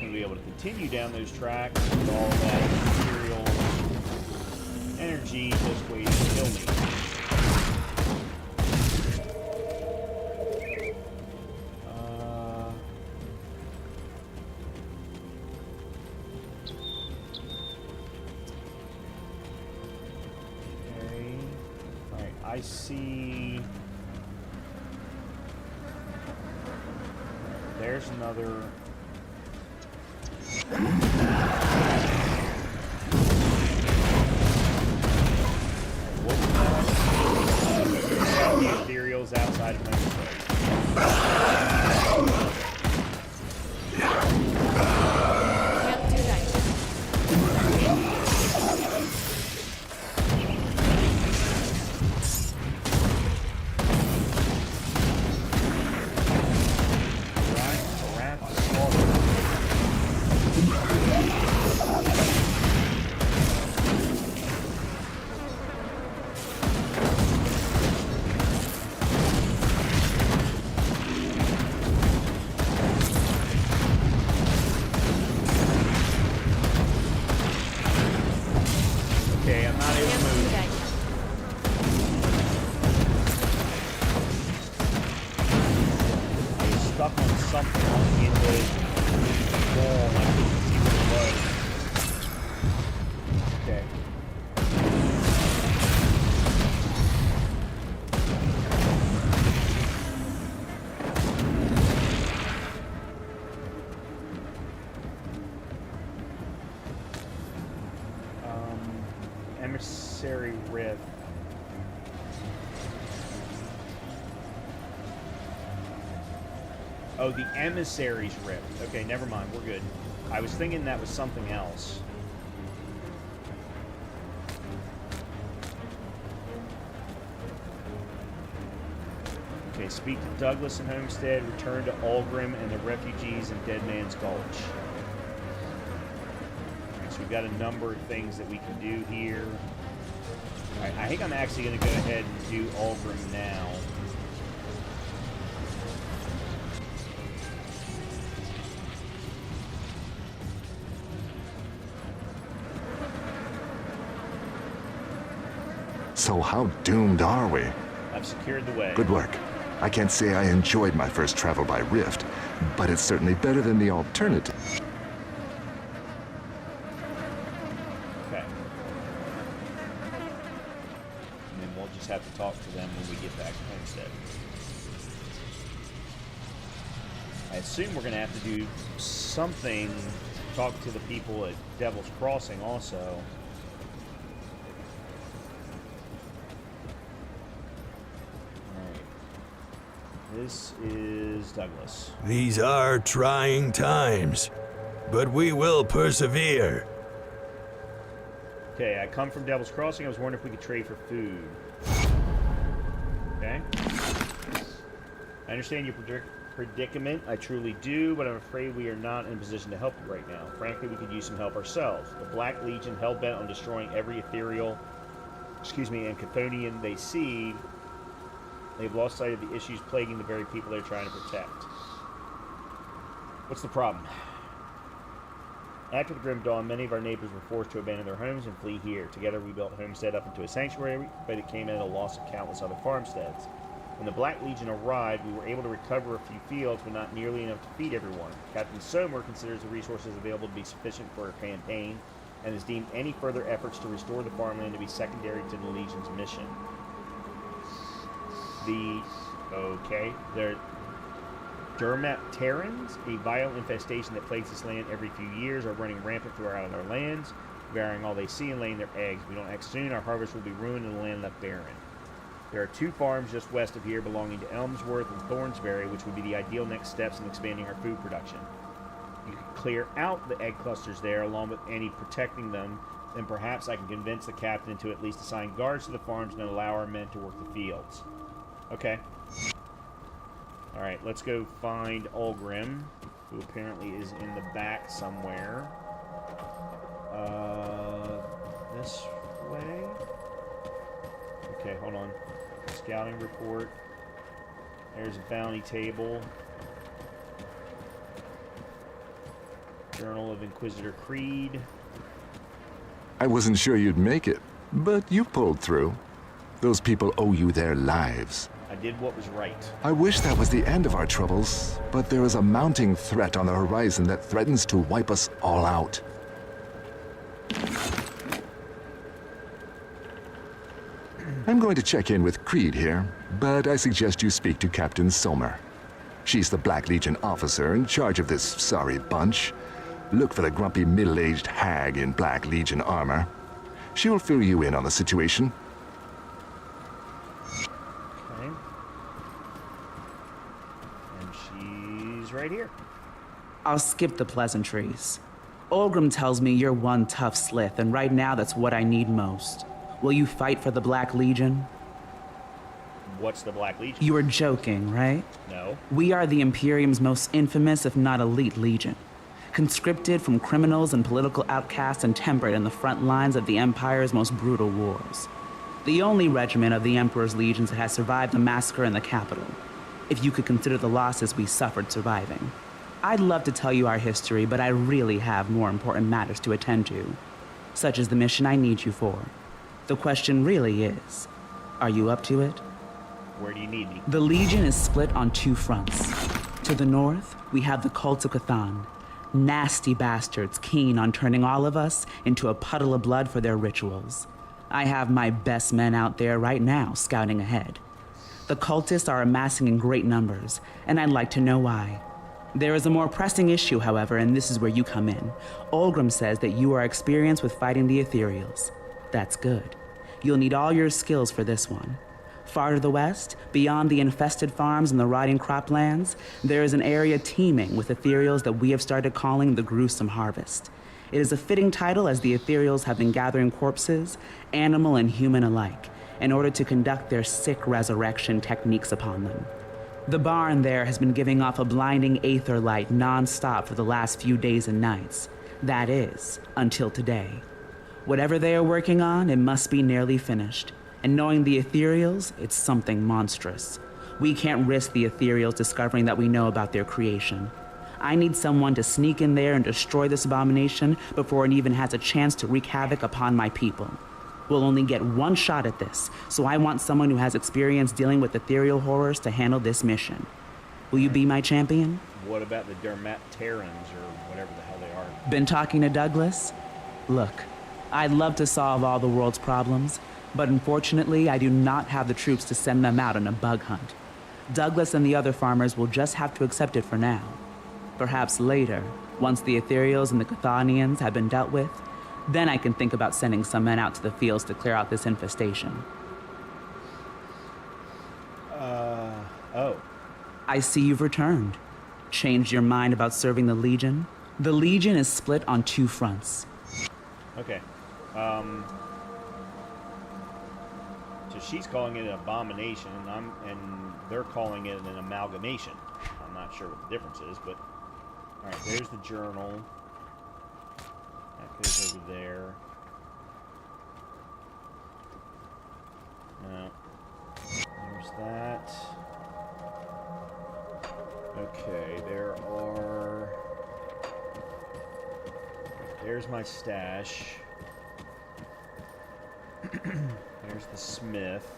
going to be able to continue down those tracks with all that material energy just waiting to kill me. Okay. Alright, I see... There's another... The ethereals outside of my place. Can't do that. Okay, I'm not able to Can't do move. that. I was stuck on something on the end of the wall and I couldn't see what it was. Okay. Emissary Rift. Oh, the Emissary's Rift. Okay, never mind. We're good. I was thinking that was something else. Okay, speak to Douglas and Homestead. Return to Algrim and the refugees in Dead Man's Gulch. Alright, so we've got a number of things that we can do here. Alright, I think I'm actually going to go ahead and do Algrim now. So how doomed are we? I've secured the way. Good work. I can't say I enjoyed my first travel by Rift, but it's certainly better than the alternative. Okay. And then we'll just have to talk to them when we get back to Homestead. I assume we're going to have to do something, talk to the people at Devil's Crossing also. This is Douglas. These are trying times, but we will persevere. Okay, I come from Devil's Crossing. I was wondering if we could trade for food. Okay. I understand your predicament. I truly do, but I'm afraid we are not in a position to help you right now. Frankly, we could use some help ourselves. The Black Legion, hell-bent on destroying every ethereal, and Chthonian they see, they've lost sight of the issues plaguing the very people they're trying to protect. What's the problem? After the Grim Dawn, many of our neighbors were forced to abandon their homes and flee here. Together we built Homestead up into a sanctuary, but it came at a loss of countless other farmsteads. When the Black Legion arrived, we were able to recover a few fields, but not nearly enough to feed everyone. Captain Somer considers the resources available to be sufficient for a campaign, and has deemed any further efforts to restore the farmland to be secondary to the Legion's mission. They're Dermapterans, a vile infestation that plagues this land every few years, are running rampant throughout our lands, devouring all they see and laying their eggs. If we don't act soon, our harvest will be ruined and the land left barren. There are 2 farms just west of here belonging to Elmsworth and Thornsbury, which would be the ideal next steps in expanding our food production. You can clear out the egg clusters there, along with any protecting them, and perhaps I can convince the captain to at least assign guards to the farms and allow our men to work the fields. Okay. Alright, let's go find Algrim, who apparently is in the back somewhere. This way? Okay, hold on. Scouting report. There's a bounty table. Journal of Inquisitor Creed. I wasn't sure you'd make it, but you pulled through. Those people owe you their lives. I did what was right. I wish that was the end of our troubles, but there is a mounting threat on the horizon that threatens to wipe us all out. I'm going to check in with Creed here, but I suggest you speak to Captain Somer. She's the Black Legion officer in charge of this sorry bunch. Look for the grumpy middle-aged hag in Black Legion armor. She'll fill you in on the situation. Okay. And she's right here. I'll skip the pleasantries. Olgrim tells me you're one tough slith, and right now that's what I need most. Will you fight for the Black Legion? What's the Black Legion? You were joking, right? No. We are the Imperium's most infamous, if not elite, legion. Conscripted from criminals and political outcasts and tempered in the front lines of the Empire's most brutal wars. The only regiment of the Emperor's legions that has survived the massacre in the capital, if you could consider the losses we suffered surviving. I'd love to tell you our history, but I really have more important matters to attend to, such as the mission I need you for. The question really is, are you up to it? Where do you need me? The Legion is split on two fronts. To the north, we have the Cult of Cthulhu, nasty bastards keen on turning all of us into a puddle of blood for their rituals. I have my best men out there right now scouting ahead. The cultists are amassing in great numbers, and I'd like to know why. There is a more pressing issue, however, and this is where you come in. Olgrim says that you are experienced with fighting the ethereals. That's good. You'll need all your skills for this one. Far to the west, beyond the infested farms and the rotting croplands, there is an area teeming with ethereals that we have started calling the Gruesome Harvest. It is a fitting title as the ethereals have been gathering corpses, animal and human alike, in order to conduct their sick resurrection techniques upon them. The barn there has been giving off a blinding aether light non-stop for the last few days and nights. That is, until today. Whatever they are working on, it must be nearly finished. And knowing the ethereals, it's something monstrous. We can't risk the ethereals discovering that we know about their creation. I need someone to sneak in there and destroy this abomination before it even has a chance to wreak havoc upon my people. We'll only get one shot at this, so I want someone who has experience dealing with ethereal horrors to handle this mission. Will you be my champion? What about the Terrans or whatever the hell they are? Been talking to Douglas? Look, I'd love to solve all the world's problems, but unfortunately, I do not have the troops to send them out on a bug hunt. Douglas and the other farmers will just have to accept it for now. Perhaps later, once the ethereals and the Chthonians have been dealt with, then I can think about sending some men out to the fields to clear out this infestation. Oh. I see you've returned. Changed your mind about serving the Legion? The Legion is split on two fronts. Okay. So she's calling it an abomination, and they're calling it an amalgamation. I'm not sure what the difference is, but all right. There's the journal. That goes over there. No. There's that. Okay, there's my stash. There's the smith.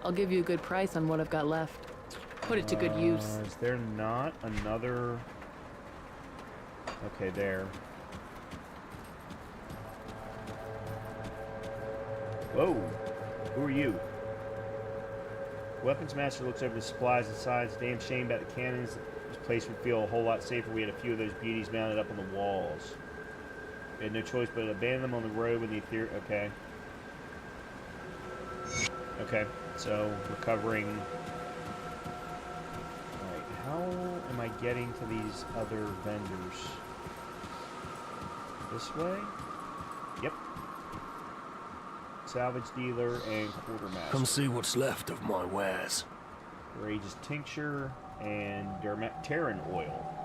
I'll give you a good price on what I've got left. Put it to good use. Is there not another... Okay, there. Whoa! Who are you? Weapons master looks over the supplies and decides, damn shame about the cannons. This place would feel a whole lot safer if we had a few of those beauties mounted up on the walls. We had no choice but to abandon them on the road when the ethereal... Okay. Okay, so recovering... Alright, how am I getting to these other vendors? This way? Yep. Salvage dealer and quartermaster. Come see what's left of my wares. Courageous tincture and Terran oil.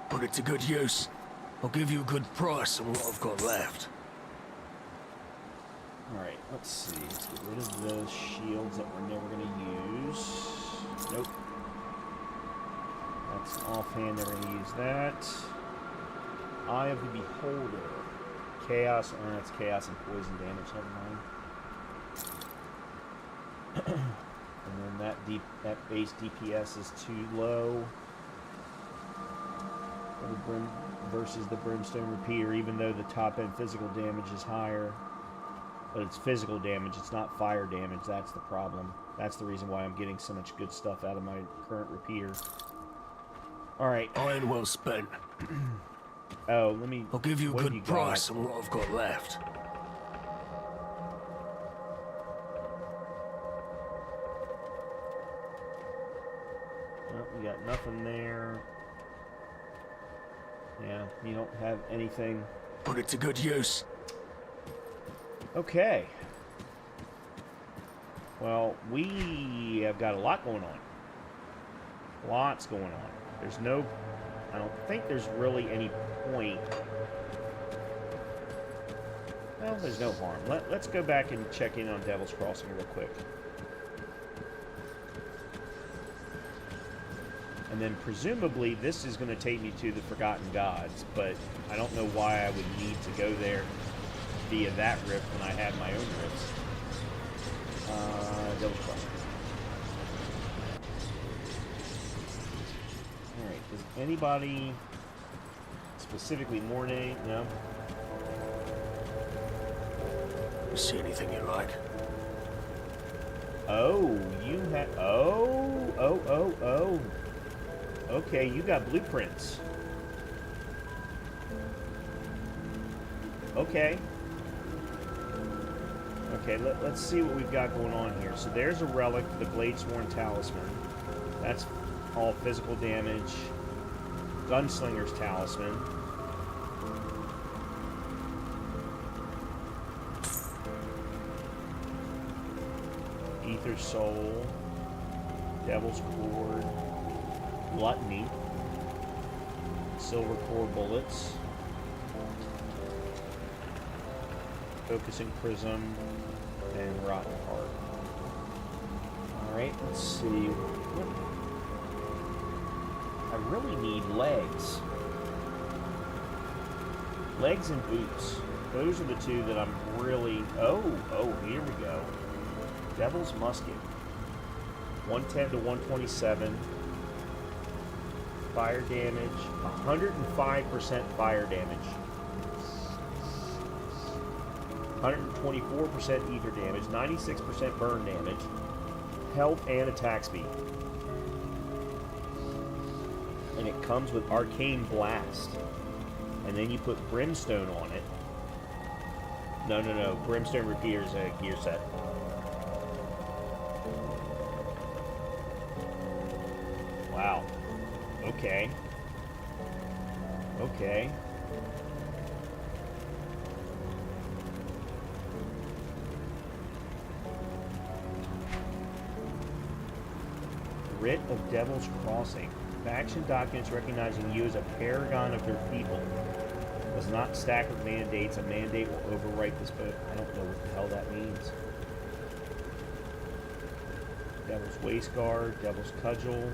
Put it to good use. I'll give you a good price on what I've got left. Alright, let's see. Let's get rid of the shields that we're never going to use. Nope. Offhand, never gonna use that. Eye of the Beholder. Chaos. That's chaos and poison damage. Never mind. And then that base DPS is too low. Versus the Brimstone Repeater, even though the top end physical damage is higher. But it's physical damage, it's not fire damage. That's the problem. That's the reason why I'm getting so much good stuff out of my current repeater. Alright. Iron well spent. Oh, let me... I'll give you a what have good price on what I've got left. Well, we got nothing there. Yeah, you don't have anything. Put it to good use. Okay. Well, we have got a lot going on. Lots going on. There's no... I don't think there's really any point. Well, there's no harm. Let's go back and check in on Devil's Crossing real quick. And then presumably this is going to take me to the Forgotten Gods, but I don't know why I would need to go there via that rift when I have my own rifts. Devil's Crossing. Alright, does anybody specifically Mornay? No? You see anything you like? Oh, you have... Oh. Okay, you got blueprints. Okay. Okay, let's see what we've got going on here. So there's a relic, the Bladesworn Talisman. That's all physical damage. Gunslinger's Talisman. Ether Soul. Devil's Cord. Gluttony. Silver Core Bullets. Focusing Prism. And Rotten Heart. Alright, let's see. I really need legs. Legs and boots. Those are the two that I'm really... Oh, here we go. Devil's Musket. 110 to 127. Fire damage. 105% fire damage. 124% ether damage. 96% burn damage. Health and attack speed. And it comes with Arcane Blast. And then you put Brimstone on it. No. Brimstone Repeater is a gear set. Wow. Okay. Writ of Devil's Crossing. Faction documents recognizing you as a paragon of their people. Does not stack with mandates. A mandate will overwrite this book. I don't know what the hell that means. Devil's Waistguard, Devil's Cudgel.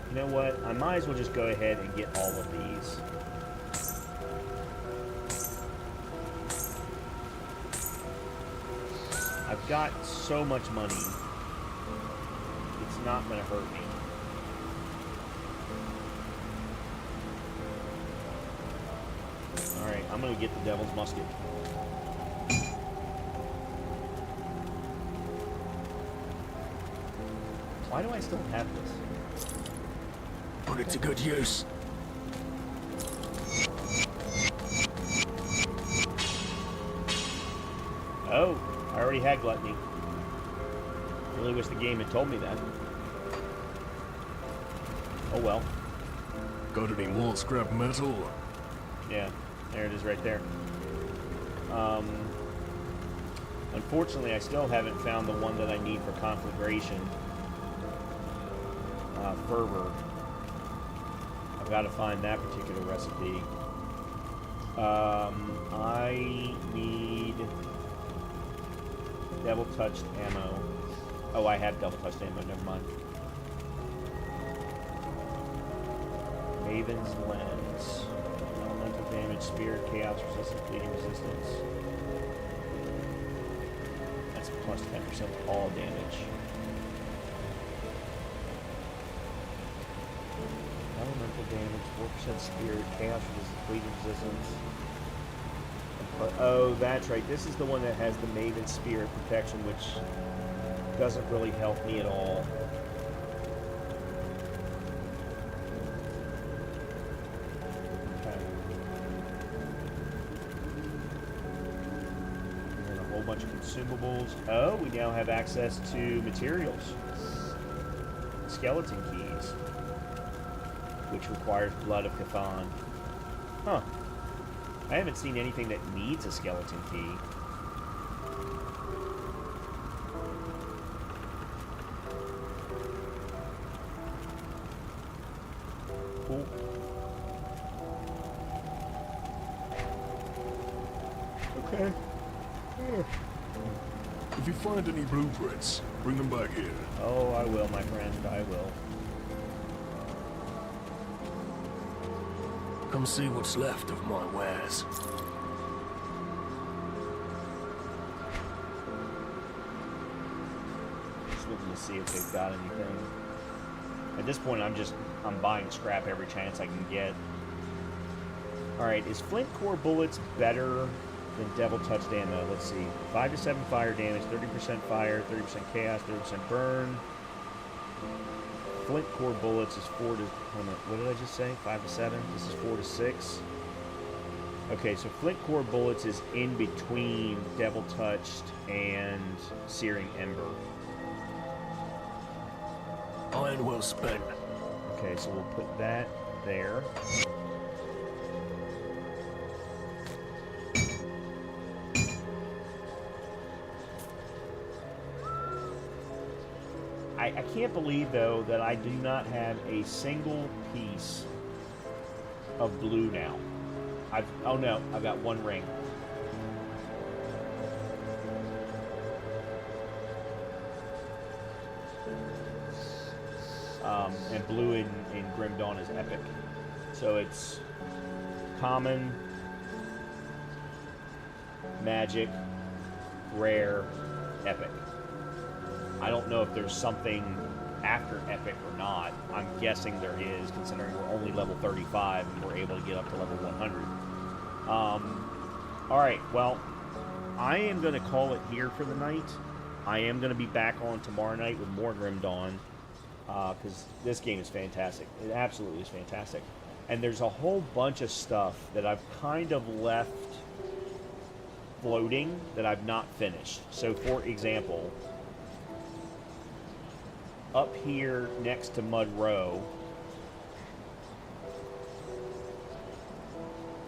You know what? I might as well just go ahead and get all of these. I've got so much money. It's not going to hurt me. Alright, I'm going to get the Devil's Musket. Why do I still have this? Put it to good use. Oh, I already had Gluttony. Really wish the game had told me that. Oh well. Got any more scrap metal? Yeah, there it is right there. Unfortunately, I still haven't found the one that I need for Conflagration. Fervor. I've got to find that particular recipe. I need Devil Touched Ammo. Oh, I have double touch ammo, never mind. Maven's Lens. Elemental damage, spirit, chaos resistance, bleeding resistance. That's plus 10% all damage. Elemental damage, 4% spirit, chaos resistance, bleeding resistance. Oh, that's right. This is the one that has the Maven Spirit protection, which doesn't really help me at all. Okay. And then a whole bunch of consumables. Oh, we now have access to materials. Skeleton keys. Which requires Blood of Cthon. Huh. I haven't seen anything that needs a skeleton key. Cool. Okay. If you find any blueprints, bring them back here. Oh, I will, my friend. I will. Come see what's left of my wares. Just looking to see if they've got anything. At this point, I'm buying scrap every chance I can get. Alright, is flint core bullets better than devil touched ammo? Let's see. 5 to 7 fire damage, 30% fire, 30% chaos, 30% burn. Flint core bullets is 4 to... Hold on, what did I just say? 5 to 7? This is 4 to 6. Okay, so flint core bullets is in between devil touched and searing ember. Iron well spent. Okay, so we'll put that there. I can't believe, though, that I do not have a single piece of blue now. Oh no, I've got one ring. And blue in Grim Dawn is epic. So it's common, magic, rare, epic. I don't know if there's something after epic or not. I'm guessing there is, considering we're only level 35 and we're able to get up to level 100. Alright, well, I am going to call it here for the night. I am going to be back on tomorrow night with more Grim Dawn, because this game is fantastic. It absolutely is fantastic. And there's a whole bunch of stuff that I've kind of left floating that I've not finished. So, for example, up here next to Mud Row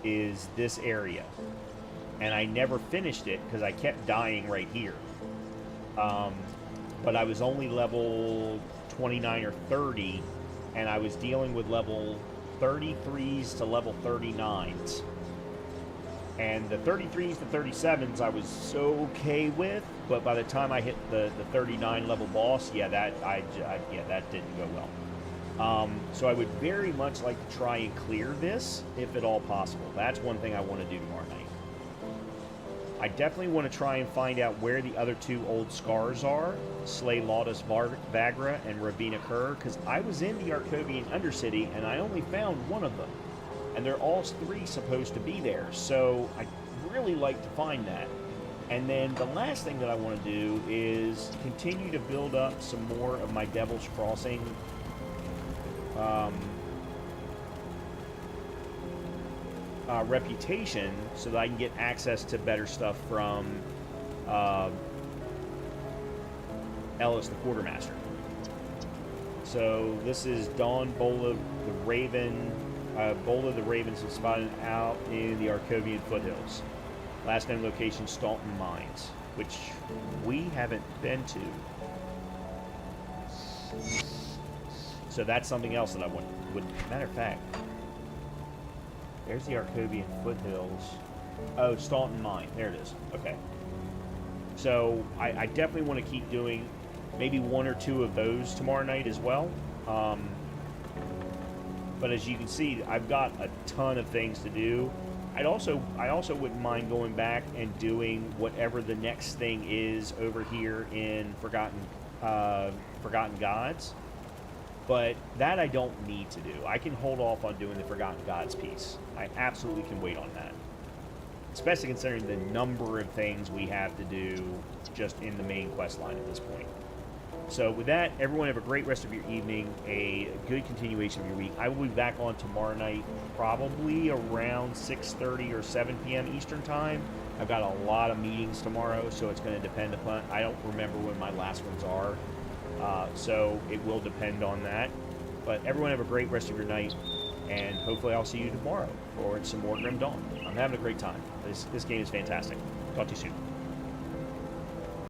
is this area. And I never finished it because I kept dying right here. But I was only level 29 or 30, and I was dealing with level 33s to level 39s. And the 33s to 37s I was so okay with, but by the time I hit the 39 level boss, yeah, that didn't go well. So I would very much like to try and clear this, if at all possible. That's one thing I want to do tomorrow night. I definitely want to try and find out where the other two old scars are, Slay Laudus Vagra and Ravina Kerr, because I was in the Arcovian Undercity and I only found one of them. And they're all three supposed to be there, so I'd really like to find that. And then the last thing that I want to do is continue to build up some more of my Devil's Crossing reputation, so that I can get access to better stuff from Ellis the Quartermaster. So this is Dawn Bola the Raven. Bola the Ravens is spotted out in the Arcovian foothills. Last known location, Staunton Mines, which we haven't been to. So that's something else that I would. Matter of fact, there's the Arcovian foothills. Oh, Staunton Mine. There it is. Okay. So I definitely want to keep doing maybe 1 or 2 of those tomorrow night as well. But as you can see, I've got a ton of things to do. I also wouldn't mind going back and doing whatever the next thing is over here in Forgotten Gods. But that I don't need to do. I can hold off on doing the Forgotten Gods piece. I absolutely can wait on that. Especially considering the number of things we have to do just in the main quest line at this point. So with that, everyone have a great rest of your evening, a good continuation of your week. I will be back on tomorrow night, probably around 6:30 or 7 p.m. Eastern Time. I've got a lot of meetings tomorrow, so it's going to depend upon, I don't remember when my last ones are, so it will depend on that. But everyone have a great rest of your night, and hopefully I'll see you tomorrow for some more Grim Dawn. I'm having a great time. This game is fantastic. Talk to you soon.